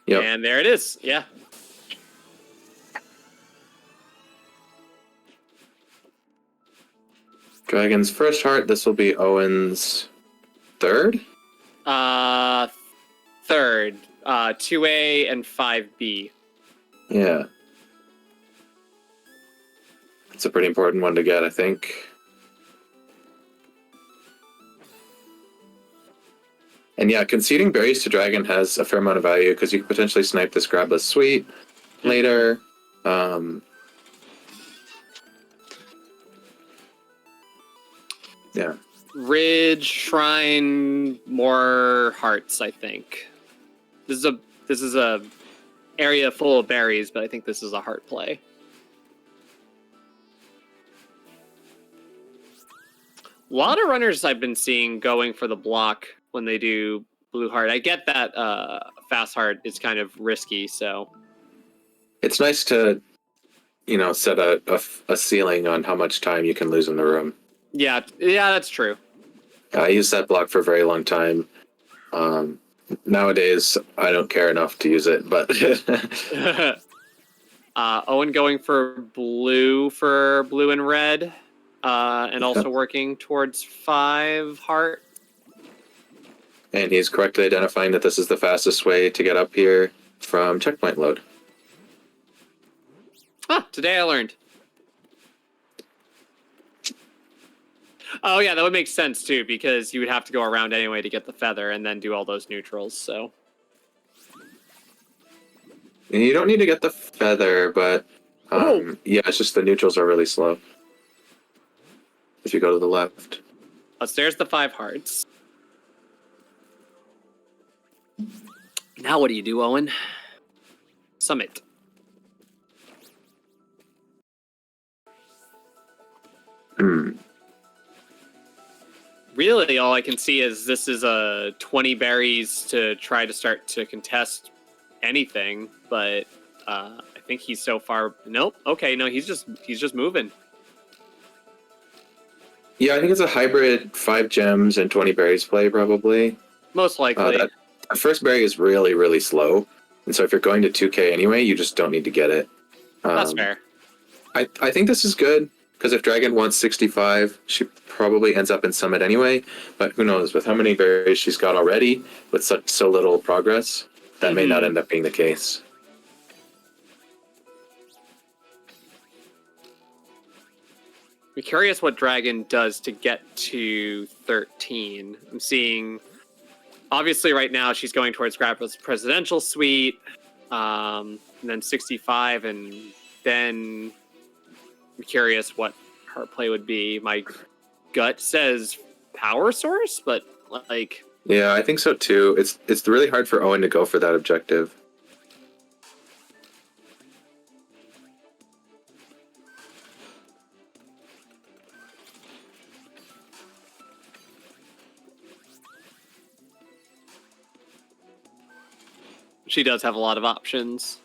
Yep. And there it is. Yeah. Dragon's first heart. This will be Owen's third? Third. 2A and 5B. Yeah. It's a pretty important one to get, I think. And yeah, conceding berries to Dragon has a fair amount of value because you could potentially snipe this Grabless Suite later. Yeah. Ridge, Shrine, more hearts, I think. This is a area full of berries, but I think this is a heart play. A lot of runners I've been seeing going for the block when they do blue heart. I get that fast heart is kind of risky, so. It's nice to, set a ceiling on how much time you can lose in the room. Yeah, that's true. I used that block for a very long time. Nowadays, I don't care enough to use it, but Owen going for blue and red, and also working towards 5 heart. and he's correctly identifying that this is the fastest way to get up here from checkpoint load. Today I learned. Oh yeah, that would make sense too, because you would have to go around anyway to get the feather and then do all those neutrals, so. And you don't need to get the feather, but yeah, it's just the neutrals are really slow. If you go to the left. There's the 5 hearts. Now what do you do, Owen? Summit. Really, all I can see is this is a 20 berries to try to start to contest anything, but I think he's so far. Nope. Okay, no, he's just moving. Yeah, I think it's a hybrid 5 gems and 20 berries play, probably. Most likely. That first berry is really, really slow. And so if you're going to 2k anyway, you just don't need to get it. That's fair. I think this is good, because if Dragon wants 65, she probably ends up in Summit anyway. But who knows, with how many berries she's got already, with so little progress, that may not end up being the case. I'm curious what Dragon does to get to 13. I'm seeing, obviously right now she's going towards Grappa's Presidential Suite, and then 65, and then I'm curious what her play would be. My gut says Power Source, but like... Yeah, I think so too. It's really hard for Owen to go for that objective. She does have a lot of options.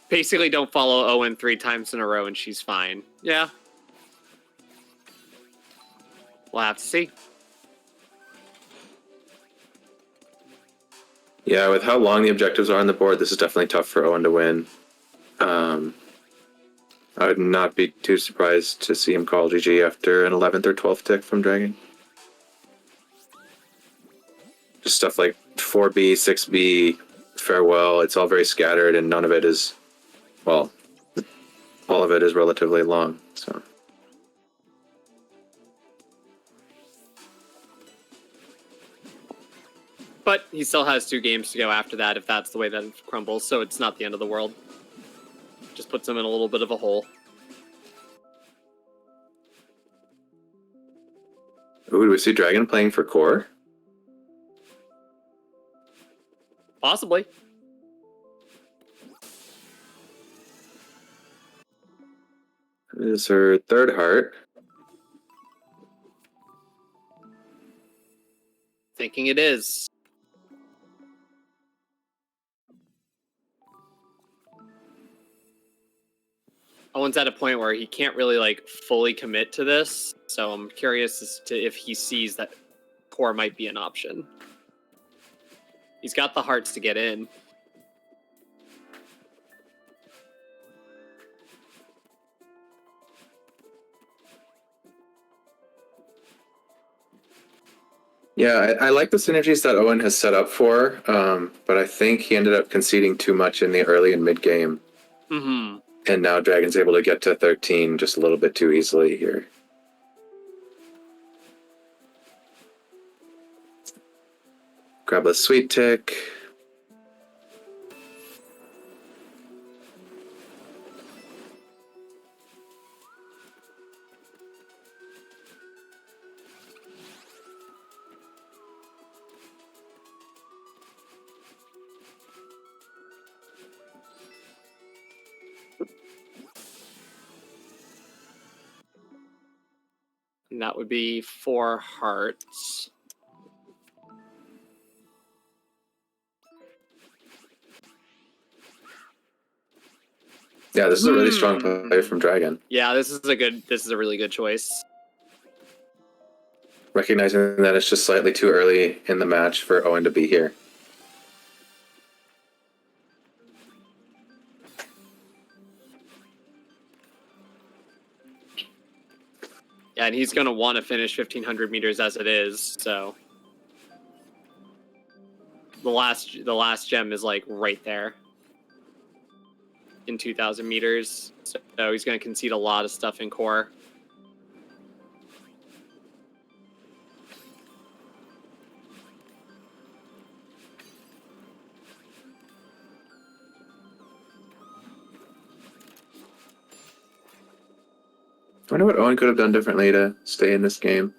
Basically, don't follow Owen 3 times in a row and she's fine. Yeah. We'll have to see. Yeah, with how long the objectives are on the board, this is definitely tough for Owen to win. I would not be too surprised to see him call GG after an 11th or 12th tick from Dragon. Just stuff like 4B, 6B, Farewell, it's all very scattered and none of it is, well, all of it is relatively long, so. But he still has 2 games to go after that if that's the way that it crumbles, so it's not the end of the world. Just puts him in a little bit of a hole. Ooh, do we see Dragon playing for core? Possibly. This is her 3rd heart. Thinking it is. Owen's at a point where he can't really like fully commit to this, so I'm curious as to if he sees that core might be an option. He's got the hearts to get in. Yeah, I like the synergies that Owen has set up for, but I think he ended up conceding too much in the early and mid game. Mm-hmm. And now Dragon's able to get to 13 just a little bit too easily here. Grab a sweet tick. And that would be 4 hearts. Yeah, this is a really strong play from Dragon. Yeah, this is a really good choice. Recognizing that it's just slightly too early in the match for Owen to be here. Yeah, and he's going to want to finish 1,500 meters as it is, so... The last gem is, like, right there. In 2,000 meters. So he's going to concede a lot of stuff in core. I wonder what Owen could have done differently to stay in this game.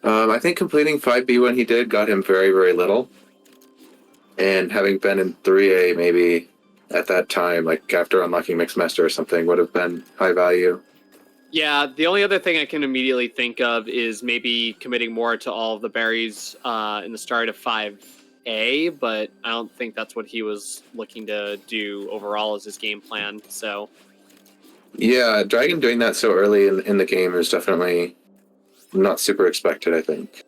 I think completing 5B when he did got him very, very little. And having been in 3A maybe at that time, like after unlocking Mixed Master or something, would have been high value. Yeah, the only other thing I can immediately think of is maybe committing more to all of the berries in the start of 5A, but I don't think that's what he was looking to do overall as his game plan, so... Yeah, Dragon doing that so early in the game is definitely not super expected, I think.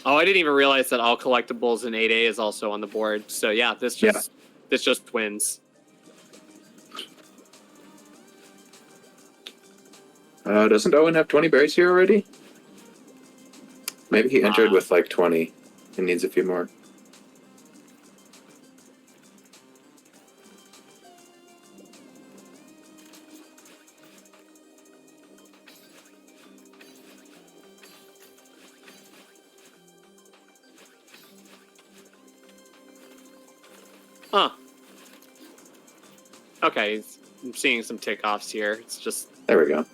Oh, I didn't even realize that all collectibles in 8A is also on the board. So yeah, this just wins. Doesn't Owen have 20 berries here already? Maybe he entered with like 20 and needs a few more. Huh. Okay, I'm seeing some tick-offs here. It's just... There we go.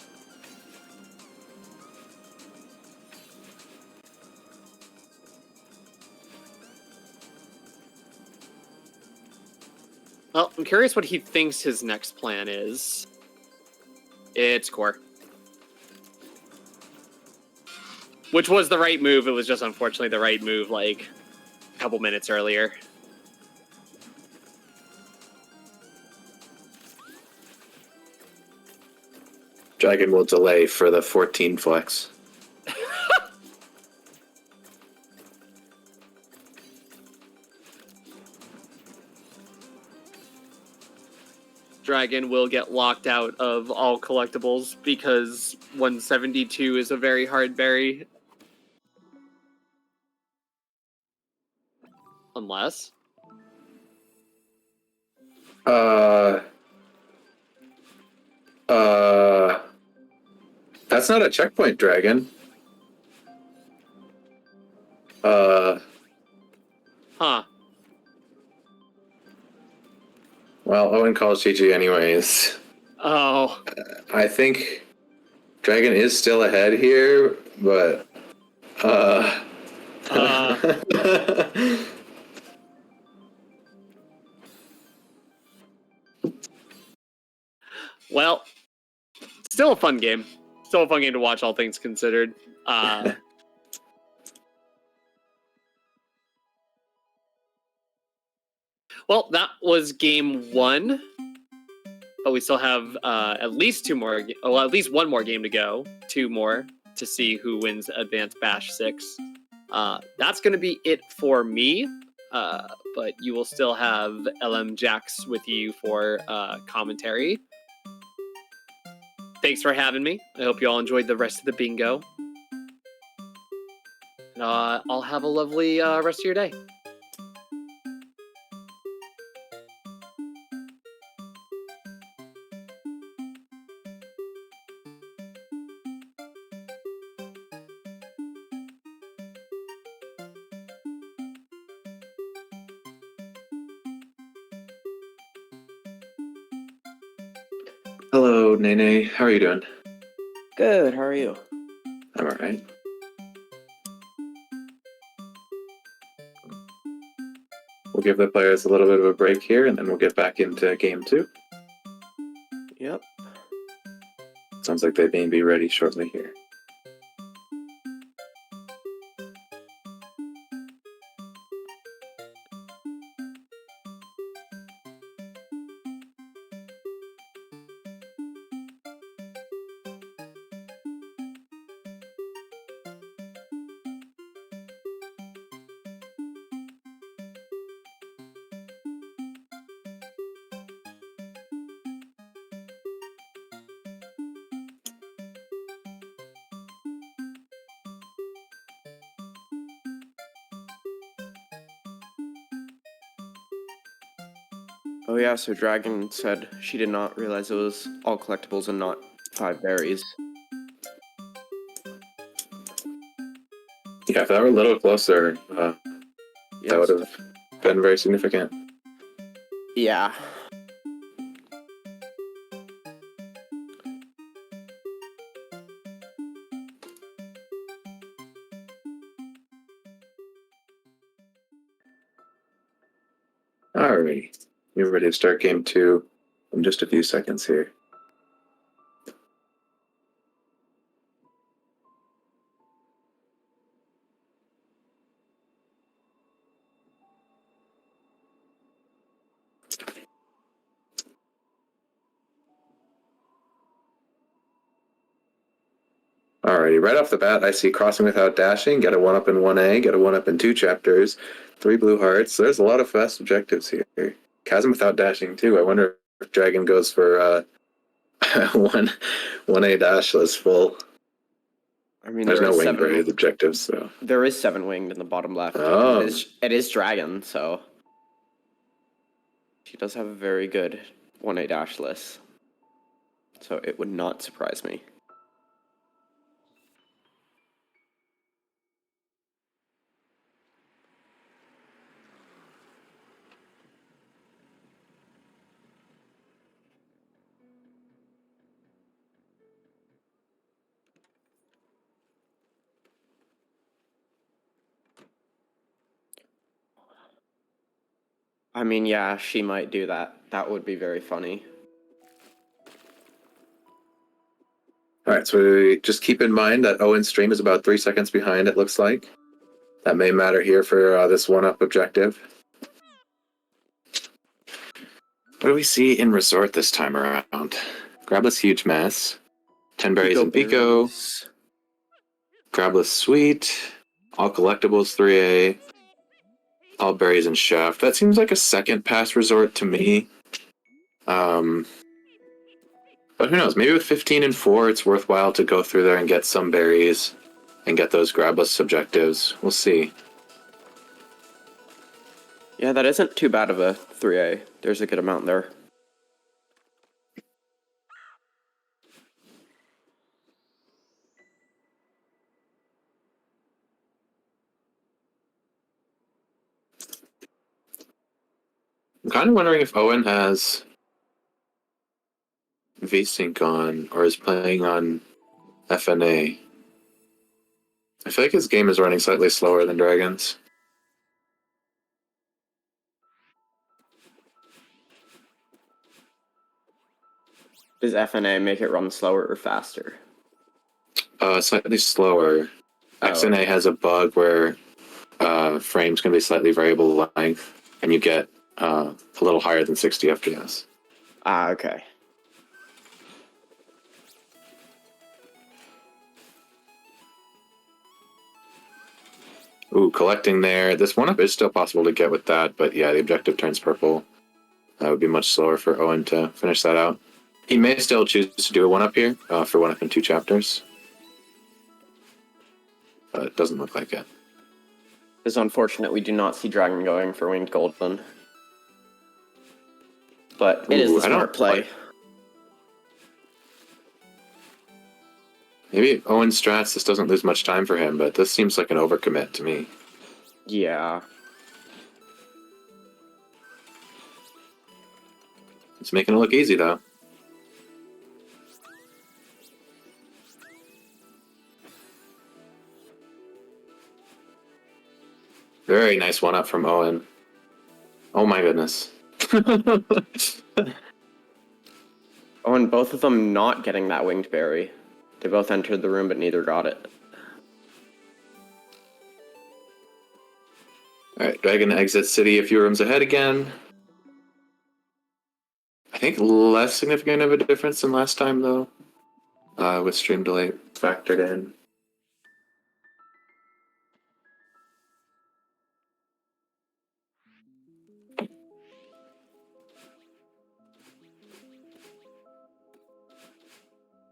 Well, I'm curious what he thinks his next plan is. It's core. Which was the right move. It was just unfortunately the right move, like, a couple minutes earlier. Dragon will delay for the 14 flex. Dragon will get locked out of all collectibles because 172 is a very hard berry. Unless... That's not a checkpoint, Dragon. Huh. Well, Owen calls GG anyways. Oh. I think Dragon is still ahead here, but Well, still a fun game. Still a fun game to watch, all things considered. Well, that was game 1. But we still have at least one more game to go. 2 more to see who wins Advanced Bash 6. That's going to be it for me. But you will still have LM Jax with you for commentary. Thanks for having me. I hope you all enjoyed the rest of the bingo. And, I'll have a lovely rest of your day. Hello, Nene. How are you doing? Good, how are you? I'm alright. We'll give the players a little bit of a break here, and then we'll get back into game 2. Yep. Sounds like they may be ready shortly here. Oh yeah, so Dragon said she did not realize it was all collectibles and not 5 berries. Yeah, if that were a little closer, that Yes. would have been very significant. Yeah. Alrighty. We're ready to start game 2 in just a few seconds here. Alrighty, right off the bat, I see crossing without dashing, get a 1-up in 1A, get a 1-up in 2 chapters, 3 blue hearts. There's a lot of fast objectives here. Chasm without dashing, too. I wonder if Dragon goes for 1A dashless full. I mean, There's there no is wing 7 berries objectives, so. There is 7 winged in the bottom left. Oh. It is Dragon, so she does have a very good 1A dashless. So it would not surprise me. I mean, yeah, she might do that. That would be very funny. Alright, so just keep in mind that Owen's stream is about 3 seconds behind, it looks like. That may matter here for this 1-up objective. What do we see in Resort this time around? Grabless Huge Mess, 10 berries in Pico, berries. Grabless Sweet, all collectibles 3A, all berries and Chef. That seems like a second pass resort to me. But who knows? Maybe with 15 and 4, it's worthwhile to go through there and get some berries and get those grabless objectives. We'll see. Yeah, that isn't too bad of a 3A. There's a good amount there. I'm kind of wondering if Owen has VSync on or is playing on FNA. I feel like his game is running slightly slower than Dragon's. Does FNA make it run slower or faster? Slightly slower. Oh, XNA okay. has a bug where frames can be slightly variable length, and you get a little higher than 60 FPS. Ah, okay. Ooh, collecting there. This 1-up is still possible to get with that, but yeah, the objective turns purple. That would be much slower for Owen to finish that out. He may still choose to do a 1-up here for 1-up in 2 chapters. But it doesn't look like it. It's unfortunate we do not see Dragon going for Winged Golden. But it is Ooh, the I don't smart play. like- Maybe Owen's strats, this doesn't lose much time for him, but this seems like an overcommit to me. Yeah. It's making it look easy, though. Very nice one up from Owen. Oh my goodness. Oh, and both of them not getting that winged berry. They both entered the room, but neither got it. Alright, Dragon exits city a few rooms ahead again. I think less significant of a difference than last time, though, with stream delay factored in.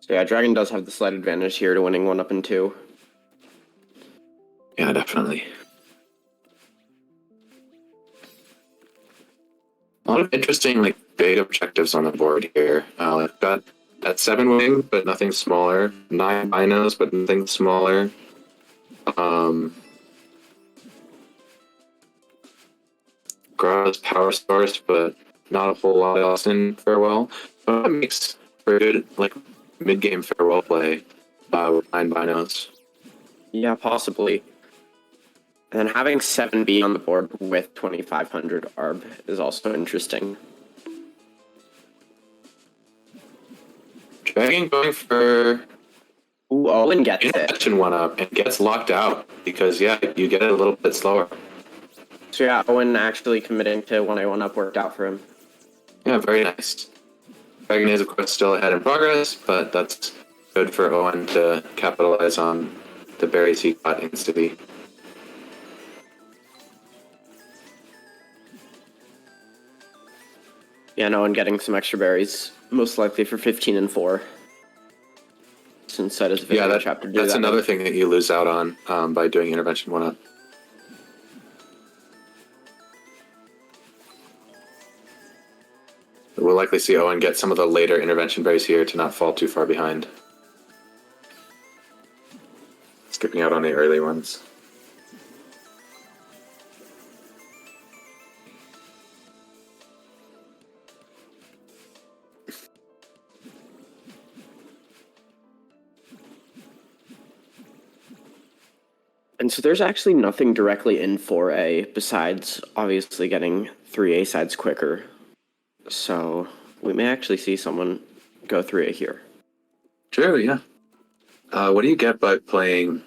So yeah, Dragon does have the slight advantage here to winning 1 up and 2. Yeah, definitely. A lot of interesting, like, big objectives on the board here. I've got that 7 wing, but nothing smaller. 9 binos, but nothing smaller. Grow's power source, but not a whole lot else in farewell. But it makes for good, like, mid-game farewell play with 9 binos. Yeah, possibly. And then having 7B on the board with 2500 ARB is also interesting. Dragon going for Ooh, Owen gets it. intervention 1 up and gets locked out because, yeah, you get it a little bit slower. So yeah, Owen actually committing to 1A1 up worked out for him. Yeah, very nice. Dragon is, of course, still ahead in progress, but that's good for Owen to capitalize on the berries he got instantly. Yeah, and Owen getting some extra berries, most likely for 15 and 4. Since that is a video chapter. That's another thing that you lose out on by doing intervention 1 up. We'll likely see Owen get some of the later intervention berries here to not fall too far behind. Skipping out on the early ones. And so there's actually nothing directly in 4A besides obviously getting 3A sides quicker. So we may actually see someone go 3A here. True, yeah. What do you get by playing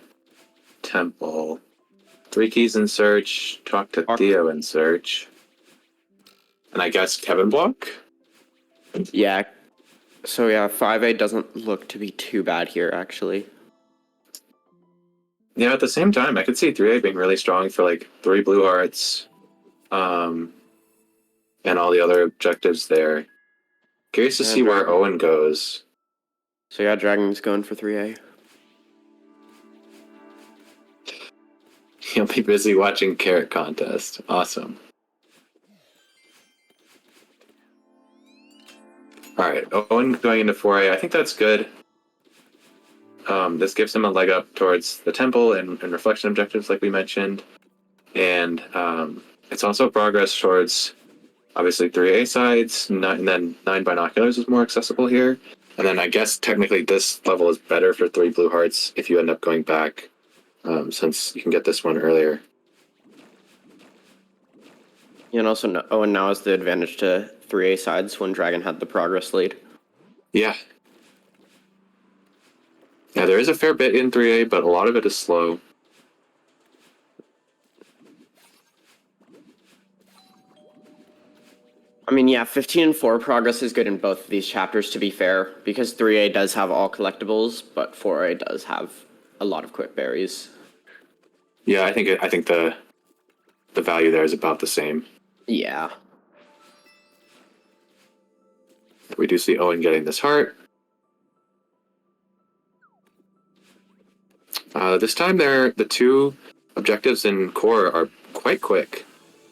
Temple? 3 keys in search, talk to Theo in search. And I guess Kevin block? Yeah. So yeah, 5A doesn't look to be too bad here, actually. Yeah, at the same time, I could see 3A being really strong for like 3 blue hearts, and all the other objectives there. Curious to see where Owen goes. So yeah, Dragon's going for 3A. He'll be busy watching Carrot Contest. Awesome. Alright, Owen going into 4A. I think that's good. This gives him a leg up towards the temple and reflection objectives, like we mentioned. And it's also progress towards, obviously, 3A sides, and then 9 binoculars is more accessible here. And then I guess technically this level is better for 3 blue hearts if you end up going back, since you can get this one earlier. And also Owen now has the advantage to 3A sides when Dragon had the progress lead. Yeah. Yeah, there is a fair bit in 3A, but a lot of it is slow. I mean, yeah, 15 and 4 progress is good in both of these chapters, to be fair, because 3A does have all collectibles, but 4A does have a lot of quick berries. Yeah, I think the value there is about the same. Yeah. We do see Owen getting this heart. This time the 2 objectives in core are quite quick.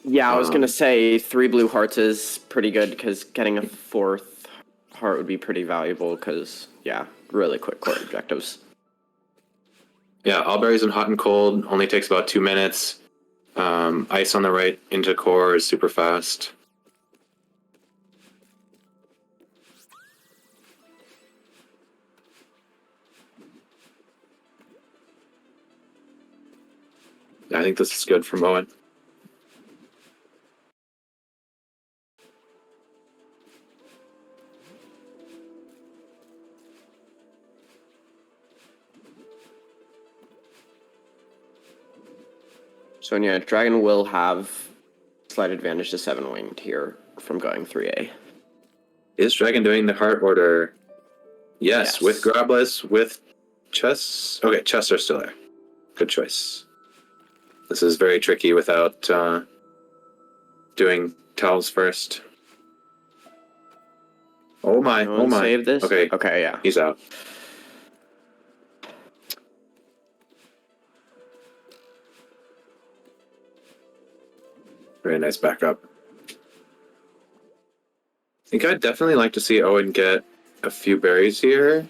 Yeah, I was going to say 3 blue hearts is pretty good because getting a 4th heart would be pretty valuable because, yeah, really quick core objectives. Yeah, all berries and hot and cold only takes about 2 minutes. Ice on the right into core is super fast. I think this is good from Owen. So yeah, Dragon will have slight advantage to 7 winged here from going 3A. Is Dragon doing the heart order? Yes, Yes. with Grabless, with chests. Okay, chests are still there. Good choice. This is very tricky without doing towels first. Oh my, No oh one my. save this? Okay, Okay, yeah. he's out. Very nice backup. I think I'd definitely like to see Owen get a few berries here,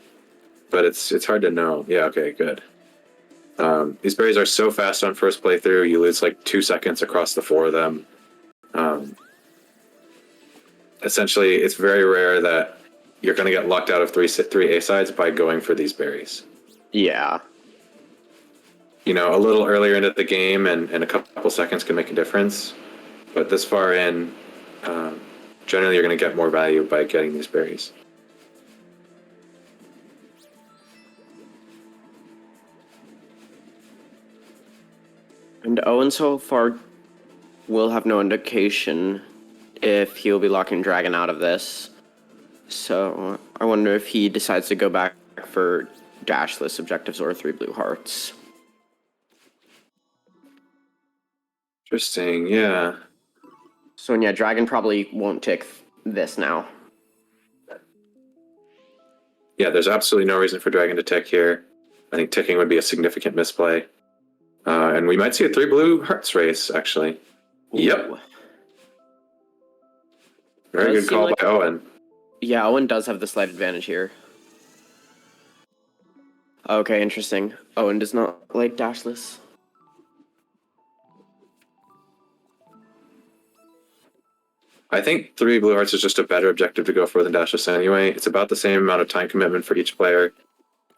but it's hard to know. Yeah, okay, good. These berries are so fast on first playthrough, you lose like 2 seconds across the 4 of them. Essentially, it's very rare that you're going to get locked out of three A sides by going for these berries. Yeah. You know, a little earlier into the game and a couple seconds can make a difference, but this far in, generally you're going to get more value by getting these berries. And Owen so far will have no indication if he'll be locking Dragon out of this. So I wonder if he decides to go back for dashless objectives or 3 blue hearts. Interesting, yeah. So yeah, Dragon probably won't tick this now. Yeah, there's absolutely no reason for Dragon to tick here. I think ticking would be a significant misplay. And we might see a 3 blue hearts race, actually. Yep. Ooh. Very Does good seem call like- by Owen. Yeah, Owen does have the slight advantage here. Okay, interesting. Owen does not like dashless. I think 3 blue hearts is just a better objective to go for than dashless anyway. It's about the same amount of time commitment for each player.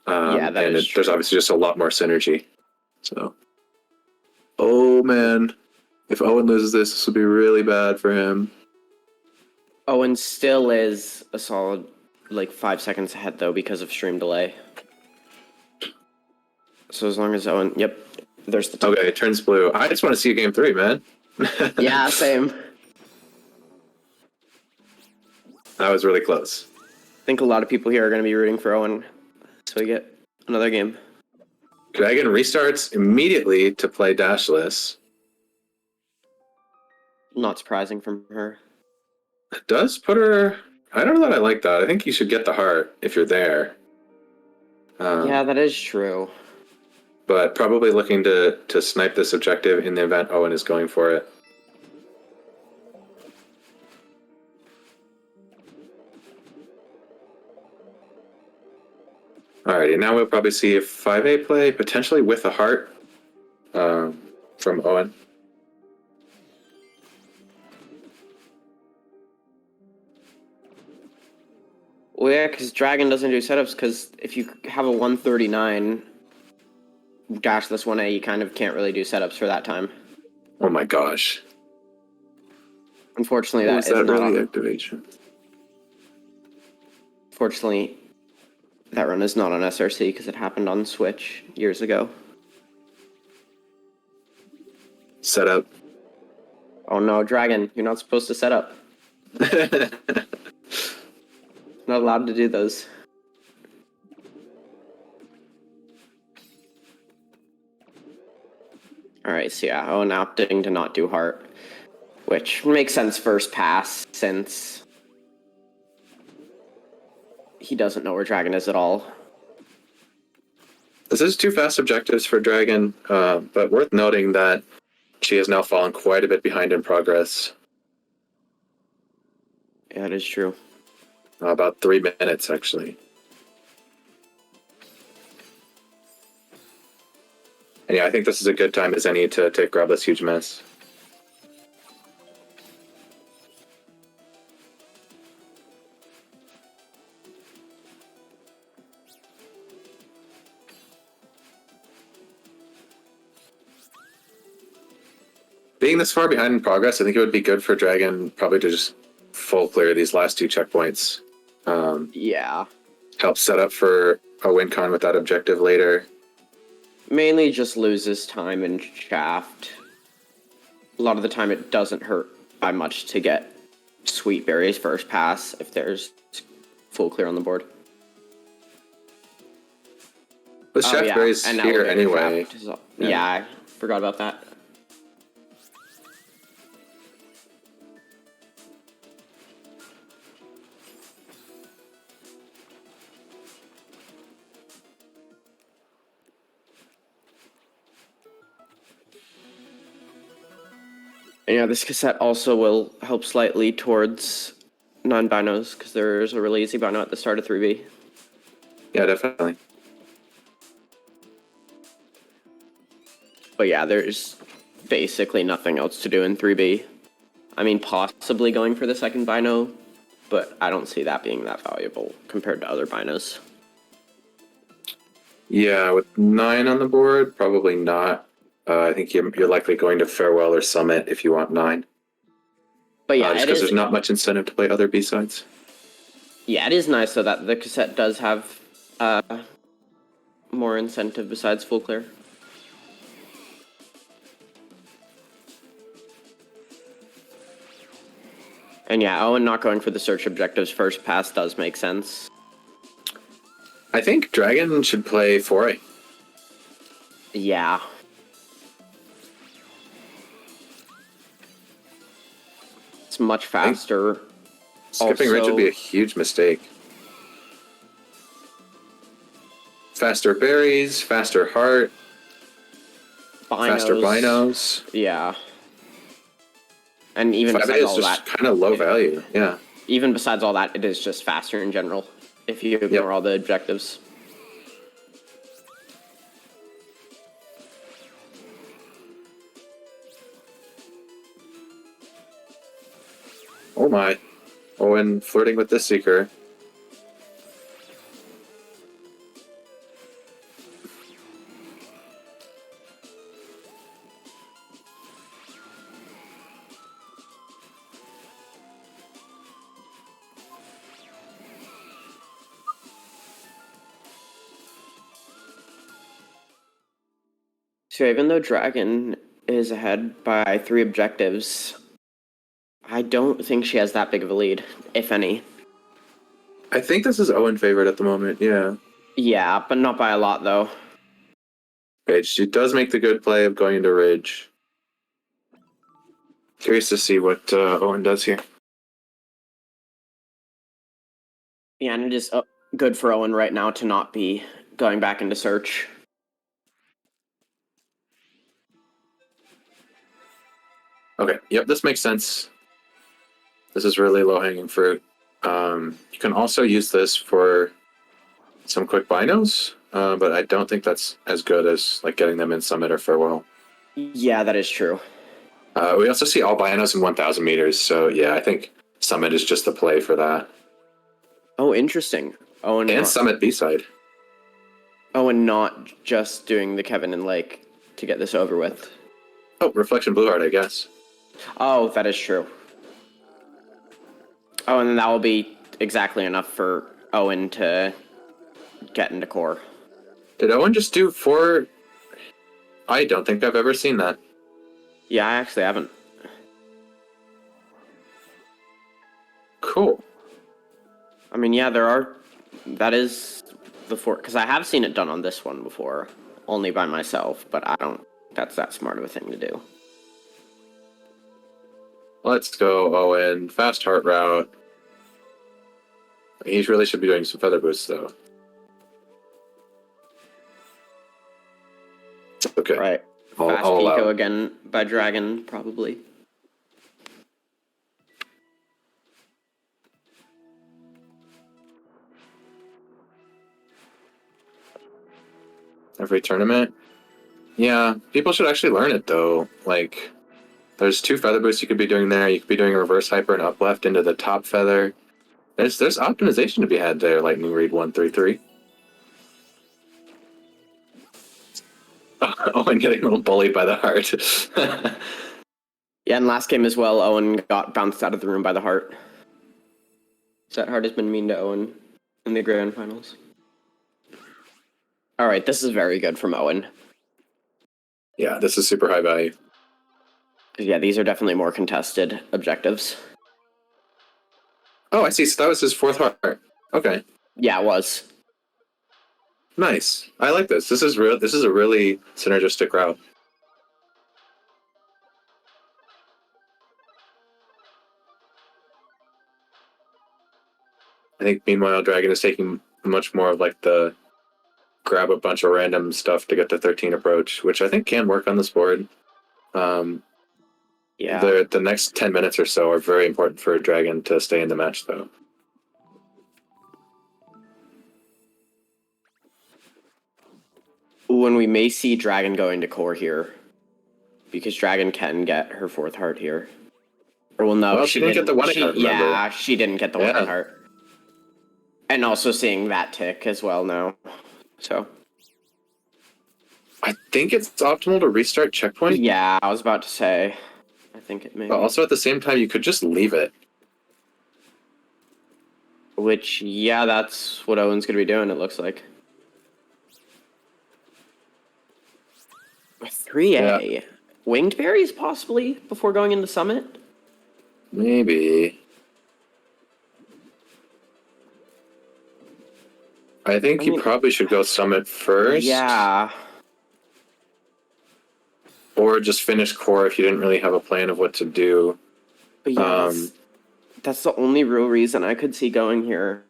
Yeah, that and is there's true. obviously just a lot more synergy. So, oh man, if Owen loses this, this would be really bad for him. Owen still is a solid, 5 seconds ahead, though, because of stream delay. So as long as Owen... Yep, there's the... Okay, it turns blue. I just want to see game 3, man. Yeah, same. That was really close. I think a lot of people here are going to be rooting for Owen, so we get another game. Dragon restarts immediately to play dashless. Not surprising from her. It does put her... I don't know that I like that. I think you should get the heart if you're there. Yeah, that is true. But probably looking to snipe this objective in the event Owen is going for it. Alrighty, now we'll probably see a 5A play, potentially with a heart from Owen. Well, yeah, because Dragon doesn't do setups, because if you have a 139 dashless 1A, you kind of can't really do setups for that time. Oh my gosh. Unfortunately, What that was is that not early on... activation? Fortunately, that run is not on SRC because it happened on Switch years ago. Setup. Oh no, Dragon, you're not supposed to set up. Not allowed to do those. Alright, so yeah, Owen opting to not do heart, which makes sense first pass since he doesn't know where Dragon is at all. This is 2 fast objectives for Dragon, but worth noting that she has now fallen quite a bit behind in progress. Yeah, that is true. About 3 minutes, actually. And yeah, I think this is a good time as any to grab this huge mess. Being this far behind in progress, I think it would be good for Dragon probably to just full clear these last 2 checkpoints. Yeah. Help set up for a win con with that objective later. Mainly just loses time and shaft lot of the time it doesn't hurt by much to get Sweet Berries first pass if there's full clear on the board. But Chef Berry's and here Elevator anyway. Shaft is yeah, I forgot about that. And yeah, this cassette also will help slightly towards non-binos, because there's a really easy bino at the start of 3B. Yeah, definitely. But yeah, there's basically nothing else to do in 3B. I mean, possibly going for the second bino, but I don't see that being that valuable compared to other binos. Yeah, with 9 on the board, probably not. I think you're likely going to Farewell or Summit if you want 9. But yeah, just because there's not much incentive to play other B-sides. Yeah, it is nice though that the cassette does have more incentive besides full clear. And yeah, Owen not going for the search objectives first pass does make sense. I think Dragon should play Foray. Yeah. It's much faster. Skipping Ridge would be a huge mistake. Faster berries, faster heart, faster binos. Yeah. And even 5A besides is all just that, kind of low value, yeah. even besides all that, it is just faster in general if you ignore all the objectives. Oh my. Owen flirting with this Seeker. So even though Dragon is ahead by 3 objectives, I don't think she has that big of a lead, if any. I think this is Owen favorite at the moment, yeah. Yeah, but not by a lot, though. Okay, she does make the good play of going into Ridge. Curious to see what Owen does here. Yeah, and it is good for Owen right now to not be going back into search. Okay, yep, this makes sense. This is really low-hanging fruit. You can also use this for some quick binos, but I don't think that's as good as like getting them in Summit or Farewell. Yeah, that is true. We also see all binos in 1,000 meters, so yeah, I think Summit is just the play for that. Oh, interesting. Owen And Summit B-side. Owen not just doing the Kevin and Lake to get this over with. Oh, Reflection Blue Heart, I guess. Oh, that is true. Oh, and then that will be exactly enough for Owen to get into core. Did Owen just do 4? I don't think I've ever seen that. Yeah, I actually haven't. Cool. I mean, yeah, that is the 4, because I have seen it done on this one before, only by myself, but I don't, that's that smart of a thing to do. Let's go, Owen. Fast heart route. He really should be doing some feather boosts, though. Okay. Right. Fast I'll Pico allow. again by Dragon, probably. Every tournament? Yeah, people should actually learn it, though. Like, there's 2 feather boosts you could be doing there. You could be doing a reverse hyper and up left into the top feather. There's optimization to be had there, Lightning Read 133. Owen getting a little bullied by the heart. Yeah, and last game as well, Owen got bounced out of the room by the heart. So that heart has been mean to Owen in the grand finals. Alright, this is very good from Owen. Yeah, this is super high value. Yeah, these are definitely more contested objectives. Oh, I see. So that was his fourth heart. Okay, Yeah, it was. nice. I like this. This is real. This is a really synergistic route. I think meanwhile, Dragon is taking much more of like the grab a bunch of random stuff to get the 13 approach, which I think can work on this board. Yeah. The next 10 minutes or so are very important for Dragon to stay in the match, though. When we may see Dragon going to core here, because Dragon can get her fourth heart here. Or well, no, Well, she didn't get the one heart, remember? Yeah, she didn't get the Yeah. one heart. And also seeing that tick as well now. So I think it's optimal to restart checkpoint. yeah, I was about to say. I think it may. But also at the same time, you could just leave it. Which, yeah, that's what Owen's gonna be doing, it looks like. 3A. Yeah. Winged berries, possibly, before going into Summit? Maybe. I think I you mean- probably should go Summit first. Yeah. Or just finish core if you didn't really have a plan of what to do. But yeah, that's the only real reason I could see going here.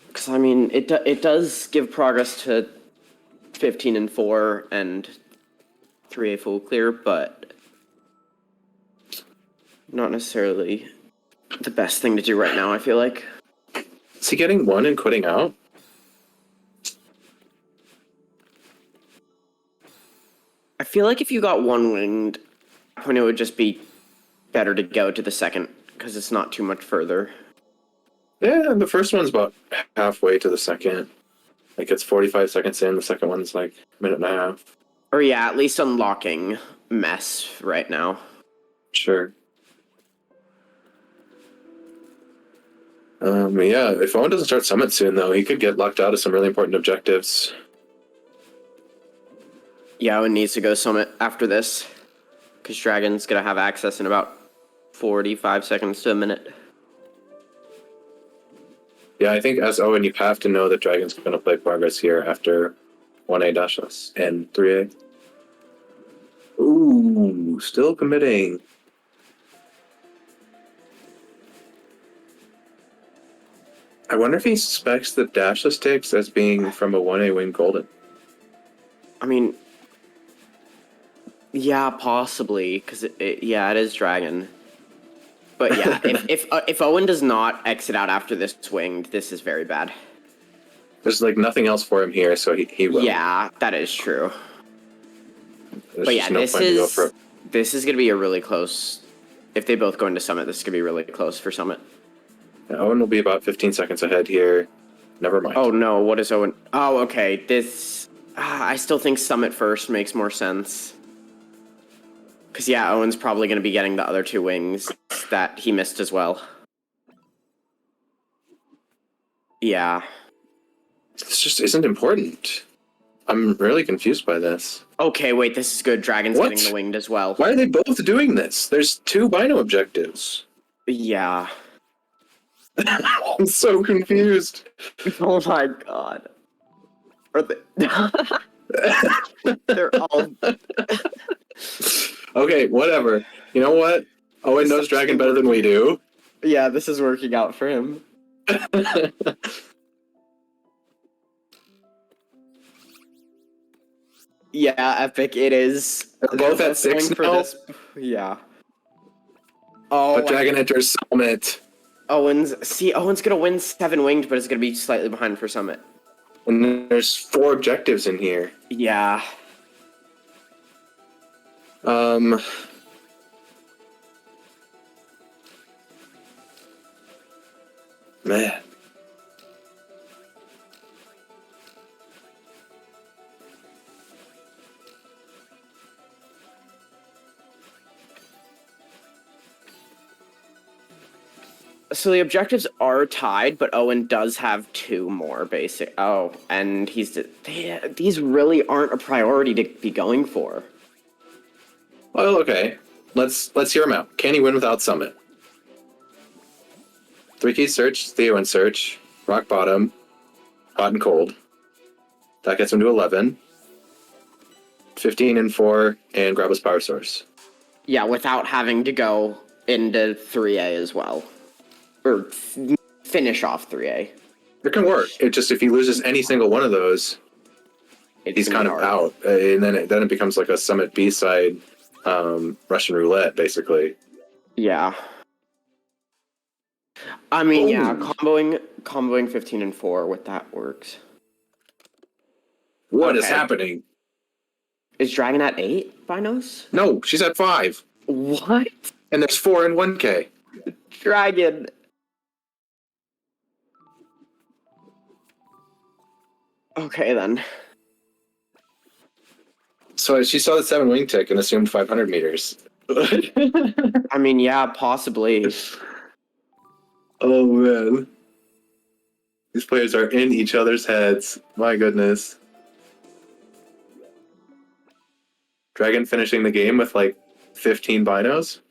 Because, I mean, it does give progress to 15 and 4 and 3A full clear, but not necessarily the best thing to do right now, I feel like. Is he getting one and quitting out? I feel like if you got one winged, it would just be better to go to the second, because it's not too much further. Yeah, the first one's about halfway to the second. Like it's 45 seconds in, the second one's like a minute and a half. Or yeah, at least unlocking mess right now. Sure. Yeah, if Owen doesn't start Summit soon, though, he could get locked out of some really important objectives. Yeah, Owen needs to go Summit after this, because Dragon's going to have access in about 45 seconds to a minute. Yeah, I think as Owen, you have to know that Dragon's going to play progress here after 1A dashless and 3A. Ooh, still committing. I wonder if he suspects the dashless ticks as being from a 1A wing golden. I mean, yeah, possibly, because it is Dragon. But yeah, if Owen does not exit out after this winged, this is very bad. There's like nothing else for him here, so he will. Yeah, that is true. There's But just yeah, no point to go for it. this is gonna be a really close. If they both go into Summit, this is gonna be really close for Summit. Yeah, Owen will be about 15 seconds ahead here. Never mind. Oh no, what is Owen? Oh, okay. This I still think Summit first makes more sense. Because yeah, Owen's probably gonna be getting the other two wings that he missed as well. Yeah. This just isn't important. I'm really confused by this. Okay, wait, this is good. Dragon's What? getting the winged as well. Why are they both doing this? There's 2 Bino objectives. Yeah. I'm so confused. Oh my god. Are they... They're all... Okay, whatever. You know what? Owen knows Dragon better than we do. Yeah, this is working out for him. Yeah, epic. It is. They're both at 6 now? Yeah. Oh, But Dragon enters Summit. Owen's gonna win 7 winged, but it's gonna be slightly behind for Summit. And then there's 4 objectives in here. Yeah. Man. So the objectives are tied, but Owen does have 2 more basic. Oh, and these really aren't a priority to be going for. Well, okay. let's hear him out. Can he win without Summit? 3 keys search, Theo and search, rock bottom, hot and cold. That gets him to 11. 15 and 4, and grab his power source. Yeah, without having to go into 3A as well. Or finish off 3A. It can work. It just, if he loses any single one of those, he's kind of out. And then it becomes like a Summit B-side Russian roulette, basically. Yeah. I mean, yeah, Ooh. comboing 15 and 4 with that works. What is Okay. happening? Is Dragon at 8 binos? No, she's at 5. What? And there's 4 in 1K. Dragon. Okay, then. So she saw the 7 wing tick and assumed 500 meters. I mean, yeah, possibly. Oh, man. These players are in each other's heads. My goodness. Dragon finishing the game with like 15 binos.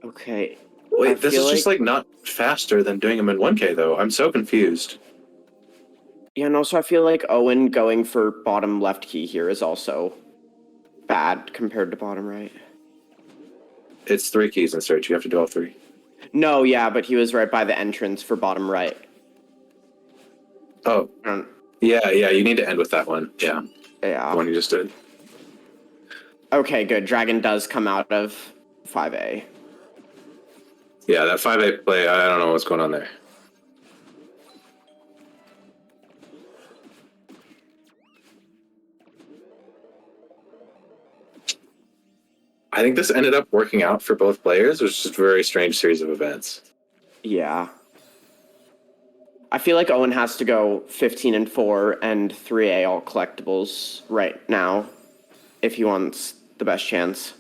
Okay. Wait, this is just like not faster than doing them in 1K though. I'm so confused. Yeah, and also I feel like Owen going for bottom left key here is also bad compared to bottom right. It's 3 keys in search. You have to do all 3. No, yeah, but he was right by the entrance for bottom right. Oh, yeah. You need to end with that one. Yeah, the Yeah. one you just did. Okay, good. Dragon does come out of 5A. Yeah, that 5-8 play. I don't know what's going on there. I think this ended up working out for both players. It was just a very strange series of events. Yeah. I feel like Owen has to go 15 and 4 and 3A all collectibles right now if he wants the best chance.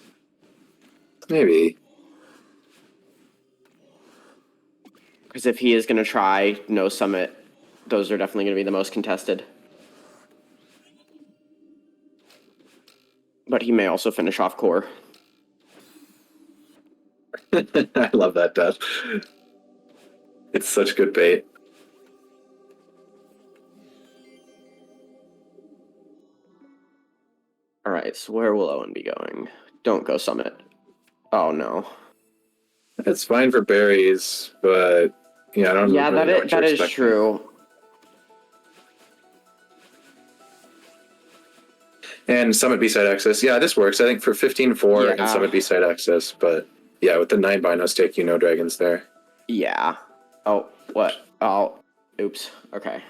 Maybe. Because if he is going to try no summit, those are definitely going to be the most contested. But he may also finish off core. I love that death. It's such good bait. All right, so where will Owen be going? Don't go summit. Oh no. It's fine for berries, but yeah, I don't. Yeah, really know what that you're is expecting. true. And Summit B-side access. Yeah, this works. I think for 15-4 and Yeah. Summit B-side access, but yeah, with the 9 binos stake, you know dragons there. Yeah. Oh, what? Oh, oops. Okay.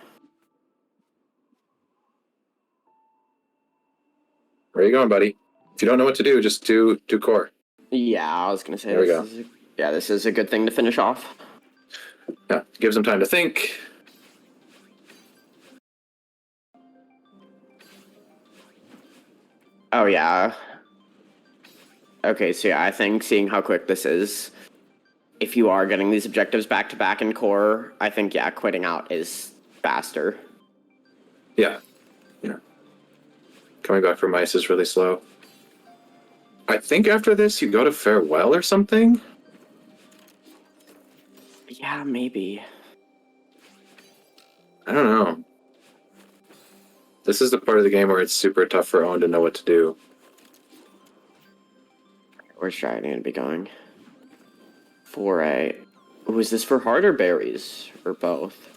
Where are you going, buddy? If you don't know what to do, just do core. Yeah, I was gonna say There we go. This is a good thing to finish off. Yeah, gives them time to think. Oh yeah. Okay, so yeah, I think seeing how quick this is, if you are getting these objectives back to back in core, I think yeah, quitting out is faster. Yeah. Coming back from ice is really slow. I think after this, you go to farewell or something. Yeah, maybe. I don't know. This is the part of the game where it's super tough for Owen to know what to do. Where's Dragon gonna be going? 4A. Ooh, is this for harder berries or both?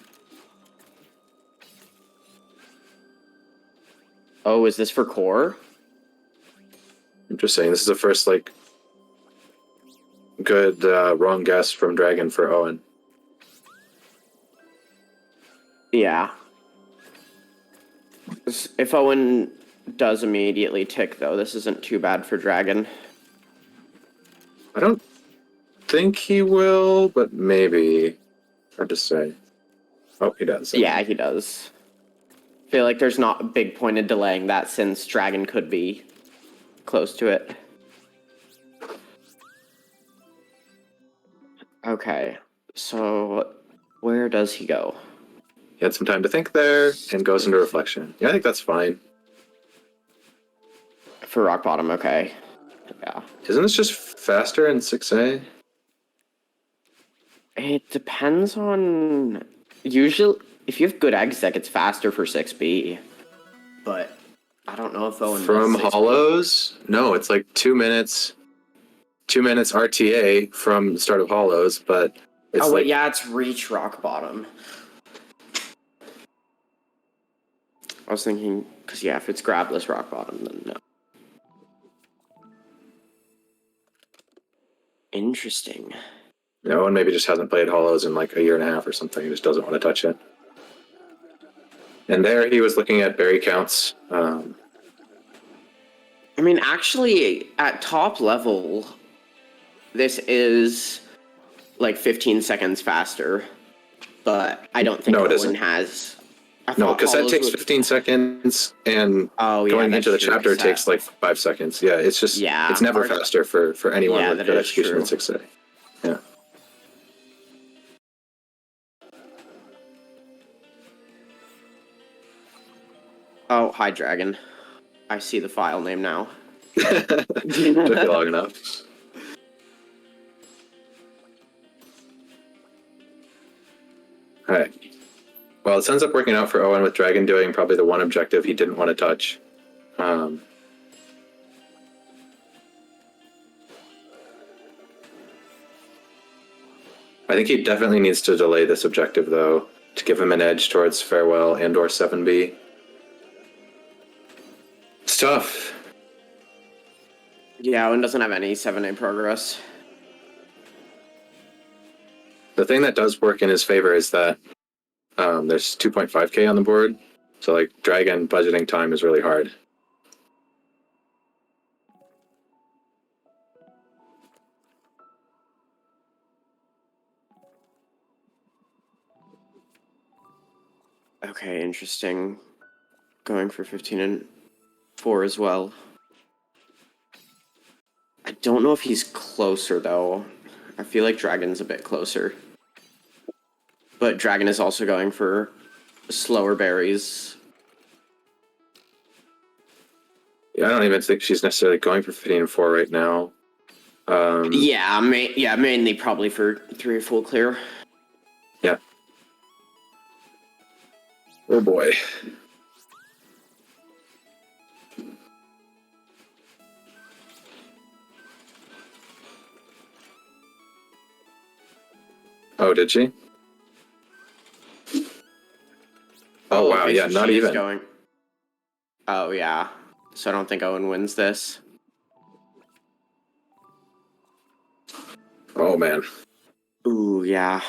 Oh, is this for core? I'm just saying, this is the first, like, good wrong guess from Dragon for Owen. Yeah. If Owen does immediately tick, though, this isn't too bad for Dragon. I don't think he will, but maybe. Hard to say. Oh, he does. Yeah, he does. Feel like there's not a big point in delaying that since Dragon could be close to it. Okay, so where does he go? He had some time to think there and goes into reflection. Yeah, I think that's fine. For rock bottom, okay. Yeah. Isn't this just faster in 6A? It depends on... Usually, if you have good eggs, that gets faster for 6B. But I don't know if Owen From does 6B. hollows? No, it's like 2 minutes. 2 minutes RTA from the start of hollows, but it's Yeah, it's reach rock bottom. I was thinking, because yeah, if it's grabless rock bottom, then no. Interesting. Owen maybe just hasn't played hollows in like a year and a half or something. He just doesn't want to touch it. And there he was looking at berry counts. I mean, actually, at top level, this is like 15 seconds faster, but I don't think No, it Owen isn't. has. No, because that takes 15 seconds, and going into the chapter takes like 5 seconds. Yeah, it's just it's never faster for anyone with good execution in 6A. Yeah. Oh, hi, Dragon. I see the file name now. Took you long enough. Alright. Well, it ends up working out for Owen with Dragon doing probably the one objective he didn't want to touch. I think he definitely needs to delay this objective, though, to give him an edge towards Farewell and or 7B. It's tough. Yeah, Owen doesn't have any 7A progress. The thing that does work in his favor is that there's 2.5k on the board, so like Dragon budgeting time is really hard. Okay, interesting. Going for 15 and 4 as well. I don't know if he's closer, though. I feel like Dragon's a bit closer. But Dragon is also going for slower berries. Yeah, I don't even think she's necessarily going for 15 and 4 right now. Mainly probably for 3 or full clear. Yeah. Oh boy. Oh, did she? Oh, wow, okay, yeah, so not she is even. Going... Oh, yeah. So I don't think Owen wins this. Oh, man. Ooh, yeah.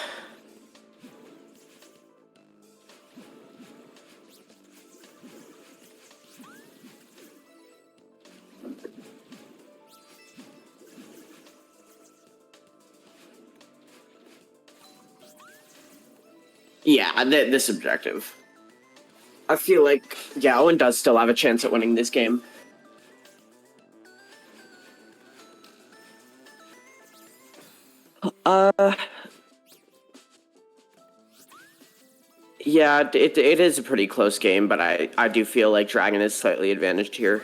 Yeah, this objective. I feel like, yeah, Owen does still have a chance at winning this game. Yeah, it is a pretty close game, but I do feel like Dragon is slightly advantaged here.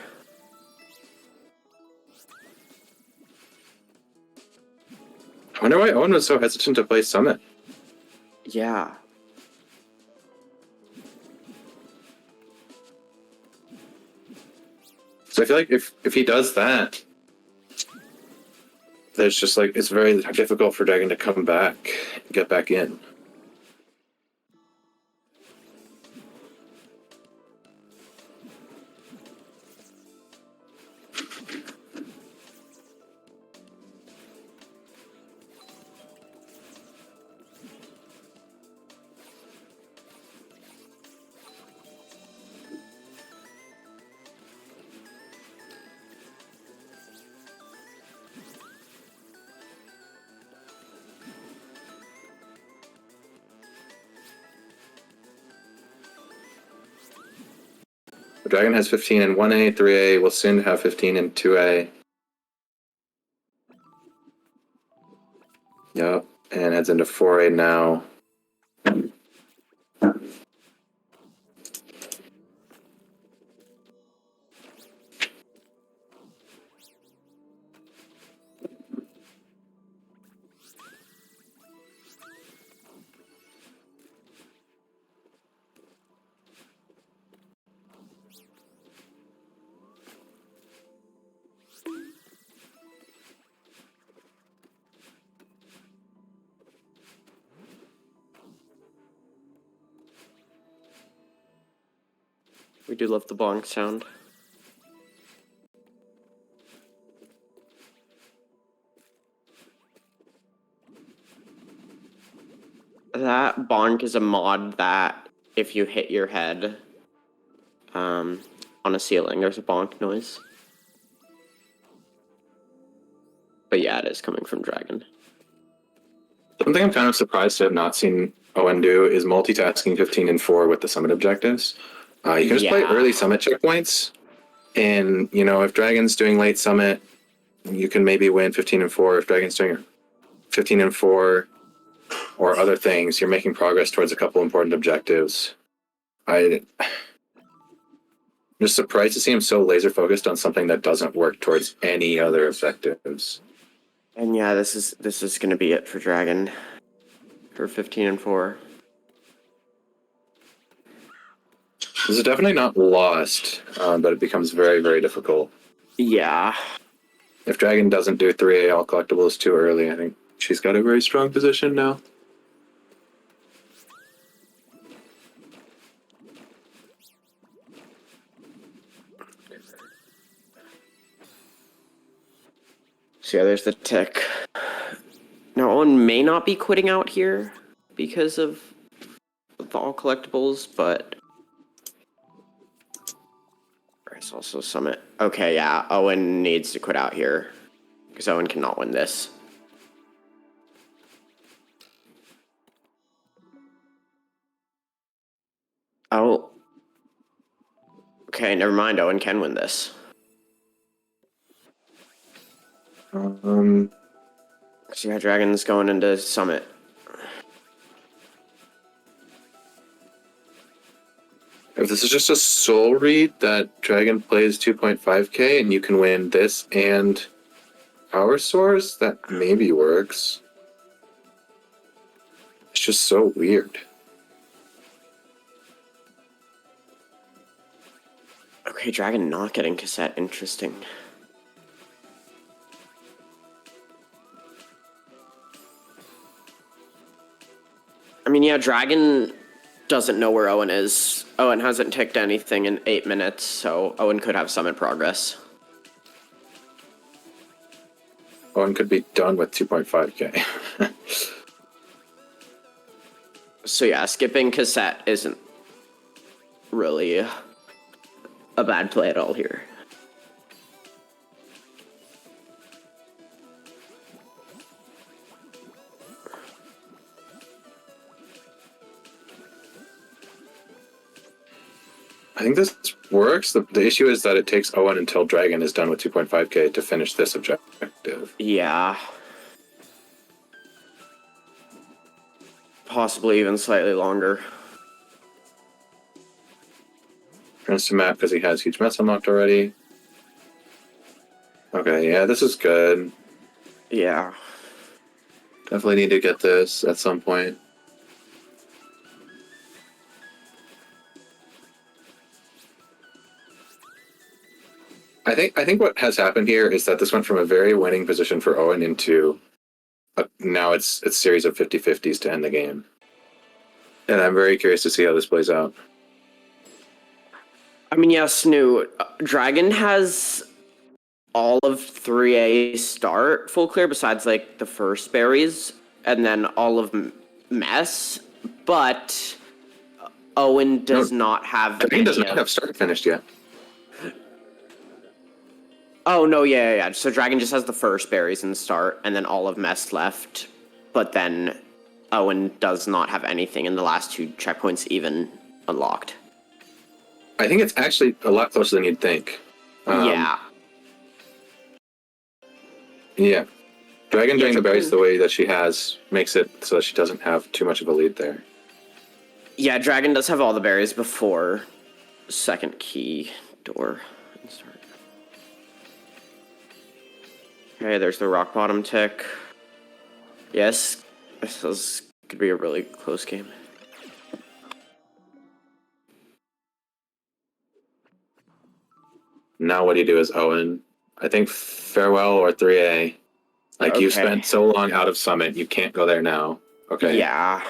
I wonder why Owen was so hesitant to play Summit. Yeah. So I feel like if he does that, there's just like, it's very difficult for Dragon to come back, get back in. The Dragon has 15 in 1A, 3A, will soon have 15 in 2A. Yep, and heads into 4A now. We do love the bonk sound. That bonk is a mod that if you hit your head on a ceiling, there's a bonk noise. But yeah, it is coming from Dragon. Something I'm kind of surprised to have not seen Owen do is multitasking 15 and 4 with the summit objectives. You can just play Yeah. early summit checkpoints, and if Dragon's doing late summit, you can maybe win 15 and 4. If Dragon's doing 15 and 4 or other things, you're making progress towards a couple important objectives. I'm just surprised to see him so laser focused on something that doesn't work towards any other objectives. And yeah, this is gonna be it for Dragon. For 15 and 4. This is definitely not lost, but it becomes very, very difficult. Yeah. If Dragon doesn't do 3A all collectibles too early, I think she's got a very strong position now. So yeah, there's the tick. Now, Owen may not be quitting out here because of the all collectibles, but there's also Summit. Okay, yeah, Owen needs to quit out here because Owen cannot win this. Oh. Okay, never mind. Owen can win this. So yeah, Dragon's going into Summit. If this is just a soul read that Dragon plays 2.5k and you can win this and Power Source, that maybe works. It's just so weird. Okay, Dragon not getting cassette. Interesting. I mean, yeah, Dragon doesn't know where Owen is. Owen hasn't ticked anything in 8 minutes, so Owen could have Summit progress. Owen could be done with 2.5k. So yeah, skipping cassette isn't really a bad play at all here. I think this works. The issue is that it takes Owen until Dragon is done with 2.5k to finish this objective. Yeah. Possibly even slightly longer. Turns to map because he has huge mess unlocked already. Okay, yeah, this is good. Yeah. Definitely need to get this at some point. I think what has happened here is that this went from a very winning position for Owen into now it's a series of 50-50s to end the game. And I'm very curious to see how this plays out. I mean, yeah, Snoo, Dragon has all of 3A start full clear besides like the first berries and then all of mess, but Owen does not have Dragon does not have start finished yet. Oh, no, yeah. So Dragon just has the first berries in the start, and then all of Mess left. But then Owen does not have anything in the last 2 checkpoints even unlocked. I think it's actually a lot closer than you'd think. Yeah. Yeah. Dragon doing the berries the way that she has makes it so that she doesn't have too much of a lead there. Yeah, Dragon does have all the berries before second key door. Okay, there's the rock bottom tick. Yes, this could be a really close game. Now what do you do as Owen? I think farewell or 3A. Like, Okay. you've spent so long out of Summit, you can't go there now. Okay. Yeah.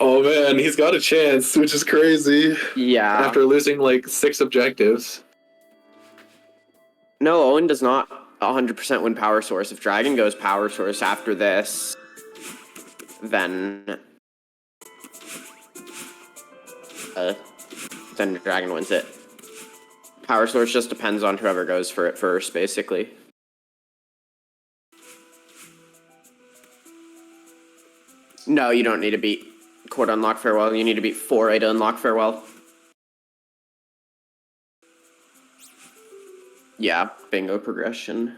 Oh man, he's got a chance, which is crazy. Yeah. After losing like 6 objectives. No, Owen does not 100% win Power Source. If Dragon goes Power Source after this, then Dragon wins it. Power Source just depends on whoever goes for it first, basically. No, you don't need to beat Core to unlock Farewell. You need to beat 4A to unlock Farewell. Yeah, bingo progression.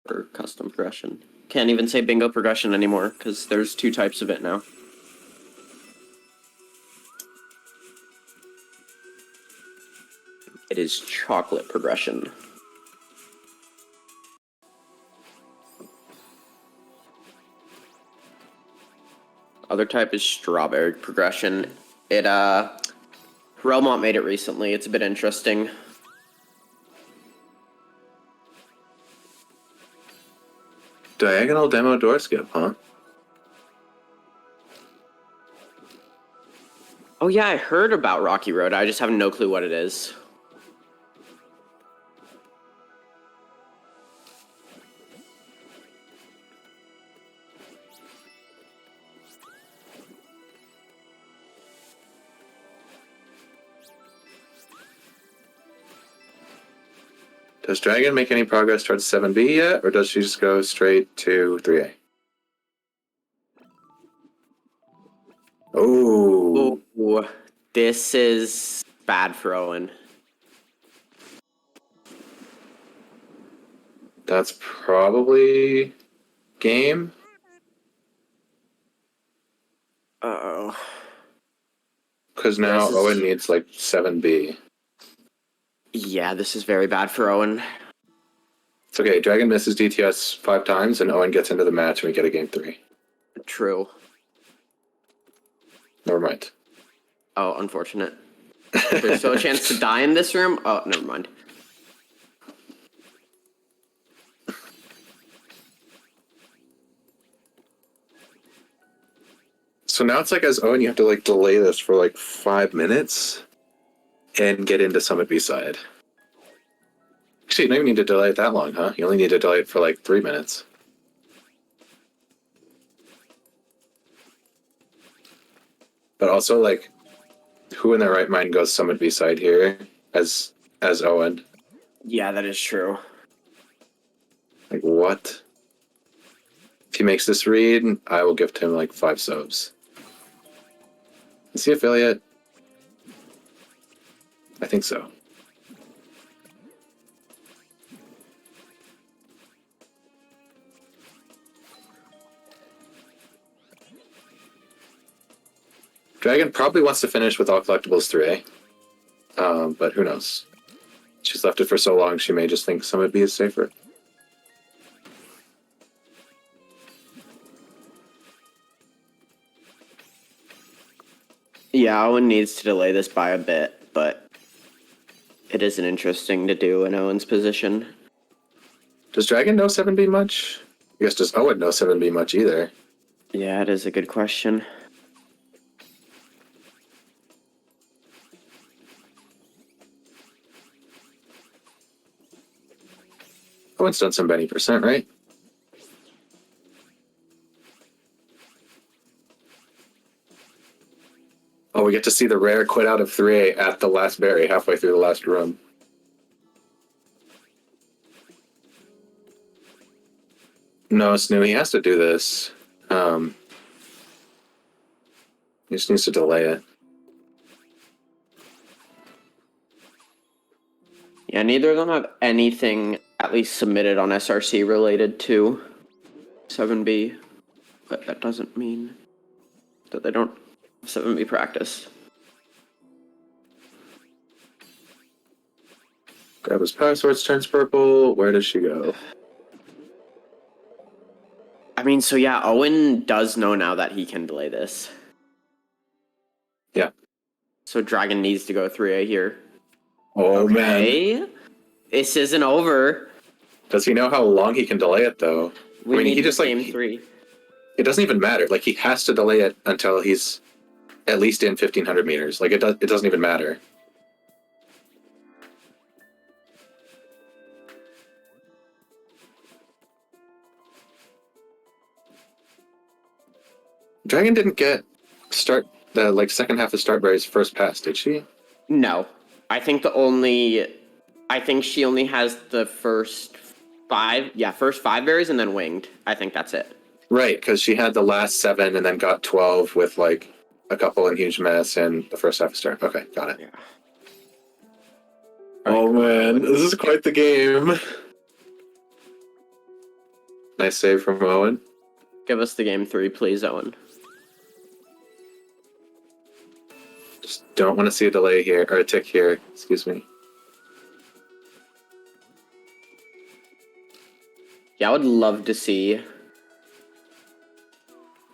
Or custom progression. Can't even say bingo progression anymore, because there's 2 types of it now. It is chocolate progression. Other type is strawberry progression. Relmont made it recently. It's a bit interesting. Diagonal demo door skip, huh? Oh yeah, I heard about Rocky Road. I just have no clue what it is. Does Dragon make any progress towards 7B yet, or does she just go straight to 3A? Oh. Ooh, this is bad for Owen. That's probably game. Uh-oh. Because now This is- Owen needs like 7B. Yeah, this is very bad for Owen. It's okay. Dragon misses DTS 5 times, and Owen gets into the match, and we get a game 3. True. Never mind. Oh, unfortunate. There's still a chance to die in this room? Oh, never mind. So now it's like as Owen, you have to like delay this for like 5 minutes and get into Summit B-side. Actually, you don't even need to delay it that long, huh? You only need to delay it for like 3 minutes. But also, like, who in their right mind goes Summit B-side here as Owen? Yeah, that is true. Like, what? If he makes this read, I will gift him like 5 subs. Is he affiliate? I think so. Dragon probably wants to finish with all collectibles 3A. But who knows? She's left it for so long, she may just think Summit B is safer. Yeah, Owen needs to delay this by a bit, but it isn't interesting to do in Owen's position. Does Dragon know 7B much? I guess does Owen know 7B much either? Yeah, it is a good question. Owen's done some Benny percent, right? Oh, we get to see the rare quit out of 3A at the last berry, halfway through the last room. No, Snoo, he has to do this. He just needs to delay it. Yeah, neither of them have anything at least submitted on SRC related to 7B, but that doesn't mean that they don't have 7B practice. Grab his power swords, turns purple. Where does she go? I mean, so yeah, Owen does know now that he can delay this. Yeah. So Dragon needs to go 3A here. Oh, man. Okay. This isn't over. Does he know how long he can delay it, though? We need he just game like 3. it doesn't even matter. Like, he has to delay it until he's at least in 1500 meters. Like it doesn't even matter. Dragon didn't get the like second half of Starberry's first pass, did she? No. I think she only has the first five berries and then winged. I think that's it. Right, because she had the last 7 and then got 12 with like a couple in huge mess and the first half of Star. Okay, got it. Yeah. Oh man, this is quite the game. Nice save from Owen. Give us the game 3, please, Owen. Just don't want to see a delay here, or a tick here. Excuse me. Yeah, I would love to see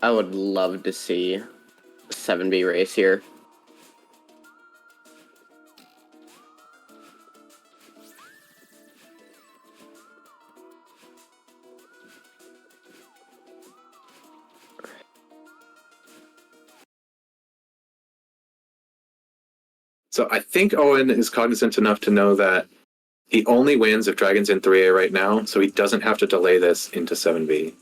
a 7B race here. So I think Owen is cognizant enough to know that he only wins if Dragon's in 3A right now, so he doesn't have to delay this into 7B.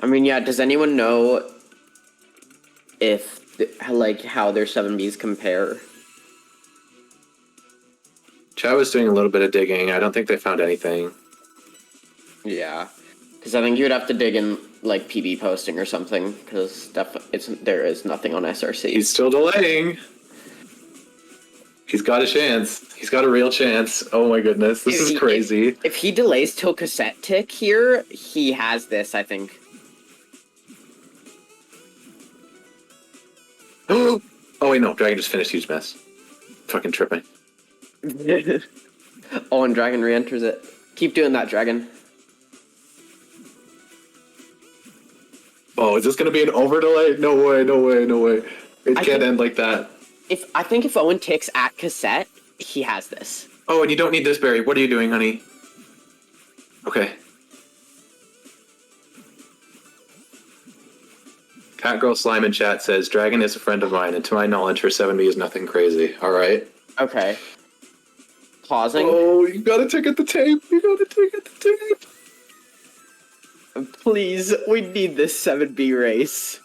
I mean, yeah, does anyone know how their 7Bs compare? Chad was doing a little bit of digging. I don't think they found anything. Yeah, because I think you would have to dig in like PB posting or something, because there is nothing on SRC. He's still delaying. He's got a chance. He's got a real chance. Oh my goodness, this is crazy. If he delays till cassette tick here, he has this, I think. Oh wait, no, Dragon just finished huge mess. Fucking tripping. Oh, and Dragon re-enters it. Keep doing that, Dragon. Oh, is this gonna be an over delay? No way, no way, no way. It can't end like that. I think if Owen ticks at cassette, he has this. Oh, and you don't need this berry. What are you doing, honey? Okay. Catgirl Slime in chat says, Dragon is a friend of mine, and to my knowledge, her 7B is nothing crazy. Alright. Okay. Pausing. Oh, you gotta take at the tape. You gotta take at the tape. Please, we need this 7B race.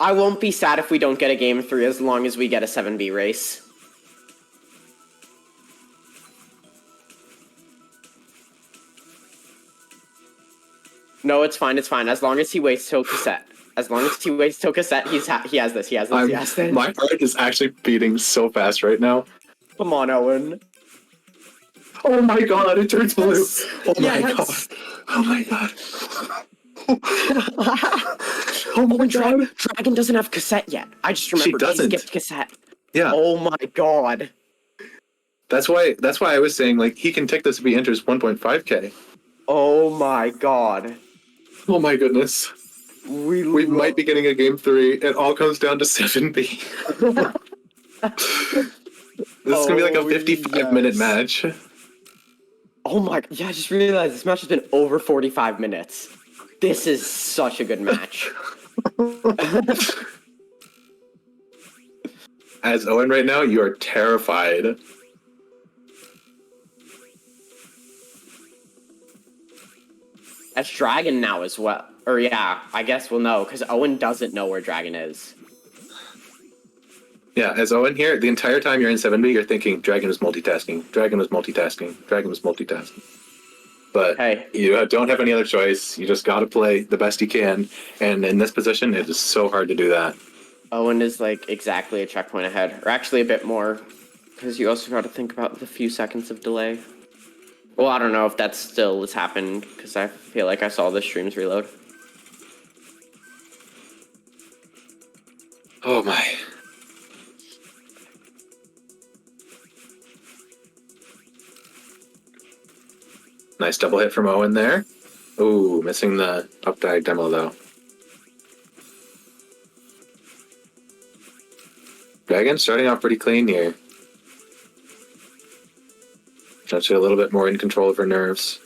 I won't be sad if we don't get a game 3 as long as we get a 7B race. No, it's fine, it's fine. As long as he waits till cassette. As long as he waits till cassette, he has this, he has this. My heart is actually beating so fast right now. Come on, Owen. Oh my god, it turns blue. Oh my Yes. god. Oh my god. Oh my god. Dragon doesn't have cassette yet. I just remembered doesn't. he skipped cassette. Yeah. Oh my god. That's why I was saying, like, he can take this if he enters 1.5k. Oh my god. Oh my goodness. We might be getting a game 3. It all comes down to 7B. This is gonna be like a 55-minute match. Oh my, yeah, I just realized this match has been over 45 minutes. This is such a good match. As Owen right now, you are terrified. That's Dragon now as well. Or yeah, I guess we'll know, because Owen doesn't know where Dragon is. Yeah, as Owen here, the entire time you're in 7B, you're thinking, Dragon was multitasking, Dragon was multitasking, Dragon was multitasking. But hey, you don't have any other choice. You just gotta play the best you can. And in this position, it is so hard to do that. Owen is like exactly a checkpoint ahead. Or actually a bit more, because you also got to think about the few seconds of delay. Well, I don't know if that still has happened, because I feel like I saw the streams reload. Oh my. Nice double hit from Owen there. Ooh, missing the up dive demo though. Dragon starting off pretty clean here. Actually, a little bit more in control of her nerves.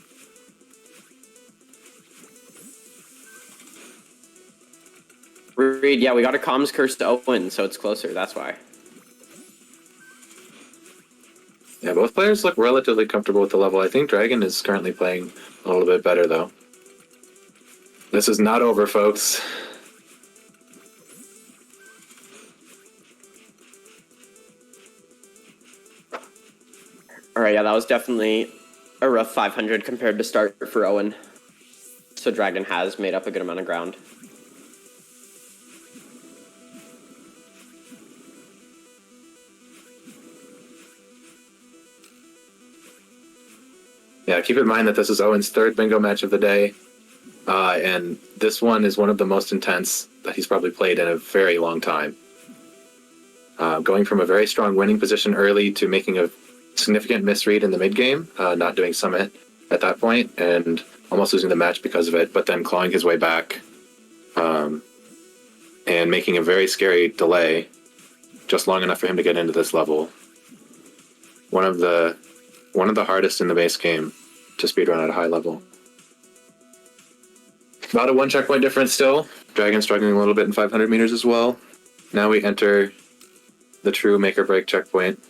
Reed, yeah, we got a comms curse to Owen, so it's closer. That's why. Yeah, both players look relatively comfortable with the level. I think Dragon is currently playing a little bit better, though. This is not over, folks. All right, yeah, that was definitely a rough 500 compared to start for Owen. So Dragon has made up a good amount of ground. Yeah, keep in mind that this is Owen's third bingo match of the day. And this one is one of the most intense that he's probably played in a very long time. Going from a very strong winning position early to making a significant misread in the mid game, not doing summit at that point, and almost losing the match because of it, but then clawing his way back and making a very scary delay just long enough for him to get into this level. One of the hardest in the base game to speedrun at a high level. About a 1 checkpoint difference still. Dragon struggling a little bit in 500 meters as well. Now we enter the true make or break checkpoint.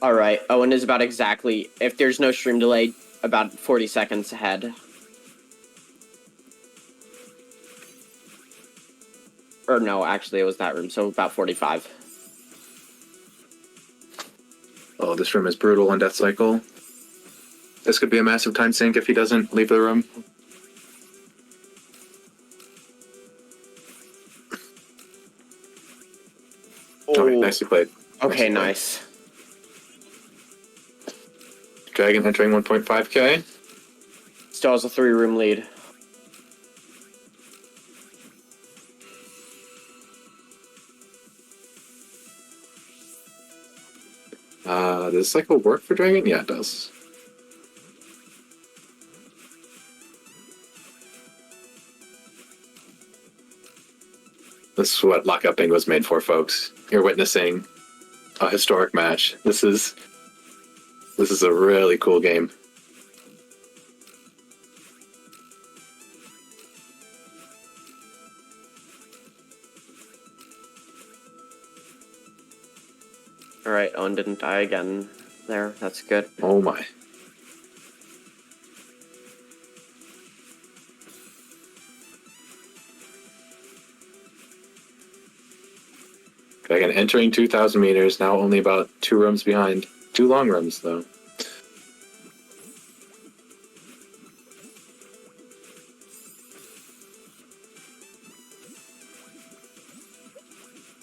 All right, Owen is about exactly, if there's no stream delay, about 40 seconds ahead. Or no, actually it was that room, so about 45. Oh, this room is brutal on Death Cycle. This could be a massive time sink if he doesn't leave the room. Oh, Nicely played. okay, Nicely played. nice. Dragon entering 1.5k. Still has a 3-room lead. Does this cycle work for Dragon? Yeah, it does. This is what Lockout Bingo was made for, folks. You're witnessing a historic match. This is a really cool game. All right, Owen didn't die again there. That's good. Oh my. Dragon entering 2,000 meters, now only about 2 rooms behind. 2 long rooms, though.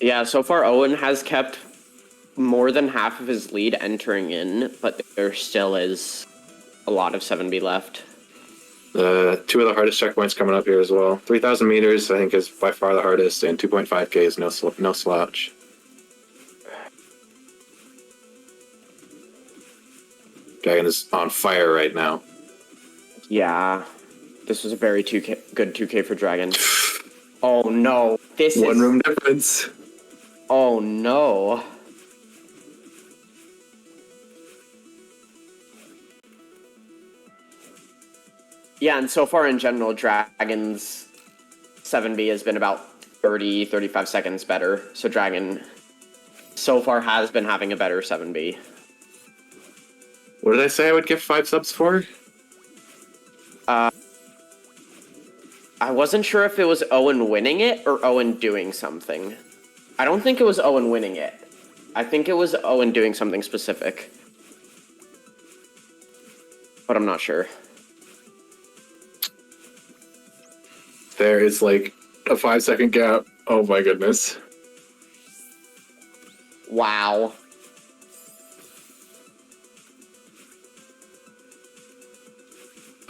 Yeah, so far Owen has kept more than half of his lead entering in, but there still is a lot of 7B left. 2 of the hardest checkpoints coming up here as well. 3,000 meters, I think, is by far the hardest, and 2.5k is no slouch. Dragon is on fire right now. Yeah, this was a very good 2K for Dragon. Oh no, this is... 1 room difference. Oh no. Yeah, and so far in general, Dragon's 7B has been about 30, 35 seconds better. So Dragon so far has been having a better 7B. What did I say I would give 5 subs for? I wasn't sure if it was Owen winning it or Owen doing something. I don't think it was Owen winning it. I think it was Owen doing something specific. But I'm not sure. There is like a 5-second gap. Oh my goodness. Wow.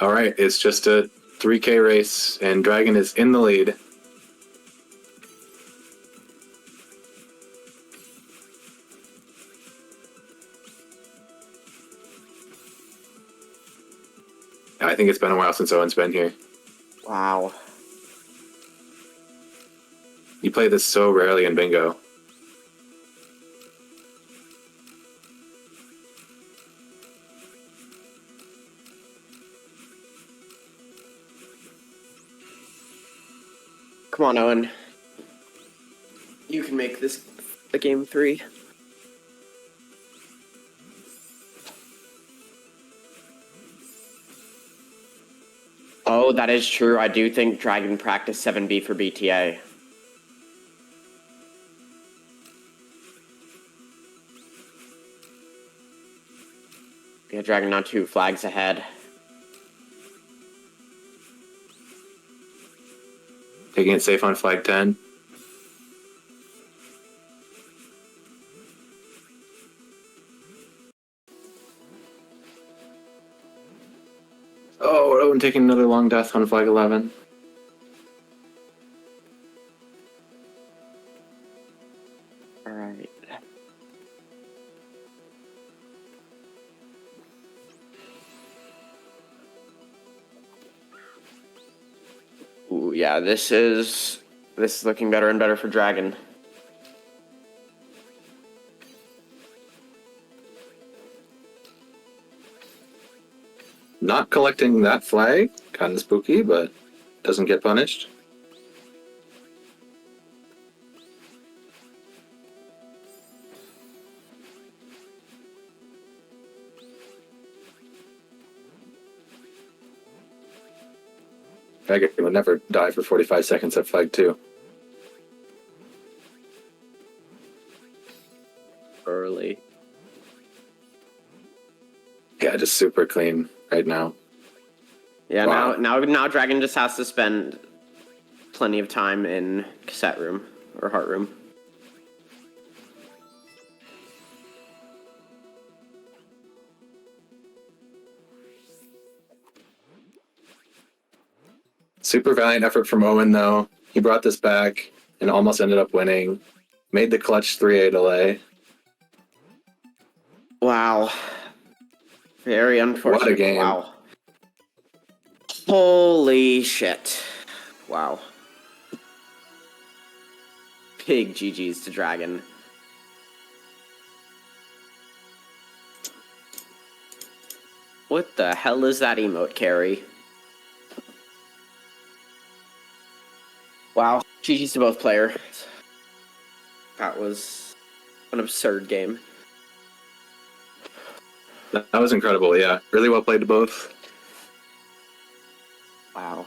All right, it's just a 3k race, and Dragon is in the lead. I think it's been a while since Owen's been here. Wow. You play this so rarely in bingo. Come on, Owen. You can make this a game 3. Oh, that is true. I do think Dragon practiced 7B for BTA. Yeah, Dragon now 2 flags ahead. Taking it safe on flag 10. Oh, Owen taking another long death on flag 11. All right. Ooh, yeah, this is looking better and better for Dragon. Not collecting that flag, kind of spooky, but doesn't get punished. Dragon would never die for 45 seconds at flag 2. Early. Yeah, just super clean right now. Yeah, Wow. now Dragon just has to spend plenty of time in cassette room or heart room. Super valiant effort from Owen, though. He brought this back and almost ended up winning. Made the clutch 3A delay. Wow. Very unfortunate. What a game. Wow. Holy shit. Wow. Big GG's to Dragon. What the hell is that emote, Carrie? Wow. GG's to both players. That was an absurd game. That was incredible, yeah. Really well played to both. Wow.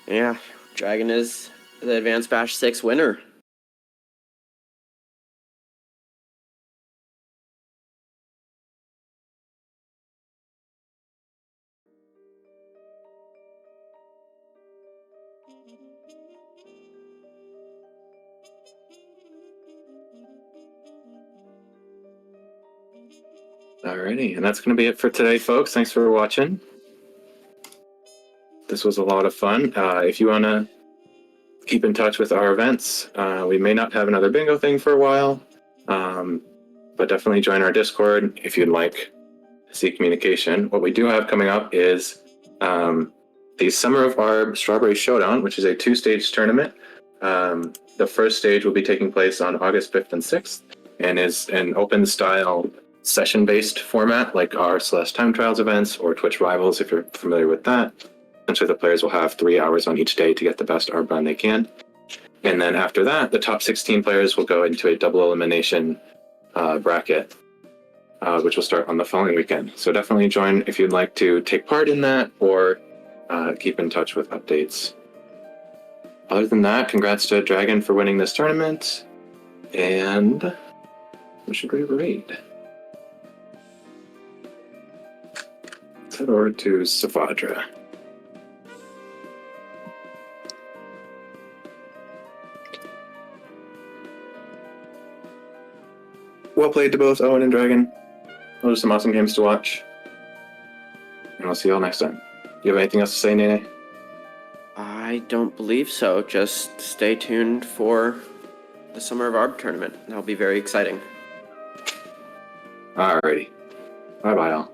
Yeah, Dragon is the Advanced Bash 6 winner. Alrighty, and that's going to be it for today, folks. Thanks for watching. This was a lot of fun. If you want to keep in touch with our events, we may not have another bingo thing for a while, but definitely join our Discord if you'd like to see communication. What we do have coming up is the Summer of Arb Strawberry Showdown, which is a 2-stage tournament. The first stage will be taking place on August 5th and 6th and is an open style session-based format like our Celeste Time Trials events or Twitch Rivals, if you're familiar with that. Essentially, the players will have 3 hours on each day to get the best ARB run they can. And then after that, the top 16 players will go into a double elimination bracket, which will start on the following weekend. So definitely join if you'd like to take part in that or keep in touch with updates. Other than that, congrats to Dragon for winning this tournament. And what should we read? Let's head over to Savadra. Well played to both Owen and Dragon. Those are some awesome games to watch. And I'll see you all next time. Do you have anything else to say, Nene? I don't believe so. Just stay tuned for the Summer of Arb tournament. That'll be very exciting. Alrighty. Bye-bye, all.